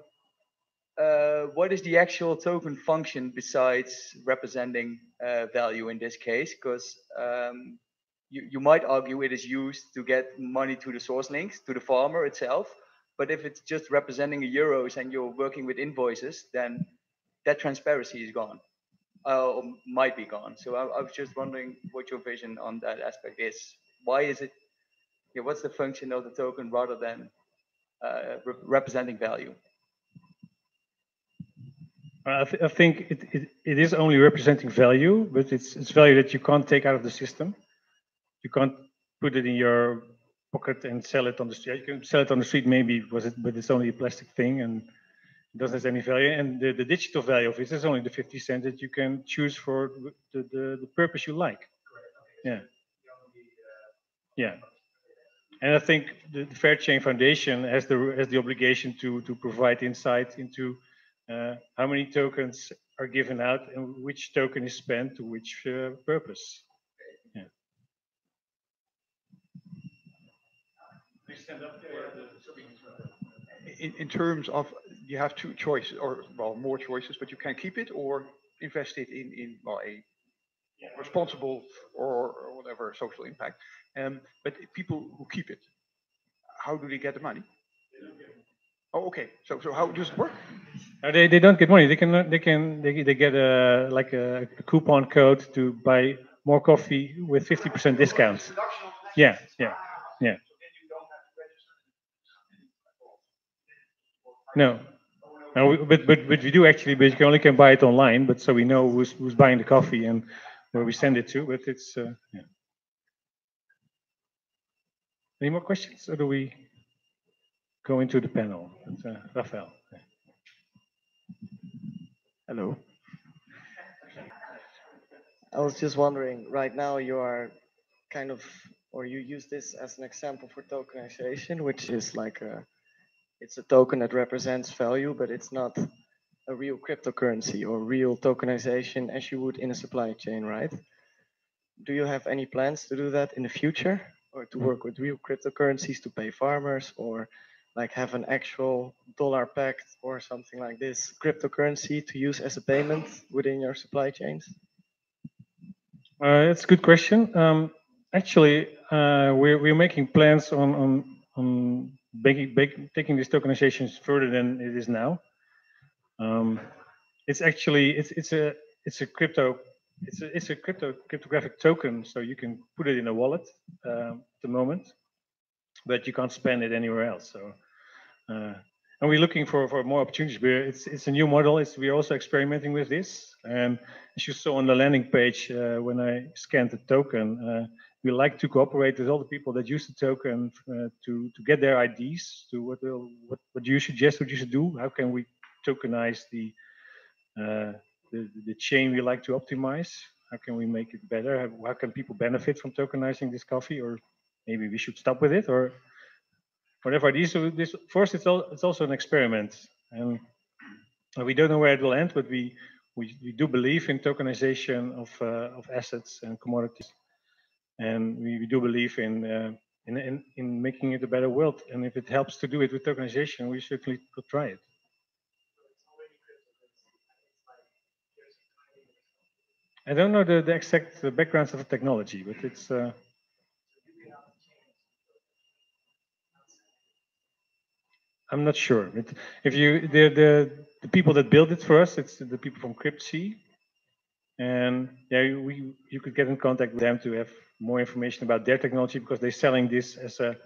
what is the actual token function besides representing value in this case? Because you might argue it is used to get money to the source links, to the farmer itself. But if it's just representing euros and you're working with invoices, then that transparency is gone, or might be gone. So I was just wondering what your vision on that aspect is. Why is it, yeah, what's the function of the token rather than representing value? I think it is only representing value, but it's value that you can't take out of the system. You can't put it in your pocket and sell it on the street. You can sell it on the street maybe, but it's only a plastic thing and it doesn't have any value. And the digital value of it is only the 50 cents that you can choose for the purpose you like. Yeah. Yeah. And I think the Fair Chain Foundation has the obligation to provide insight into how many tokens are given out and which token is spent to which purpose. Yeah. In terms of, you have two choices, or well, more choices, but you can keep it or invest it in well, a responsible or whatever social impact. But people who keep it, how do they get the money? Oh, okay. So how does it work? They don't get money. They get a coupon code to buy more coffee with 50% discount. Yeah. No, but we do actually. But you only can buy it online. But so we know who's buying the coffee and where we send it to. But it's yeah. Any more questions, or do we go into the panel? Raphael. Hello. I was just wondering, right now you are kind of, or you use this as an example for tokenization, which is like it's a token that represents value, but it's not a real cryptocurrency or real tokenization as you would in a supply chain, right? Do you have any plans to do that in the future, or to work with real cryptocurrencies to pay farmers, or like have an actual dollar pact or something like this cryptocurrency to use as a payment within your supply chains? It's a good question. Actually, we're making plans on taking these tokenizations further than it is now. It's actually it's a cryptographic token, so you can put it in a wallet at the moment, but you can't spend it anywhere else. So, and we're looking for more opportunities. It's a new model. We're also experimenting with this. And as you saw on the landing page, when I scanned the token, we like to cooperate with all the people that use the token to get their IDs. To what do you suggest? What you should do? How can we tokenize the chain we like to optimize? How can we make it better? How can people benefit from tokenizing this coffee? Or maybe we should stop with it, or whatever. This first, it's also an experiment, and we don't know where it will end. But we do believe in tokenization of assets and commodities, and we do believe in making it a better world. And if it helps to do it with tokenization, we certainly could try it. I don't know the exact backgrounds of the technology, but it's. I'm not sure. If you the people that build it for us, it's the people from Cryptsy, and yeah, you could get in contact with them to have more information about their technology, because they're selling this as a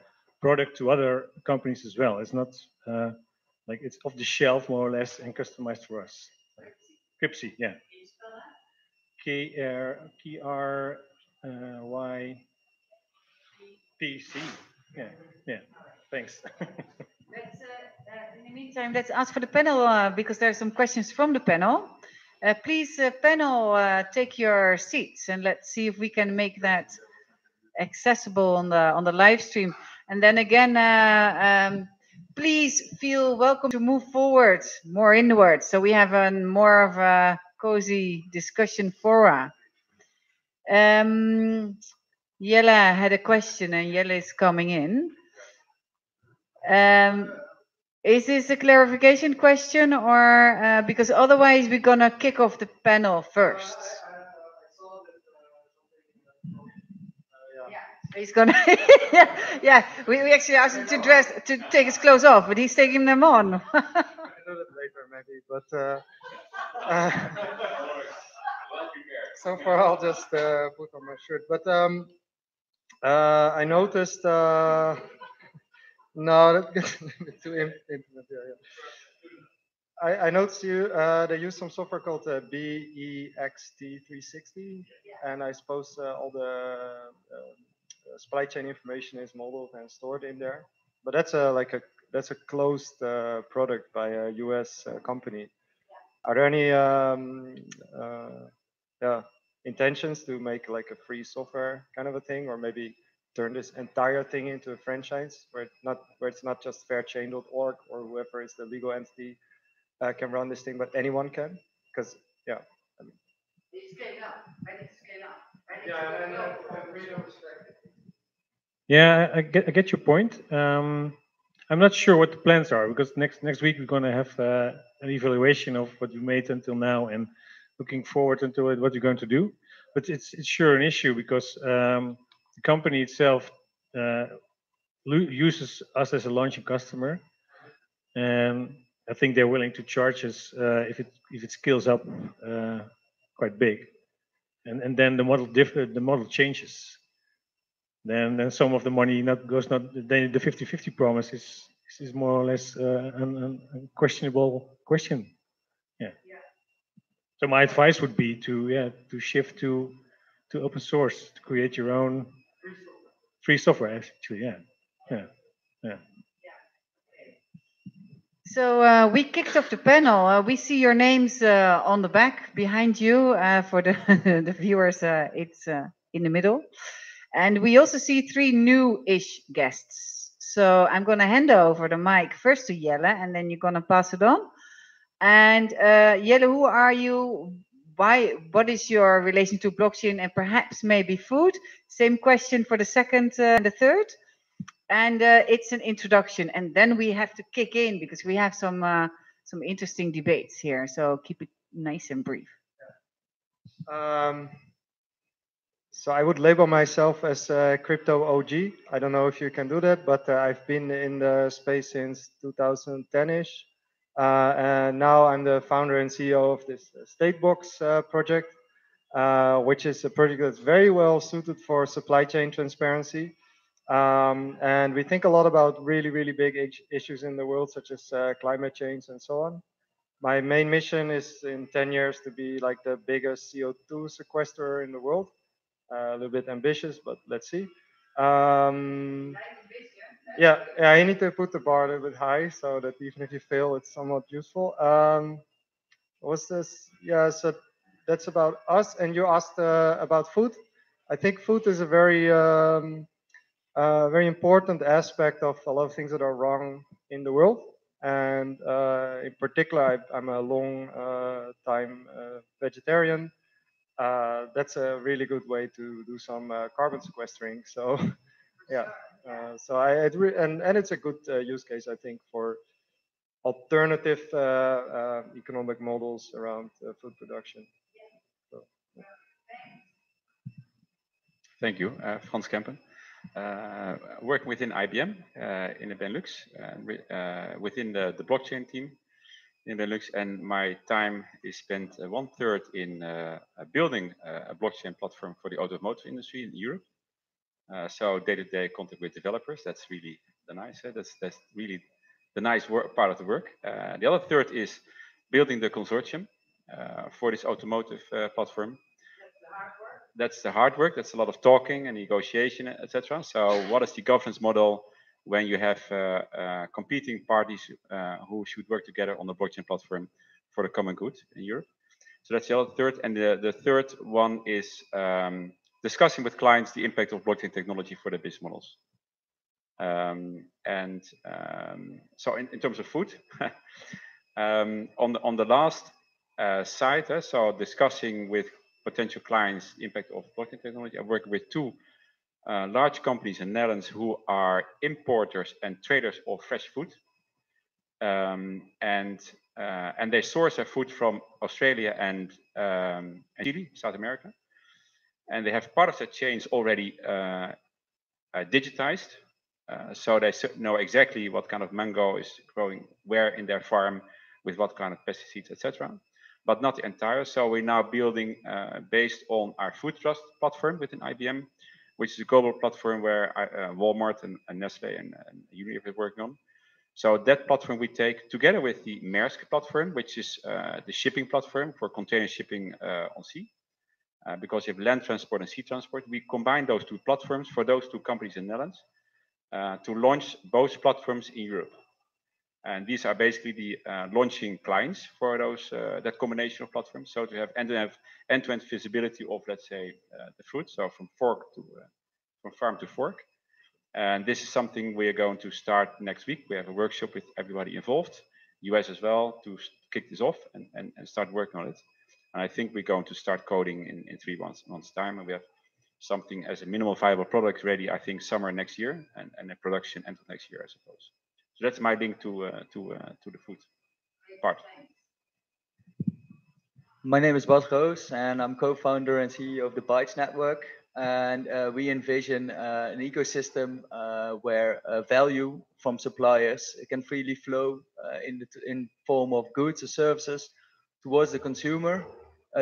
product to other companies as well. It's not like it's off the shelf more or less and customized for us. Cryptsy, yeah. KRYPC. Yeah. Thanks. In the meantime, let's ask for the panel because there are some questions from the panel. Please, panel, take your seats and let's see if we can make that accessible on the live stream. And then again, please feel welcome to move forward more inwards, so we have a more of a cozy discussion fora. Jelle had a question, and Jelle is coming in. Is this a clarification question, or because otherwise we're gonna kick off the panel first? He's gonna, yeah. We actually asked him to take his clothes off, but he's taking them on. I do that later, maybe, but so far I'll just put on my shirt. But I noticed. No, that gets a little bit too intimate. Yeah. I noticed they use some software called BEXT360, and I suppose all the supply chain information is modeled and stored in there. But that's that's a closed product by a US company. Are there any intentions to make like a free software kind of a thing, or maybe turn this entire thing into a franchise where it's not just fairchain.org or whoever is the legal entity can run this thing, but anyone can? Because yeah, I mean. Yeah, I get your point. I'm not sure what the plans are because next week we're going to have an evaluation of what we made until now and looking forward into what we're going to do. But it's sure an issue because the company itself uses us as a launching customer, and I think they're willing to charge us if it scales up quite big, and then the model changes. Then some of the money the 50-50 promise is more or less a questionable question. Yeah. So my advice would be to shift to open source, to create your own free software. Actually, yeah. So we kicked off the panel. We see your names on the back behind you. For the viewers, it's in the middle. And we also see 3 new-ish guests. So I'm going to hand over the mic first to Jelle, and then you're going to pass it on. And Jelle, who are you? What is your relation to blockchain and perhaps maybe food? Same question for the second and the third. And it's an introduction, and then we have to kick in because we have some interesting debates here. So keep it nice and brief. So I would label myself as a crypto OG. I don't know if you can do that, but I've been in the space since 2010-ish. And now I'm the founder and CEO of this Statebox project, which is a project that's very well suited for supply chain transparency. And we think a lot about really, really big issues in the world, such as climate change and so on. My main mission is in 10 years to be like the biggest CO2 sequesterer in the world. A little bit ambitious, but let's see. Yeah, I need to put the bar a little bit high so that even if you fail, it's somewhat useful. What's this? Yeah, so that's about us. And you asked about food. I think food is a very important aspect of a lot of things that are wrong in the world. And in particular, I'm a long time vegetarian. That's a really good way to do some carbon sequestering. So, yeah. So and it's a good use case, I think, for alternative economic models around food production. So, yeah. Thank you, Frans Kempen. Working within IBM in the Benelux, within the blockchain team in Benelux, and my time is spent 1/3 in building a blockchain platform for the automotive industry in Europe. So day-to-day contact with developers. That's really the nice. That's really the nice part of the work. The other third is building the consortium for this automotive platform. That's the hard work. That's a lot of talking and negotiation, etc. So what is the governance model? when you have competing parties who should work together on the blockchain platform for the common good in Europe. So that's the third. And the third one is discussing with clients the impact of blockchain technology for their business models. So in terms of food, on the last side, so discussing with potential clients the impact of blockchain technology, I work with two large companies in the Netherlands who are importers and traders of fresh food. And they source their food from Australia and Chile, South America. And they have part of the chains already digitized. So they know exactly what kind of mango is growing where in their farm, with what kind of pesticides, etc. But not the entire. So we're now building based on our food trust platform within IBM, which is a global platform where Walmart and Nestle and Unilever are working on. So that platform we take together with the Maersk platform, which is the shipping platform for container shipping on sea. Because you have land transport and sea transport, we combine those two platforms for those two companies in the Netherlands to launch both platforms in Europe. And these are basically the launching clients for those that combination of platforms. So to have end-to-end visibility of, let's say, the fruit, so from farm to fork. And this is something we are going to start next week. We have a workshop with everybody involved, US as well, to kick this off and start working on it. And I think we're going to start coding in 3 months time, and we have something as a minimal viable product ready, I think, summer next year, and a production end of next year, I suppose. So that's my link to the food part. My name is Bas Roos, and I'm co-founder and CEO of the Bitez.network. And we envision an ecosystem where value from suppliers can freely flow in form of goods or services towards the consumer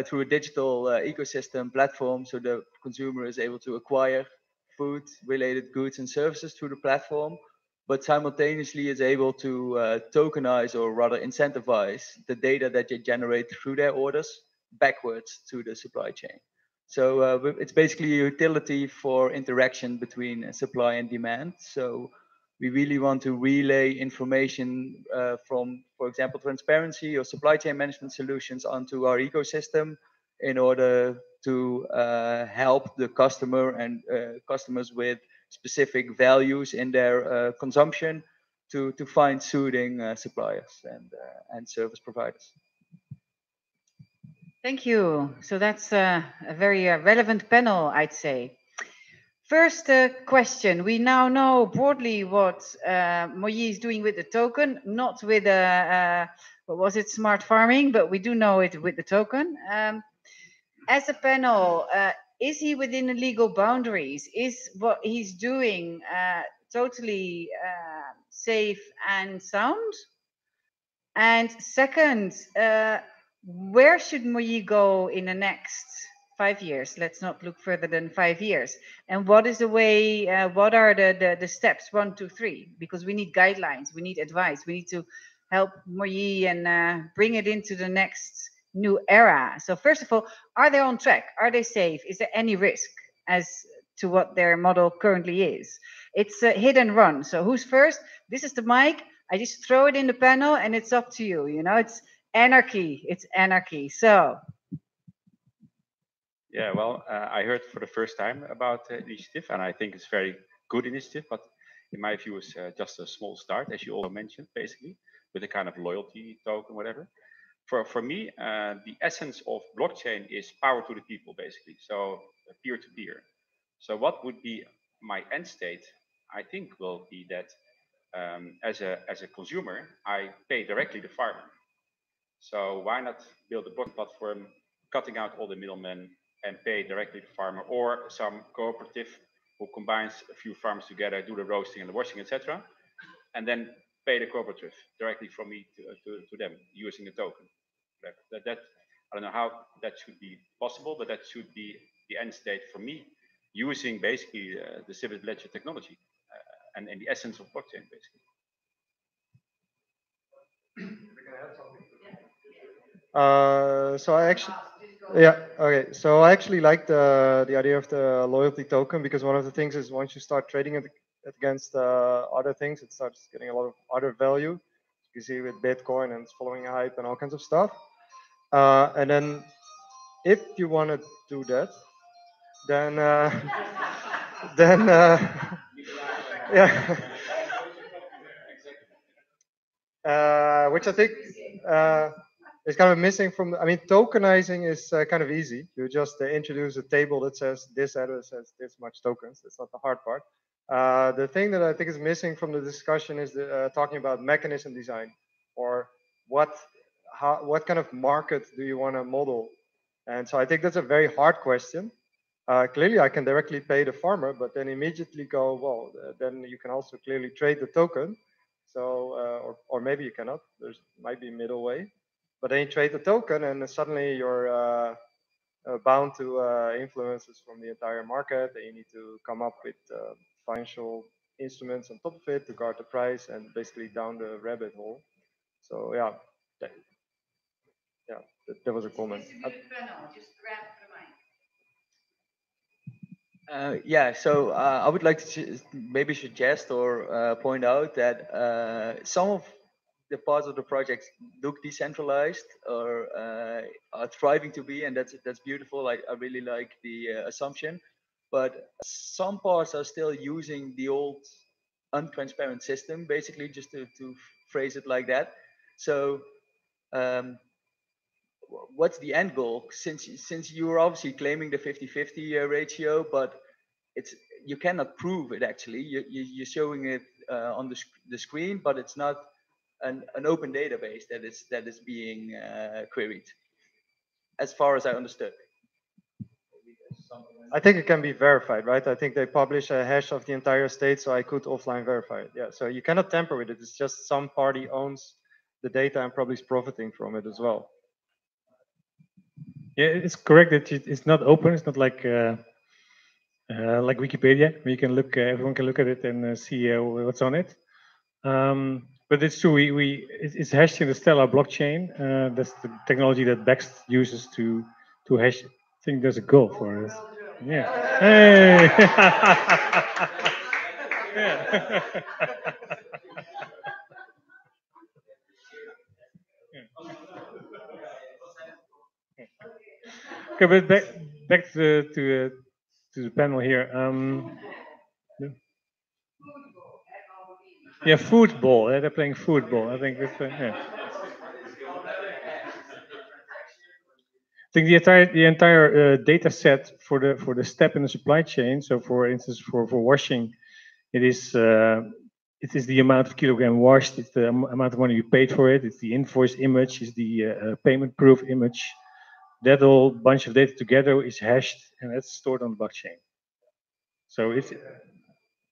through a digital ecosystem platform, so the consumer is able to acquire food-related goods and services through the platform, but simultaneously is able to tokenize, or rather incentivize, the data that they generate through their orders backwards to the supply chain. So it's basically a utility for interaction between supply and demand. So we really want to relay information from, for example, transparency or supply chain management solutions onto our ecosystem in order to help the customer and customers with specific values in their consumption to find suiting suppliers and service providers. Thank you. So that's a very relevant panel, I'd say. First question. We now know broadly what Moyee is doing with the token, not with what was it, smart farming, but we do know it with the token. As a panel, is he within the legal boundaries? Is what he's doing totally safe and sound? And second, where should Moyee go in the next 5 years? Let's not look further than 5 years. And what is the way, what are the steps 1, 2, 3? Because we need guidelines, we need advice, we need to help Moyee and bring it into the next new era. So first of all, are they on track? Are they safe? Is there any risk as to what their model currently is? It's a hit and run. So who's first? This is the mic. I just throw it in the panel and it's up to you. You know, it's anarchy. It's anarchy. So. Yeah, well, I heard for the first time about the initiative, and I think it's a very good initiative, but in my view, it's just a small start, as you also mentioned, basically, with a kind of loyalty token, whatever. For me, the essence of blockchain is power to the people, basically, so peer-to-peer. So what would be my end state, I think, will be that as a consumer, I pay directly the farmer. So why not build a blockchain platform, cutting out all the middlemen, and pay directly the farmer, or some cooperative who combines a few farms together, do the roasting and the washing, etc., and then pay the cooperative directly from me to them using a token. That I don't know how that should be possible, but that should be the end state for me, using basically the distributed ledger technology and the essence of blockchain, basically. So I actually, yeah, okay. So I actually like the idea of the loyalty token, because one of the things is once you start trading against other things, it starts getting a lot of other value. You see with Bitcoin and it's following a hype and all kinds of stuff. And then if you want to do that, then yeah. Which I think is kind of missing from. I mean, tokenizing is kind of easy. You just introduce a table that says this address has this much tokens. That's not the hard part. The thing that I think is missing from the discussion is talking about mechanism design, or what kind of market do you want to model? And so I think that's a very hard question. Clearly, I can directly pay the farmer, but then immediately go, well, then you can also clearly trade the token. So, or maybe you cannot. There's might be a middle way, but then you trade the token, and suddenly you're bound to influences from the entire market, and you need to come up with financial instruments on top of it to guard the price and basically down the rabbit hole. So yeah, that was a comment. Yeah, so I would like to maybe suggest or point out that some of the parts of the project look decentralized or are thriving to be, and that's beautiful. I really like the assumption, but some parts are still using the old untransparent system, basically, just to phrase it like that. So what's the end goal? Since you're obviously claiming the 50-50 ratio, but you cannot prove it actually. You're showing it on the screen, but it's not an open database that is being queried, as far as I understood. I think it can be verified, right? I think they publish a hash of the entire state, so I could offline verify it. Yeah, so you cannot tamper with it. It's just some party owns the data and probably is profiting from it as well. Yeah, it's correct that it's not open. It's not like Wikipedia, where you can look, everyone can look at it and see what's on it. But it's true. It's hashed in the Stellar blockchain. That's the technology that Bext uses to hash. I think there's a goal for us. Yeah. Hey. Yeah. Okay, but back to the panel here. Yeah, football. They're playing football. I think that's yeah. I think the entire data set for the step in the supply chain. So, for instance, for washing, it is the amount of kilogram washed. It's the amount of money you paid for it. It's the invoice image. It's the payment proof image. That whole bunch of data together is hashed, and that's stored on the blockchain. So it's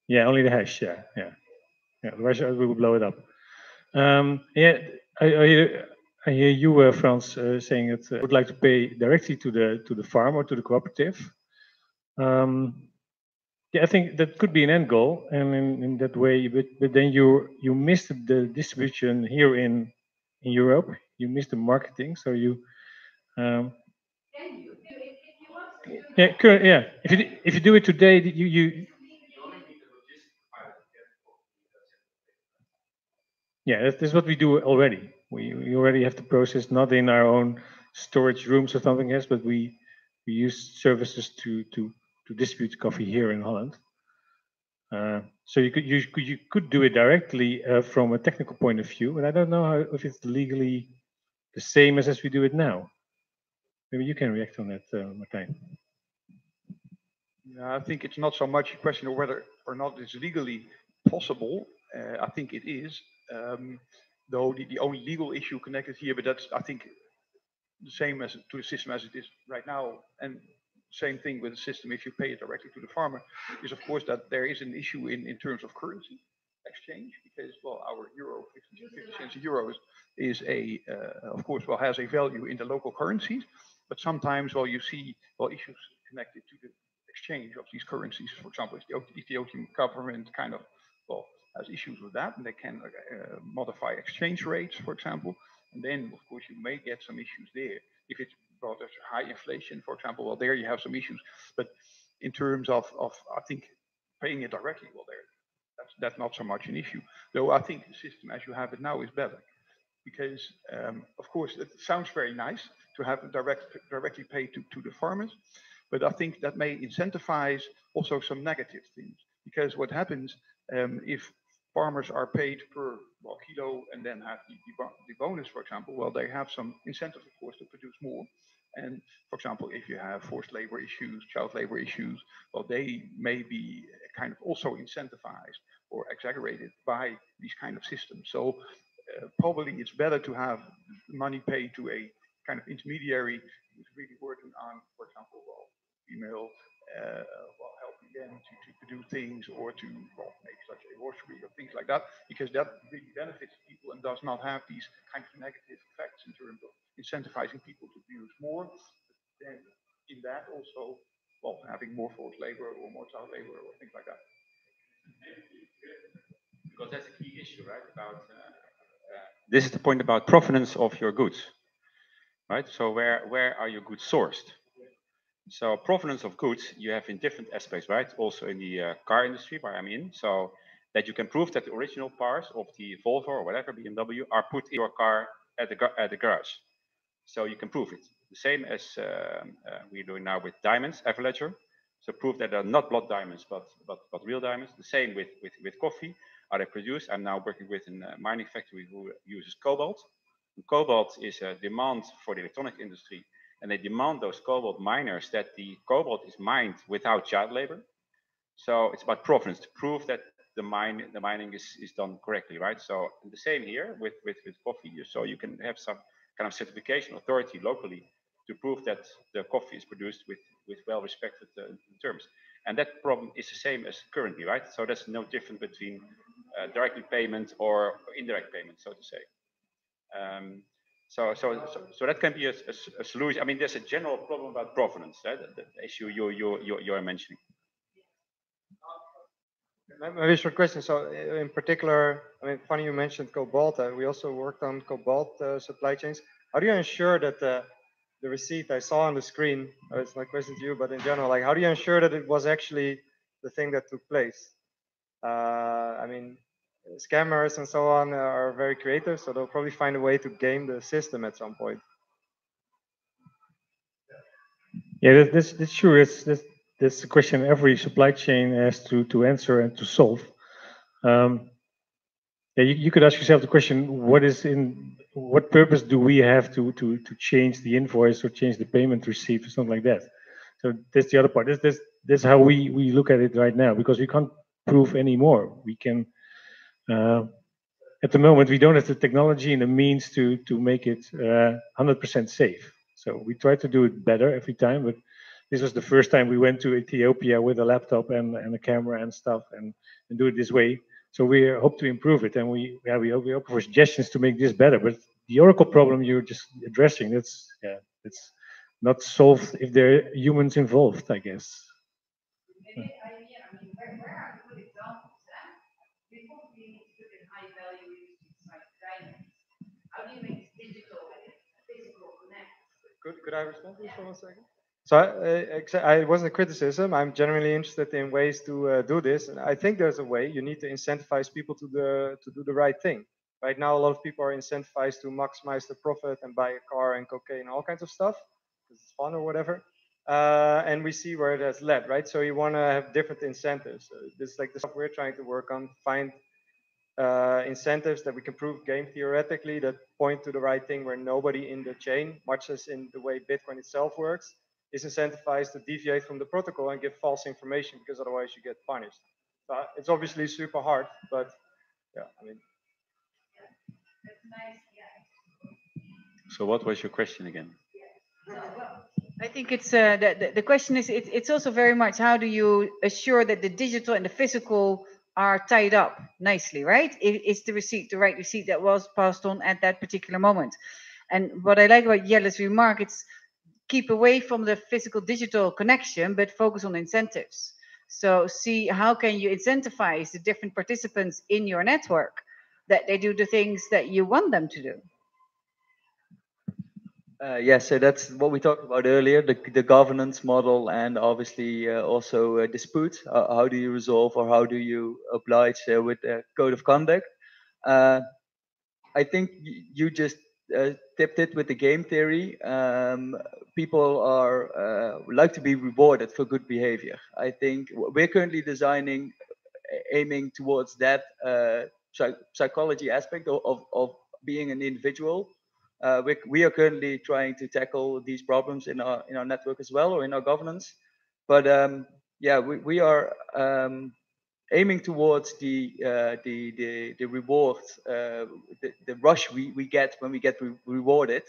only the hash. Yeah. The rest we will blow it up. Yeah, I hear you, Frans, saying that would like to pay directly to the farm or to the cooperative. Yeah, I think that could be an end goal, and in that way, but then you missed the distribution here in Europe. You missed the marketing, so you. Yeah. If you do it today, you. Yeah, that's what we do already. We already have the process not in our own storage rooms or something else, but we use services to distribute coffee here in Holland. So you could do it directly from a technical point of view, but I don't know if it's legally the same as we do it now. Maybe you can react on that, Martijn. Yeah, I think it's not so much a question of whether or not it's legally possible. I think it is, though the only legal issue connected here, but that's, I think, the same as to the system as it is right now, and same thing with the system if you pay it directly to the farmer, is of course that there is an issue in terms of currency exchange, because, well, our euro, 50 cents a euro is of course, well, has a value in the local currencies, but sometimes, well, you see, well, issues connected to the exchange of these currencies. For example, if the Ethiopian government kind of, well, has issues with that, and they can modify exchange rates, for example, and then, of course, you may get some issues there. If it's, well, there's high inflation, for example, well, there you have some issues. But in terms of I think, paying it directly, well, that's not so much an issue. Though I think the system as you have it now is better. Because, of course, it sounds very nice to have it directly paid to the farmers. But I think that may incentivize also some negative things. Because what happens if farmers are paid per kilo and then have the bonus, for example, well, they have some incentive, of course, to produce more. And for example, if you have forced labor issues, child labor issues, well, they may be kind of also incentivized or exaggerated by these kind of systems. So probably it's better to have money paid to a kind of intermediary who's really working on, for example, well, female helping them to do things or to make such a washery or things like that, because that really benefits people and does not have these kind of negative effects in terms of incentivizing people to use more. Then in that also, well, having more forced labor or more child labor or things like that. Because that's a key issue, right? About this is the point about provenance of your goods, right? So where are your goods sourced? So provenance of goods you have in different aspects, right? Also in the car industry where I'm in, so that you can prove that the original parts of the Volvo or whatever BMW are put in your car at the garage. So you can prove it. The same as we're doing now with diamonds, Everledger. So prove that they're not blood diamonds, but real diamonds. The same with coffee. Are they produced? I'm now working with a mining factory who uses cobalt. And cobalt is a demand for the electronic industry. And they demand those cobalt miners that the cobalt is mined without child labor. So it's about provenance to prove that the mining is done correctly, right? So the same here with coffee. So you can have some kind of certification authority locally to prove that the coffee is produced with well-respected terms. And that problem is the same as currently, right? So that's no different between directly payment or indirect payment, so to say. So that can be a solution. I mean, there's a general problem about provenance, right? The issue you're mentioning. Maybe a short question. So in particular, I mean, funny you mentioned cobalt. We also worked on cobalt supply chains. How do you ensure that the receipt I saw on the screen, it's my question to you, but in general, like, how do you ensure that it was actually the thing that took place? I mean, scammers and so on are very creative, so they'll probably find a way to game the system at some point. Yeah, that's sure. That's the question every supply chain has to answer and to solve. Yeah, you could ask yourself the question: what purpose do we have to change the invoice or change the payment receipt or something like that? So that's the other part. That's how we look at it right now, because we can't prove anymore. We can. At the moment, we don't have the technology and the means to make it 100% safe. So we try to do it better every time, but this was the first time we went to Ethiopia with a laptop and a camera and stuff and do it this way. So we hope to improve it, and we hope for suggestions to make this better. But the Oracle problem you're just addressing, it's not solved if there are humans involved, I guess. How do you make digital and physical connect? Could I respond to this for 1 second? So it wasn't a criticism. I'm generally interested in ways to do this, and I think there's a way. You need to incentivize people to do the right thing. Right now, a lot of people are incentivized to maximize their profit and buy a car and cocaine and all kinds of stuff because it's fun or whatever. And we see where it has led, right? So you want to have different incentives. This is like the stuff we're trying to work on. Find incentives that we can prove game theoretically that point to the right thing, where nobody in the chain, much as in the way Bitcoin itself works, is incentivized to deviate from the protocol and give false information, because otherwise you get punished. So it's obviously super hard, but yeah, I mean. So what was your question again? I think it's the question is it's also very much how do you assure that the digital and the physical are tied up nicely, right? Is the receipt the right receipt that was passed on at that particular moment? And what I like about Jelle's remark, it's keep away from the physical digital connection, but focus on incentives. So see how can you incentivize the different participants in your network that they do the things that you want them to do. Yeah, so that's what we talked about earlier, the governance model, and obviously also disputes. How do you resolve, or how do you oblige with a code of conduct? I think you just tipped it with the game theory. People are like to be rewarded for good behavior. I think we're currently designing, aiming towards that psychology aspect of being an individual. We are currently trying to tackle these problems in our network as well, or in our governance. But yeah, we are aiming towards the reward, the rush we get when we get rewarded.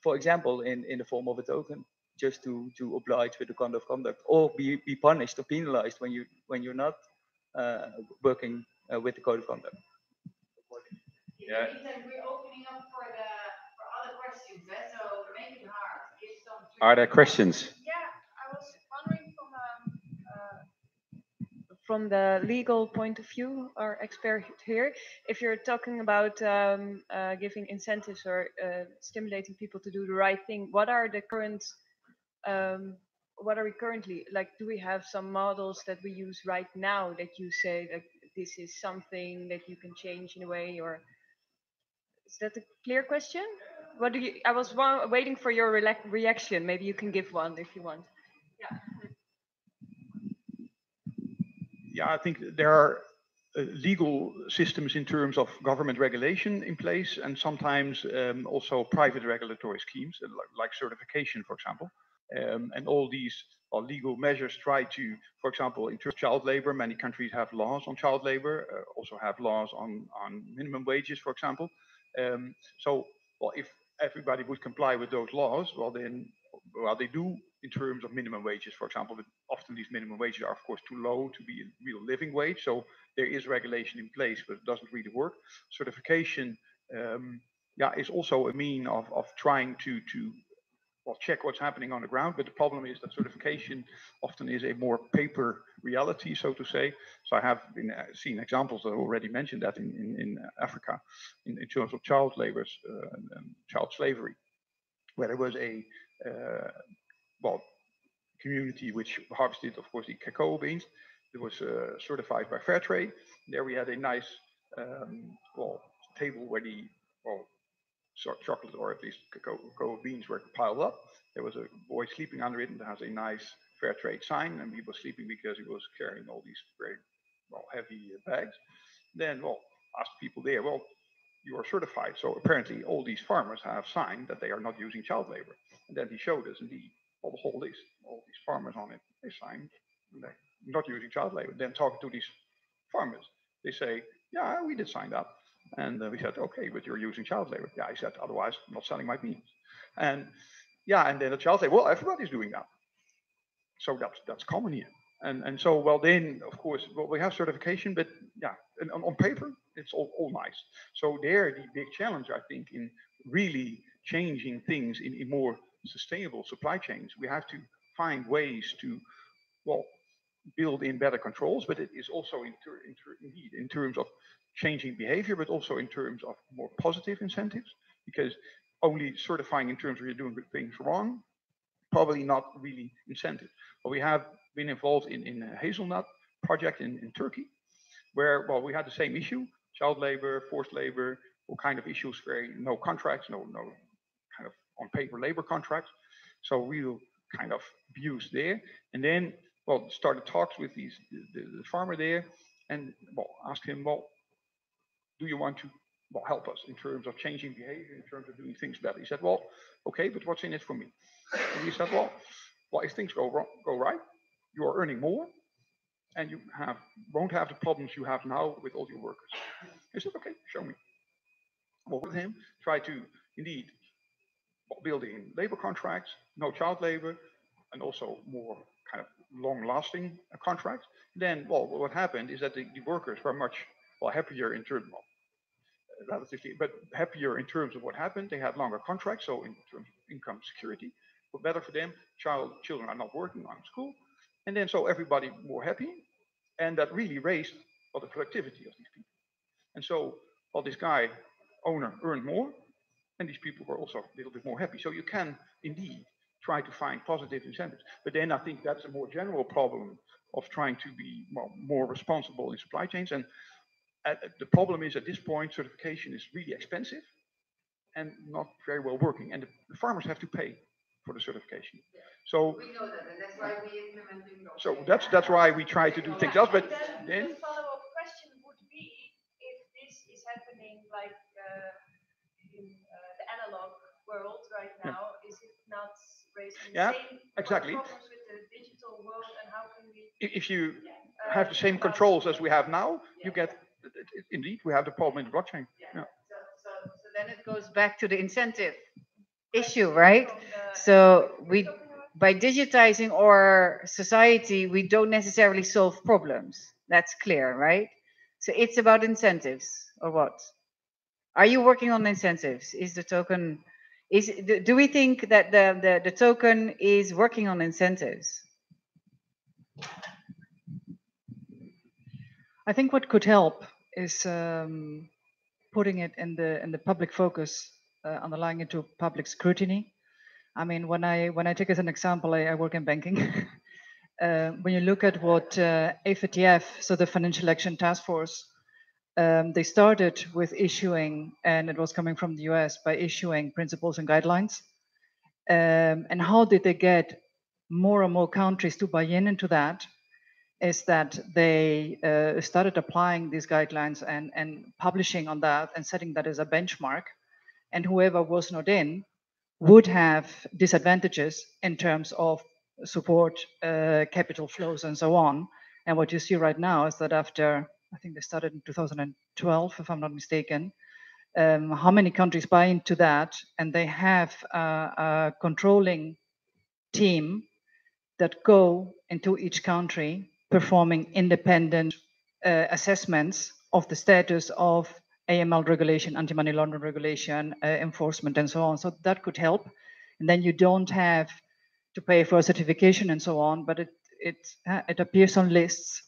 For example, in the form of a token, just to oblige with the code of conduct, or be punished or penalized when you're not working with the code of conduct. Yeah. We're opening up for other questions, so make it hard. Give some. Are there questions? Yeah, I was wondering from the legal point of view, our expert here, if you're talking about giving incentives or stimulating people to do the right thing, what are the current, what are we currently, like, do we have some models that we use right now that you say that this is something that you can change in a way, or is that a clear question? What do you, I was waiting for your reaction. Maybe you can give one if you want. Yeah. Yeah, I think there are legal systems in terms of government regulation in place, and sometimes also private regulatory schemes, like certification, for example. And all these legal measures try to, for example, in terms of child labor, many countries have laws on child labor, also have laws on minimum wages, for example. So, well, if everybody would comply with those laws, well, then, well, they do in terms of minimum wages, for example, but often these minimum wages are, of course, too low to be a real living wage. So there is regulation in place, but it doesn't really work. Certification, yeah, is also a mean of trying to well, check what's happening on the ground. But the problem is that certification often is a more paper reality, so to say. So I have been seen examples that already mentioned that in Africa, in terms of child labor and child slavery, where there was a well, community which harvested, of course, the cacao beans. It was certified by Fairtrade. There we had a nice well, table where the chocolate, or at least cacao beans, were piled up. There was a boy sleeping under it, and it has a nice Fairtrade sign, and he was sleeping because he was carrying all these very heavy bags. Then, well, asked people there, well, you are certified, so apparently all these farmers have signed that they are not using child labor. And then he showed us indeed all the whole list, all these farmers on it, they signed, they're not using child labor. Then talking to these farmers, they say, yeah, we did sign that. And we said, okay, but you're using child labor. Yeah, he said, otherwise I'm not selling my beans. And yeah, and then the child labor, well, everybody's doing that. So that's common here. And so, well, then, of course, well, we have certification, but yeah, and on paper, it's all nice. So there, the big challenge, I think, in really changing things in more sustainable supply chains, we have to find ways to, well, build in better controls, but it is also indeed in terms of changing behavior, but also in terms of more positive incentives, because only certifying in terms of you're doing things wrong, probably not really incentive. But we have been involved in a hazelnut project in Turkey, where, well, we had the same issue, child labor, forced labor, all kind of issues, very no contracts, no kind of on paper labor contracts. So real kind of abuse there. And then, well, started talks with the farmer there, and, well, asked him, well, do you want to, well, help us in terms of changing behavior, in terms of doing things better? He said, well, okay, but what's in it for me? And he said, well, if things go right, you are earning more, and you won't have the problems you have now with all your workers. He said, okay, show me. Well, with him, try to indeed build in labor contracts, no child labor, and also more kind of long-lasting contracts. Then, well, what happened is that the workers were much, well, happier in terms of, relatively, but happier in terms of what happened. They had longer contracts, so in terms of income security, were better for them. Children are not working on school, and then so everybody more happy, and that really raised, well, the productivity of these people. And so, well, this guy owner earned more, and these people were also a little bit more happy. So you can indeed try to find positive incentives. But then I think that's a more general problem of trying to be more responsible in supply chains. And the problem is at this point, certification is really expensive and not very well working. And the farmers have to pay for the certification. So we know that, and that's why we implementing those. So that's why we try to do things else. But then the follow-up question would be if this is happening like in the analog world right now, is it not raising the same exactly. problems with the digital world, and how can we? If you have the same controls as we have now, you get indeed we have the problem in the blockchain. Yeah. So then it goes back to the incentive issue, right? So by digitizing our society, we don't necessarily solve problems. That's clear, right? So it's about incentives, or what? Are you working on incentives? Is the token, do we think that the token is working on incentives? I think what could help is putting it in the public focus, underlying it to public scrutiny. I mean, when I take as an example, I work in banking. When you look at what FATF, so the Financial Action Task Force, they started with issuing, and it was coming from the US, by issuing principles and guidelines. And how did they get more and more countries to buy into that? Is that they started applying these guidelines and publishing on that and setting that as a benchmark. And whoever was not in would have disadvantages in terms of support, capital flows, and so on. And what you see right now is that after, I think they started in 2012, if I'm not mistaken, how many countries buy into that, and they have a controlling team that go into each country performing independent assessments of the status of AML regulation, anti-money laundering regulation, enforcement, and so on. So that could help. And then you don't have to pay for a certification and so on, but it appears on lists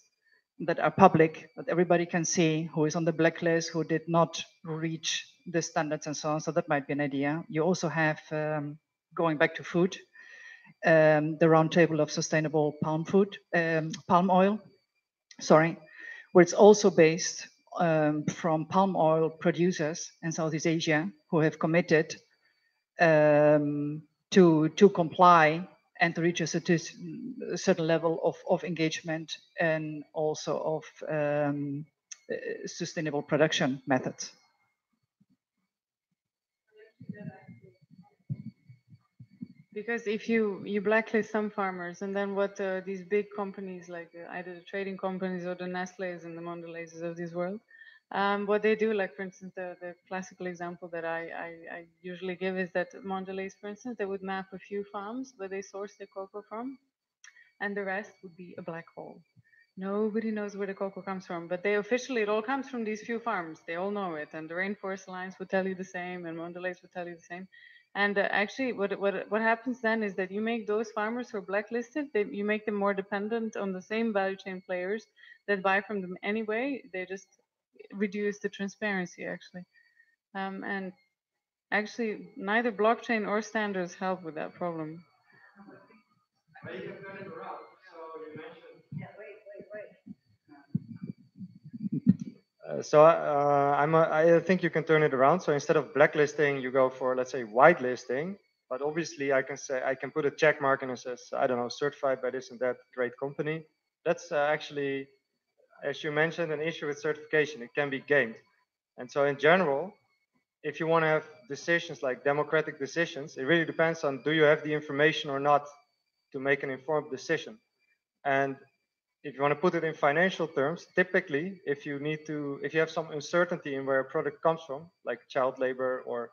that are public, that everybody can see who is on the blacklist, who did not reach the standards and so on. So that might be an idea. You also have, going back to food, the roundtable of sustainable palm oil, where it's also based from palm oil producers in Southeast Asia who have committed to comply and to reach a certain level of engagement and also of sustainable production methods. Because if you blacklist some farmers, and then what these big companies like either the trading companies or the Nestle's and the Mondelez's of this world, what they do, like for instance, the classical example that I usually give is that Mondelez, for instance, they would map a few farms where they source their cocoa from, and the rest would be a black hole. Nobody knows where the cocoa comes from, but they officially, it all comes from these few farms. They all know it, and the Rainforest Alliance would tell you the same, and Mondelez would tell you the same. And actually, what happens then is that you make those farmers who are blacklisted, you make them more dependent on the same value chain players that buy from them anyway. They just reduce the transparency, actually. And actually, neither blockchain or standards help with that problem. But you can turn it around. So you mentioned. Yeah, wait. I think you can turn it around. So instead of blacklisting, you go for, let's say, whitelisting. But obviously, I can put a check mark and it says, I don't know, certified by this and that great company. That's actually, as you mentioned, an issue with certification. It can be gamed. And so in general, if you want to have decisions like democratic decisions, it really depends on, do you have the information or not to make an informed decision? And if you want to put it in financial terms, typically, if you have some uncertainty in where a product comes from, like child labor or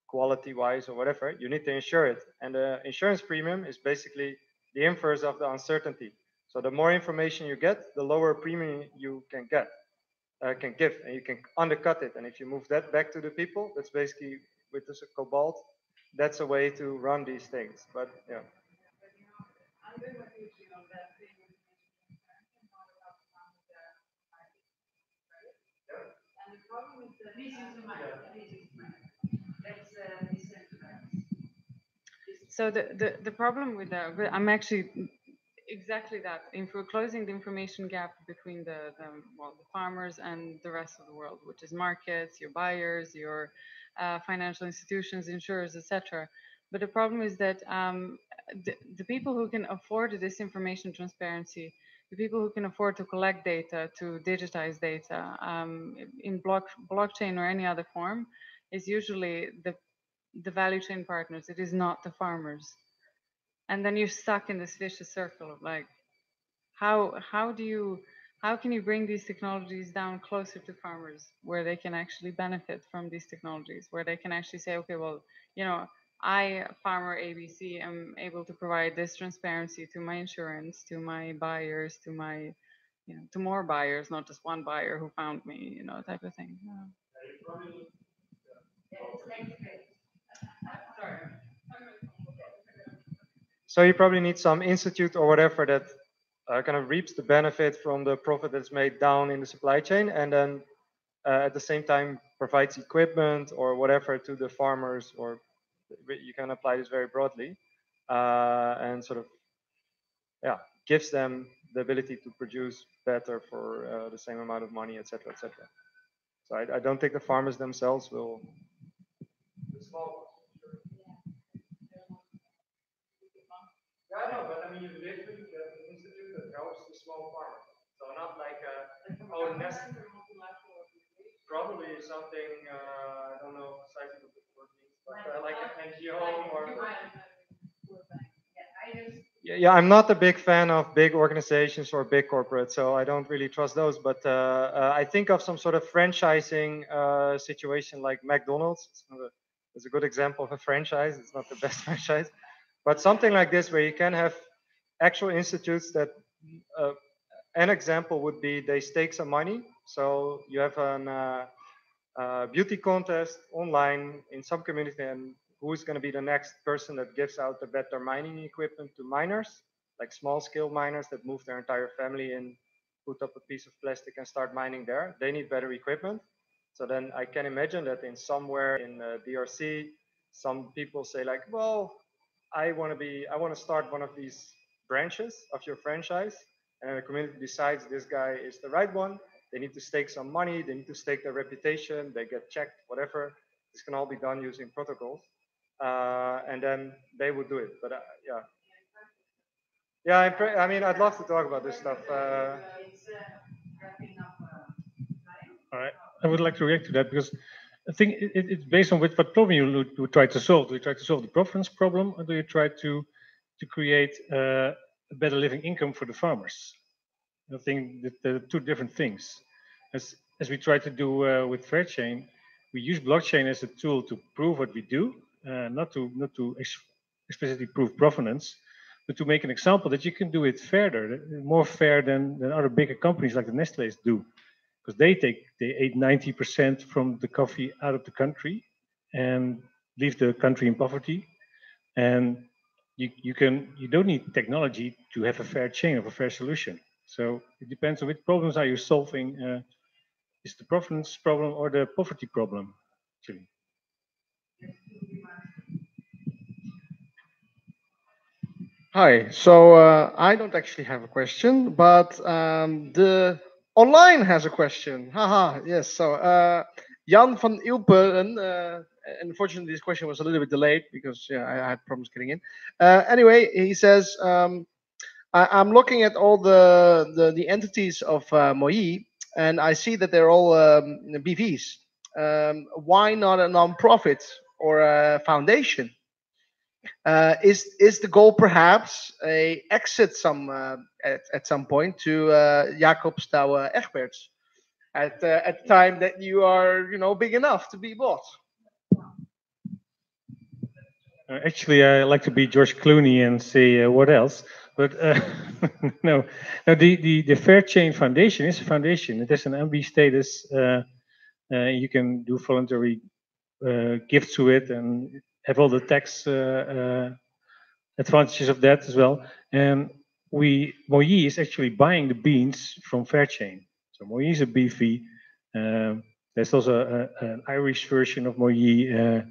quality-wise or whatever, you need to insure it. And the insurance premium is basically the inverse of the uncertainty. So the more information you get, the lower premium you can give, and you can undercut it. And if you move that back to the people, that's basically with this cobalt, that's a way to run these things. But yeah. So the problem with that, I'm actually exactly that. We're closing the information gap between the farmers and the rest of the world, which is markets, your buyers, your financial institutions, insurers, etc. But the problem is that the people who can afford this information transparency, the people who can afford to collect data, to digitize data in blockchain or any other form, is usually the value chain partners. It is not the farmers. And then you're stuck in this vicious circle of like, how can you bring these technologies down closer to farmers where they can actually benefit from these technologies, where they can actually say, okay, well, you know, I, farmer ABC, am able to provide this transparency to my insurance, to my buyers, to my, you know, to more buyers, not just one buyer who found me, you know, type of thing. So you probably need some institute or whatever that kind of reaps the benefit from the profit that's made down in the supply chain, and then at the same time provides equipment or whatever to the farmers, or you can apply this very broadly, and sort of, yeah, gives them the ability to produce better for the same amount of money, etc., etc. So I don't think the farmers themselves will. Yeah, no, but I mean, you literally get an institute that helps the small farmer. So not like probably something, I don't know precisely what the word means, but like an NGO or. Yeah, I'm not a big fan of big organizations or big corporates, so I don't really trust those. But I think of some sort of franchising situation like McDonald's. It's a good example of a franchise. It's not the best franchise. But something like this, where you can have actual institutes that, an example would be they stake some money. So you have a beauty contest online in some community, and who's going to be the next person that gives out the better mining equipment to miners, like small scale miners that move their entire family in, put up a piece of plastic and start mining there. They need better equipment. So then I can imagine that in somewhere in DRC, some people say like, well, I want to start one of these branches of your franchise, and the community decides this guy is the right one. They need to stake some money. They need to stake their reputation. They get checked, whatever. This can all be done using protocols, and then they would do it. But I mean, I'd love to talk about this stuff. All right, I would like to react to that because I think it's based on what problem you try to solve. Do you try to solve the provenance problem, or do you try to create a better living income for the farmers? I think that they're two different things. As we try to do with Fairchain, we use blockchain as a tool to prove what we do, not to explicitly prove provenance, but to make an example that you can do it fairer, more fair than other bigger companies like the Nestlé's do. Because they 90% from the coffee out of the country and leave the country in poverty. And you don't need technology to have a fair chain of a fair solution. So it depends on which problems are you solving. Is the provenance problem or the poverty problem, actually? Hi. So I don't actually have a question, but the online has a question. Haha. Yes. So Jan van Ilpen, unfortunately, this question was a little bit delayed because I had problems getting in. Anyway, he says, I'm looking at all the entities of Moyee, and I see that they're all BVs. Why not a non-profit or a foundation? Is the goal perhaps a exit at some point to Jacobstouw Egberts at the time that you are big enough to be bought? Actually, I like to be George Clooney and say what else, but no. The Fairchain Foundation is a foundation. It has an MB status. You can do voluntary gifts to it and have all the tax advantages of that as well. And Moyee is actually buying the beans from Fairchain. So Moyee is a BV. There's also an Irish version of Moyee.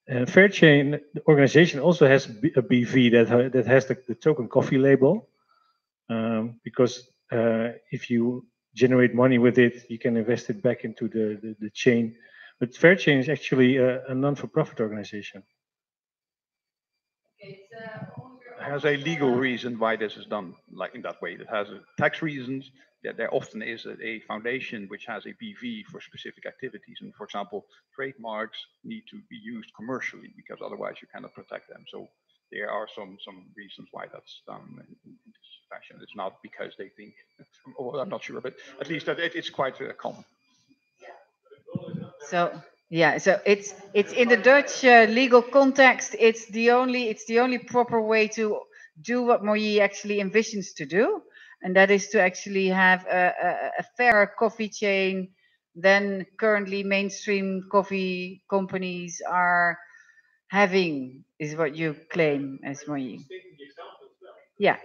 Fairchain organization also has a BV that has the token coffee label, because if you generate money with it, you can invest it back into the chain. But Fairchain is actually a non-for-profit organization. Has a legal reason why this is done like in that way. It has tax reasons. That there often is a foundation which has a BV for specific activities, and for example, trademarks need to be used commercially because otherwise you cannot protect them. So there are some reasons why that's done in this fashion. It's not because they think, or I'm not sure, but at least that it's quite common. So yeah, so it's in the Dutch legal context. It's the only proper way to do what Moyee actually envisions to do, and that is to actually have a fairer coffee chain than currently mainstream coffee companies are having, is what you claim as Moyee. Yeah,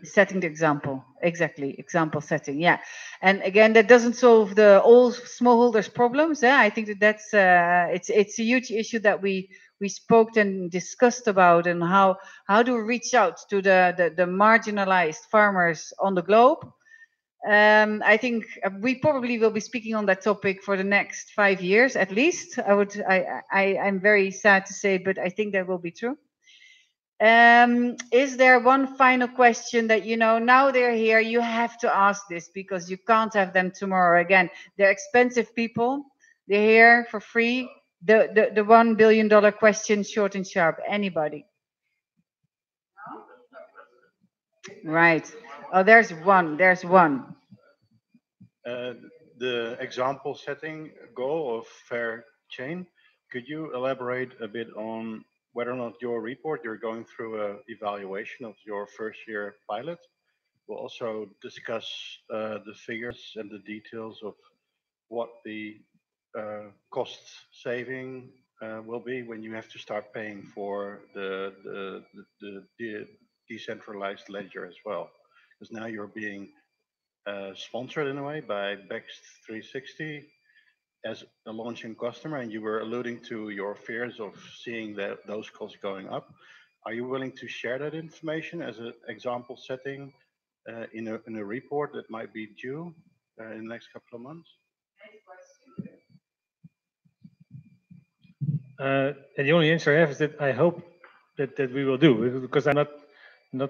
setting the example, exactly, example setting. Yeah, and again, that doesn't solve all smallholders' problems. Yeah, I think that's it's a huge issue that we spoke and discussed about, and how do we reach out to the marginalized farmers on the globe. I think we probably will be speaking on that topic for the next 5 years at least. I'm very sad to say, but I think that will be true. Is there one final question that, now they're here, you have to ask this because you can't have them tomorrow again. They're expensive people. They're here for free. The $1 billion question, short and sharp. Anybody? Right. Oh, there's one. The example setting goal of Fairchain, could you elaborate a bit on whether or not your report, you're going through an evaluation of your first year pilot? We'll also discuss the figures and the details of what the cost saving will be when you have to start paying for the decentralized ledger as well. Because now you're being sponsored in a way by Bext360 as a launching customer, and you were alluding to your fears of seeing those costs going up. Are you willing to share that information as an example setting in a report that might be due in the next couple of months? And the only answer I have is that I hope that we will do, because I'm not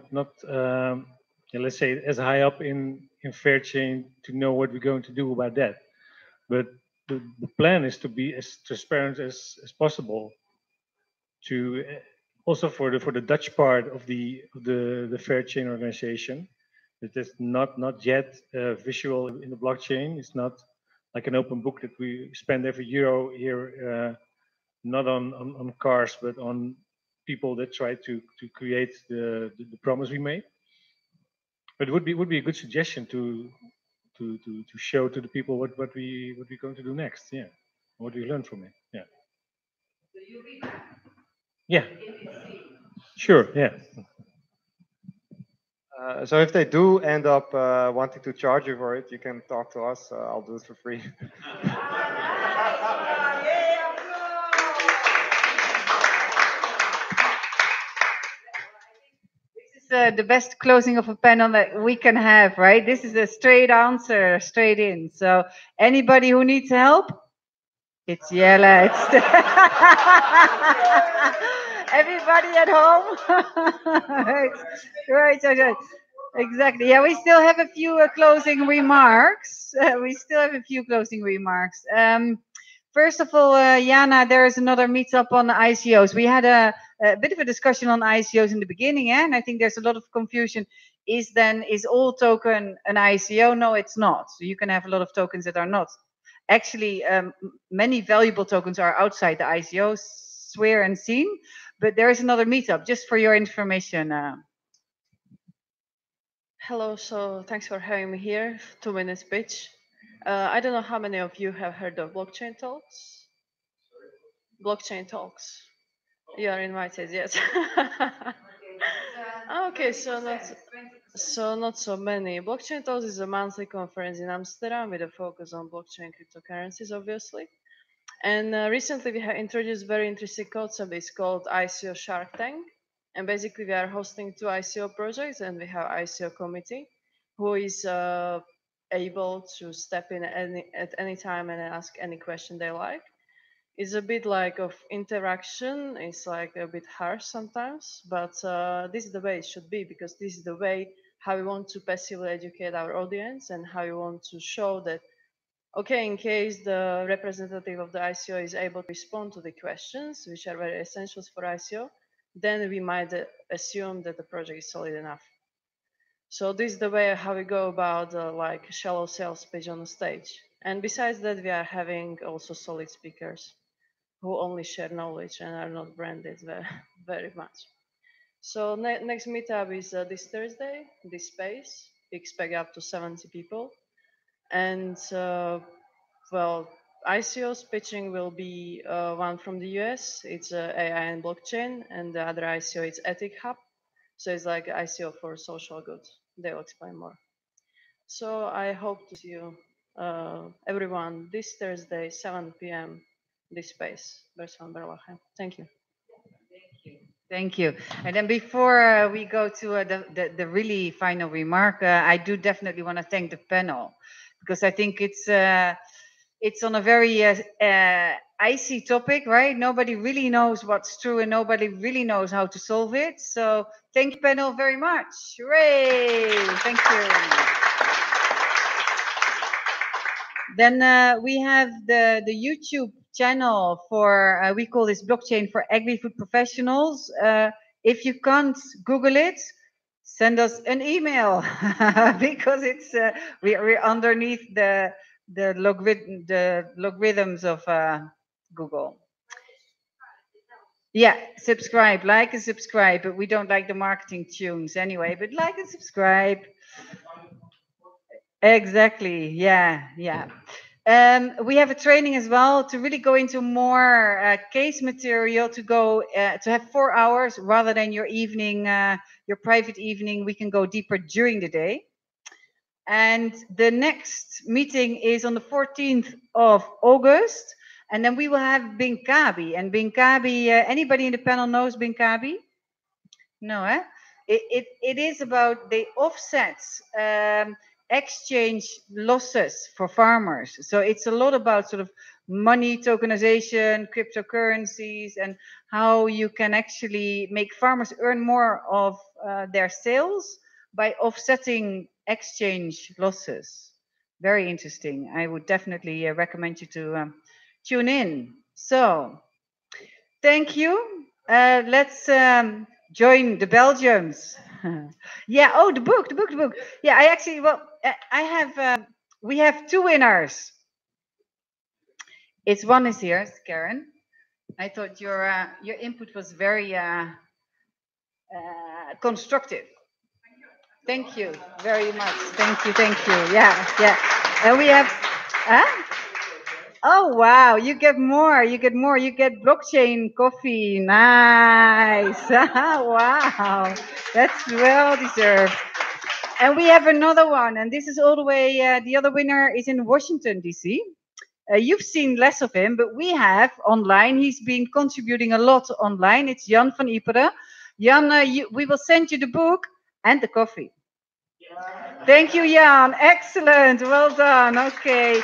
let's say as high up in Fairchain to know what we're going to do about that. But the plan is to be as transparent as possible, to also for the Dutch part of the Fairchain organization. It is not yet visual in the blockchain. It's not like an open book that we spend every euro here, not on cars, but on people that try to create the promise we made. But it would be a good suggestion to show to the people what we're going to do next. Yeah, what we learned from it. Yeah. Yeah. Sure. Yeah. So if they do end up wanting to charge you for it, you can talk to us. I'll do it for free. The best closing of a panel that we can have, right? This is a straight answer, straight in. So anybody who needs help, it's Jelle. It's everybody at home. right. Exactly. Yeah, we still have a few closing remarks. First of all, Jana, there is another meetup on ICOs. We had a bit of a discussion on ICOs in the beginning, and I think there's a lot of confusion. Is all token an ICO? No, it's not. So you can have a lot of tokens that are not. Actually, many valuable tokens are outside the ICO sphere and scene, but there is another meetup, just for your information. Hello, so thanks for having me here. 2 minutes pitch. I don't know how many of you have heard of blockchain talks. Blockchain talks. You are invited, yes. Okay, so not so many. Blockchain talks is a monthly conference in Amsterdam with a focus on blockchain cryptocurrencies, obviously. And recently we have introduced very interesting concept. It's called ICO Shark Tank. And basically we are hosting 2 ICO projects, and we have ICO committee who is able to step in at any time and ask any question they like. It's a bit like of interaction. It's like a bit harsh sometimes, but this is the way it should be, because this is the way how we want to passively educate our audience, and how we want to show that, okay, in case the representative of the ICO is able to respond to the questions, which are very essential for ICO, then we might assume that the project is solid enough. So this is the way how we go about like shallow sales pitch on the stage. And besides that, we are having also solid speakers who only share knowledge and are not branded very much. So next meetup is this Thursday, this space. We expect up to 70 people. And well, ICO's pitching will be one from the US. It's AI and blockchain, and the other ICO is Ethic Hub. So it's like ICO for social good. They'll explain more. So I hope to see you, everyone, this Thursday, 7 p.m. this space, Beurs van Berlage. Thank you. Thank you. And then before we go to the really final remark, I do definitely want to thank the panel, because I think it's on a very icy topic, right? Nobody really knows what's true, and nobody really knows how to solve it. So thank you, panel, very much. Hooray! Thank you. Then we have the YouTube channel for, we call this blockchain for agri-food professionals. If you can't Google it, send us an email because it's we're underneath the logarithms of Google. Yeah, subscribe, like and subscribe, but we don't like the marketing tunes anyway, but like and subscribe. Exactly, yeah. We have a training as well to really go into more case material, to go to have 4 hours rather than your evening, your private evening. We can go deeper during the day. And the next meeting is on the 14th of August. And then we will have Binkabi. And Binkabi, anybody in the panel knows Binkabi? No, eh? It is about the offsets, exchange losses for farmers. So it's a lot about sort of money tokenization, cryptocurrencies, and how you can actually make farmers earn more of their sales by offsetting exchange losses. Very interesting. I would definitely recommend you to tune in. So thank you. Let's join the Belgians. Yeah. Oh, the book. Yeah, I actually, well, I have, we have 2 winners. One is here, Karen. I thought your input was very constructive. Thank you very much. Thank you. Yeah. And we have, oh wow, you get more. You get blockchain coffee. Nice. Wow, that's well deserved. And we have another one, and this is all the way, the other winner is in Washington, D.C. You've seen less of him, but we have online. He's been contributing a lot online. It's Jan van Iperen. Jan, we will send you the book and the coffee. Thank you, Jan. Excellent. Well done. Okay.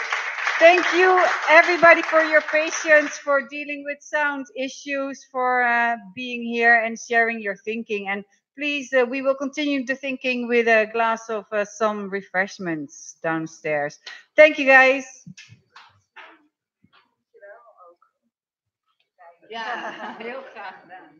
Thank you, everybody, for your patience, for dealing with sound issues, for being here and sharing your thinking. And please, we will continue the thinking with a glass of some refreshments downstairs. Thank you, guys. Ja, heel graag gedaan.